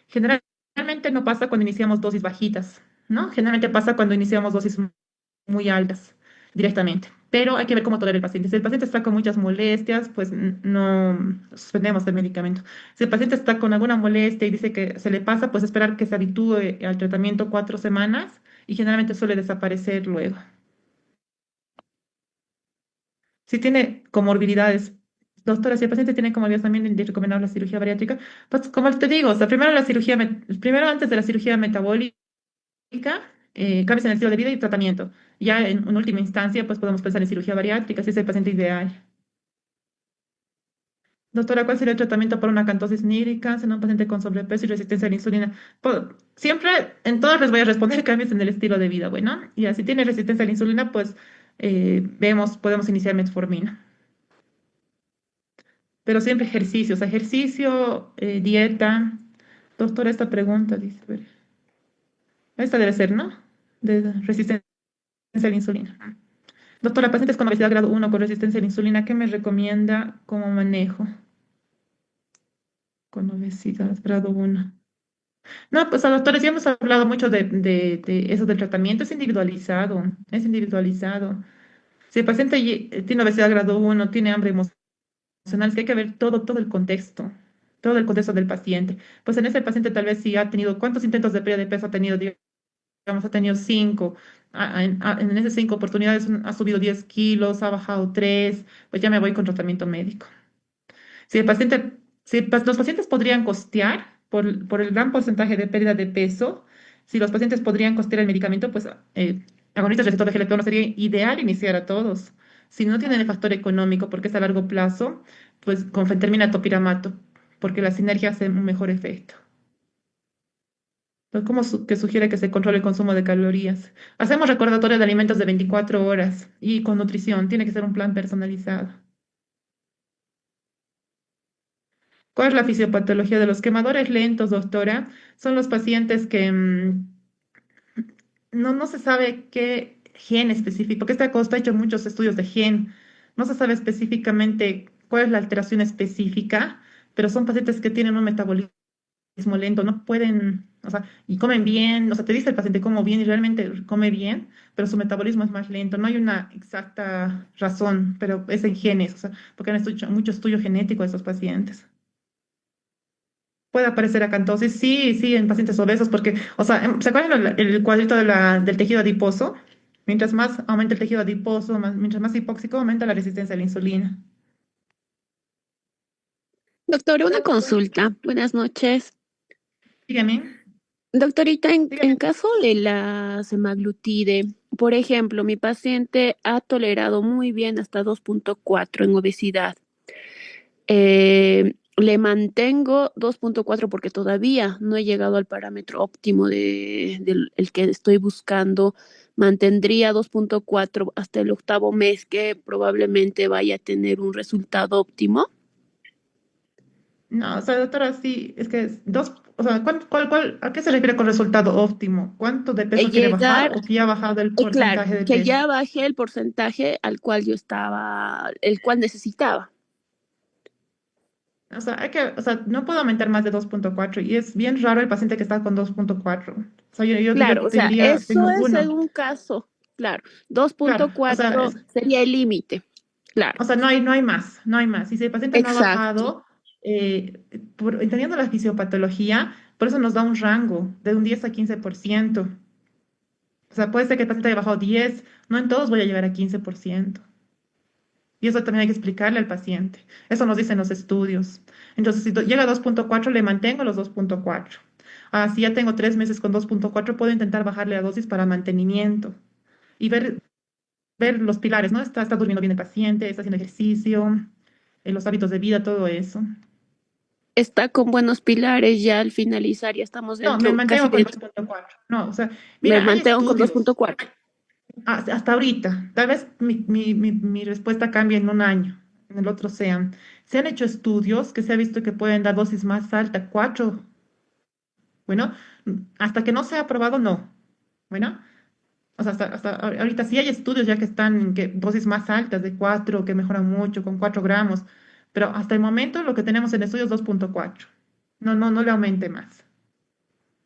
Speaker 1: Generalmente no pasa cuando iniciamos dosis bajitas, ¿no? Generalmente pasa cuando iniciamos dosis muy altas directamente. Pero hay que ver cómo tolera el paciente. Si el paciente está con muchas molestias, pues no suspendemos el medicamento. Si el paciente está con alguna molestia y dice que se le pasa, pues esperar que se habitúe al tratamiento 4 semanas y generalmente suele desaparecer luego. Si tiene comorbilidades, doctora, si el paciente tiene comorbilidades también es recomendable la cirugía bariátrica, pues como te digo, o sea, primero antes de la cirugía metabólica, cambios en el estilo de vida y tratamiento. Ya en última instancia, pues podemos pensar en cirugía bariátrica, si es el paciente ideal. Doctora, ¿cuál sería el tratamiento para una acantosis nígricans en un paciente con sobrepeso y resistencia a la insulina? Siempre, en todas les voy a responder cambios en el estilo de vida. Bueno, y si tiene resistencia a la insulina, pues podemos iniciar metformina. Pero siempre ejercicios, ejercicio, dieta. Doctora, esta pregunta, dice, a ver, esta debe ser, ¿no? De resistencia a la insulina. Doctora, pacientes con obesidad grado 1 con resistencia a la insulina, ¿qué me recomienda como manejo? Con obesidad grado 1. No, pues, doctores, ya hemos hablado mucho de eso del tratamiento, es individualizado, es individualizado. Si el paciente tiene obesidad grado 1, tiene hambre emocional, es que hay que ver todo el contexto del paciente. Pues en ese paciente tal vez si ha tenido, ¿cuántos intentos de pérdida de peso ha tenido? Digamos, ha tenido 5. En esas 5 oportunidades ha subido 10 kilos, ha bajado 3, pues ya me voy con tratamiento médico. Si el paciente, los pacientes podrían costear por el gran porcentaje de pérdida de peso, si los pacientes podrían costear el medicamento, pues agonistas receptor de GLP-1 sería ideal iniciar a todos. Si no tienen el factor económico, porque es a largo plazo, pues con fentermina topiramato, porque la sinergia hace un mejor efecto. Pues, ¿cómo que sugiere que se controle el consumo de calorías? Hacemos recordatorio de alimentos de 24 horas y con nutrición. Tiene que ser un plan personalizado. ¿Cuál es la fisiopatología de los quemadores lentos, doctora? Son los pacientes que no se sabe qué gen específico, porque esta cosa ha hecho muchos estudios de gen. No se sabe específicamente cuál es la alteración específica, pero son pacientes que tienen un metabolismo lento, no pueden, o sea, y comen bien, o sea, te dice el paciente come bien y realmente come bien, pero su metabolismo es más lento. No hay una exacta razón, pero es en genes, o sea, porque han hecho mucho estudio genético de esos pacientes. Puede aparecer acantosis, sí, sí, en pacientes obesos, porque, o sea, ¿se acuerdan el cuadrito del tejido adiposo? Mientras más aumenta el tejido adiposo, mientras más hipóxico, aumenta la resistencia a la insulina.
Speaker 5: Doctor, una consulta. Buenas noches.
Speaker 1: Dígame,
Speaker 5: Doctorita, en
Speaker 1: dígame.
Speaker 5: caso de la semaglutide, por ejemplo, mi paciente ha tolerado muy bien hasta 2.4 en obesidad. Le mantengo 2.4 porque todavía no he llegado al parámetro óptimo del el que estoy buscando. Mantendría 2.4 hasta el 8º mes, que probablemente vaya a tener un resultado óptimo.
Speaker 1: No, o sea, doctora, sí, es que o sea, ¿a qué se refiere con resultado óptimo? ¿Cuánto de peso quiere bajar
Speaker 5: Llegar,
Speaker 1: o que ya ha bajado el
Speaker 5: claro,
Speaker 1: porcentaje de
Speaker 5: que
Speaker 1: peso?
Speaker 5: ya bajé el porcentaje al cual yo estaba, el cual necesitaba.
Speaker 1: O sea, o sea, no puedo aumentar más de 2.4 y es bien raro el paciente que está con 2.4. O sea,
Speaker 5: Claro,
Speaker 1: yo
Speaker 5: o
Speaker 1: te
Speaker 5: sea,
Speaker 1: diría,
Speaker 5: eso
Speaker 1: tengo
Speaker 5: es en
Speaker 1: uno.
Speaker 5: un caso, claro. dos
Speaker 1: Claro,
Speaker 5: punto cuatro sería el límite, claro.
Speaker 1: o sea, no hay más, no hay más. Y si el paciente no ha
Speaker 5: Exacto.
Speaker 1: bajado, entendiendo la fisiopatología, por eso nos da un rango de un 10 a 15%. O sea, puede ser que el paciente haya bajado 10, no en todos voy a llegar a 15%. Y eso también hay que explicarle al paciente. Eso nos dicen los estudios. Entonces, si llega a 2.4, le mantengo los 2.4. Si ya tengo 3 meses con 2.4, puedo intentar bajarle la dosis para mantenimiento y ver los pilares, ¿no? Está durmiendo bien el paciente, está haciendo ejercicio, los hábitos de vida, todo eso.
Speaker 5: Está con buenos pilares ya al finalizar, ya estamos
Speaker 1: No, me
Speaker 5: dentro, casi
Speaker 1: mantengo con
Speaker 5: dentro.
Speaker 1: 2.4. No, o sea,
Speaker 5: Me
Speaker 1: mira, hay
Speaker 5: mantengo con
Speaker 1: estudios
Speaker 5: 2.4.
Speaker 1: hasta ahorita. Tal vez mi respuesta cambie en un año, en el otro sean. Se han hecho estudios que se ha visto que pueden dar dosis más alta, 4. Bueno, hasta que no sea aprobado, no. Bueno, o sea, hasta ahorita sí hay estudios ya que están en que dosis más altas de 4 que mejoran mucho, con 4 gramos. Pero hasta el momento lo que tenemos en estudios es 2.4. No le aumente más.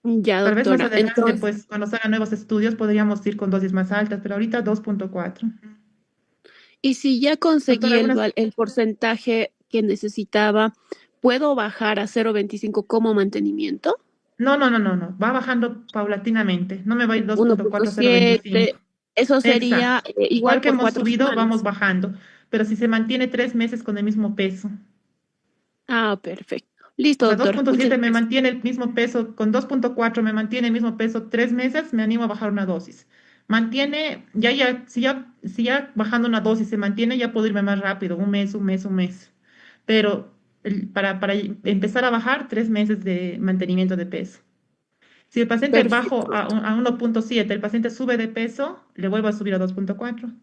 Speaker 5: Ya,
Speaker 1: Tal vez más
Speaker 5: doctora.
Speaker 1: adelante,
Speaker 5: Entonces,
Speaker 1: pues cuando se hagan nuevos estudios, podríamos ir con dosis más altas, pero ahorita 2.4.
Speaker 5: y si ya
Speaker 1: Doctora,
Speaker 5: conseguí
Speaker 1: algunas...
Speaker 5: el porcentaje que necesitaba, ¿puedo bajar a 0.25 como mantenimiento?
Speaker 1: No. Va bajando paulatinamente. No me va a ir 2.4 a 0.25.
Speaker 5: 1.7, eso sería
Speaker 1: Exacto.
Speaker 5: igual
Speaker 1: Igual que
Speaker 5: por
Speaker 1: hemos
Speaker 5: cuatro
Speaker 1: subido, vamos
Speaker 5: semanas.
Speaker 1: bajando. Pero si se mantiene 3 meses con el mismo peso.
Speaker 5: Ah, perfecto.
Speaker 1: O
Speaker 5: Listo,
Speaker 1: sea,
Speaker 5: doctora. Muchas
Speaker 1: 2.7 me
Speaker 5: gracias.
Speaker 1: mantiene el mismo peso, con 2.4 me mantiene el mismo peso 3 meses, me animo a bajar una dosis. Mantiene, si ya bajando una dosis se mantiene, ya puedo irme más rápido, un mes. Pero para empezar a bajar, 3 meses de mantenimiento de peso. Si el paciente
Speaker 5: Perfecto,
Speaker 1: bajo
Speaker 5: doctora.
Speaker 1: a 1.7, el paciente sube de peso, le vuelvo a subir a 2.4.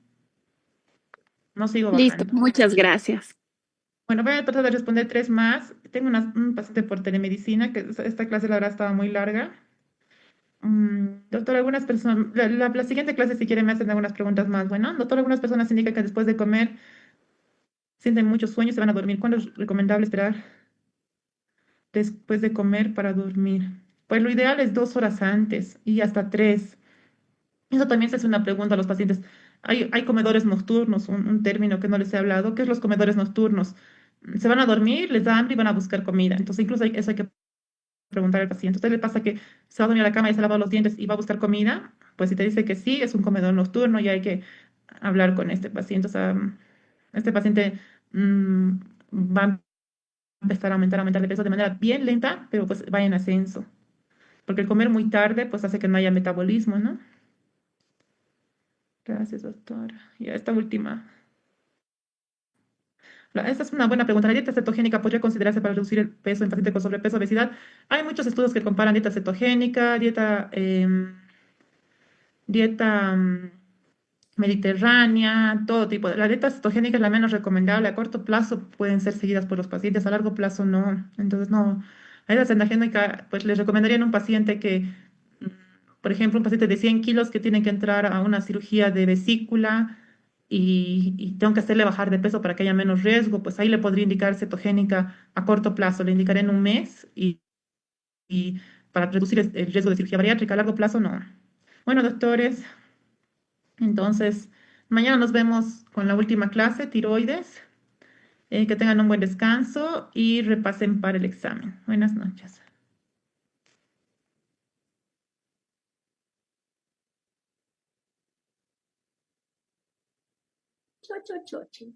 Speaker 1: No sigo
Speaker 5: Listo,
Speaker 1: bajando.
Speaker 5: muchas gracias.
Speaker 1: Bueno, voy a tratar de responder 3 más. Tengo un paciente por telemedicina, que esta clase la verdad estaba muy larga. Doctor, algunas personas, la siguiente clase, si quiere, me hacen algunas preguntas más. Bueno, doctor, algunas personas indican que después de comer sienten mucho sueño y se van a dormir. ¿Cuándo es recomendable esperar después de comer para dormir? Pues lo ideal es 2 horas antes y hasta 3. Eso también se hace una pregunta a los pacientes. Hay comedores nocturnos, un término que no les he hablado. ¿Qué es los comedores nocturnos? Se van a dormir, les da hambre y van a buscar comida. Entonces, incluso eso hay que preguntar al paciente. ¿A usted le pasa que se va a dormir a la cama y se ha lavado los dientes y va a buscar comida? Pues si te dice que sí, es un comedor nocturno y hay que hablar con este paciente. O sea, este paciente mm, va a empezar a aumentar de peso de manera bien lenta, pero pues va en ascenso. Porque el comer muy tarde pues hace que no haya metabolismo, ¿no? Gracias, doctora. Y esta última. Esta es una buena pregunta. ¿La dieta cetogénica podría considerarse para reducir el peso en pacientes con sobrepeso o obesidad? Hay muchos estudios que comparan dieta cetogénica, dieta mediterránea, todo tipo. La dieta cetogénica es la menos recomendable. A corto plazo pueden ser seguidas por los pacientes, a largo plazo no. Entonces, no. La dieta cetogénica, pues les recomendaría en un paciente que, mm, por ejemplo, un paciente de 100 kilos que tiene que entrar a una cirugía de vesícula y tengo que hacerle bajar de peso para que haya menos riesgo, pues ahí le podría indicar cetogénica a corto plazo. Le indicaré en un mes y para reducir el riesgo de cirugía bariátrica a largo plazo no. Bueno, doctores. Entonces, mañana nos vemos con la última clase, tiroides. Que tengan un buen descanso y repasen para el examen. Buenas noches.
Speaker 7: Cho, cho, cho, cho.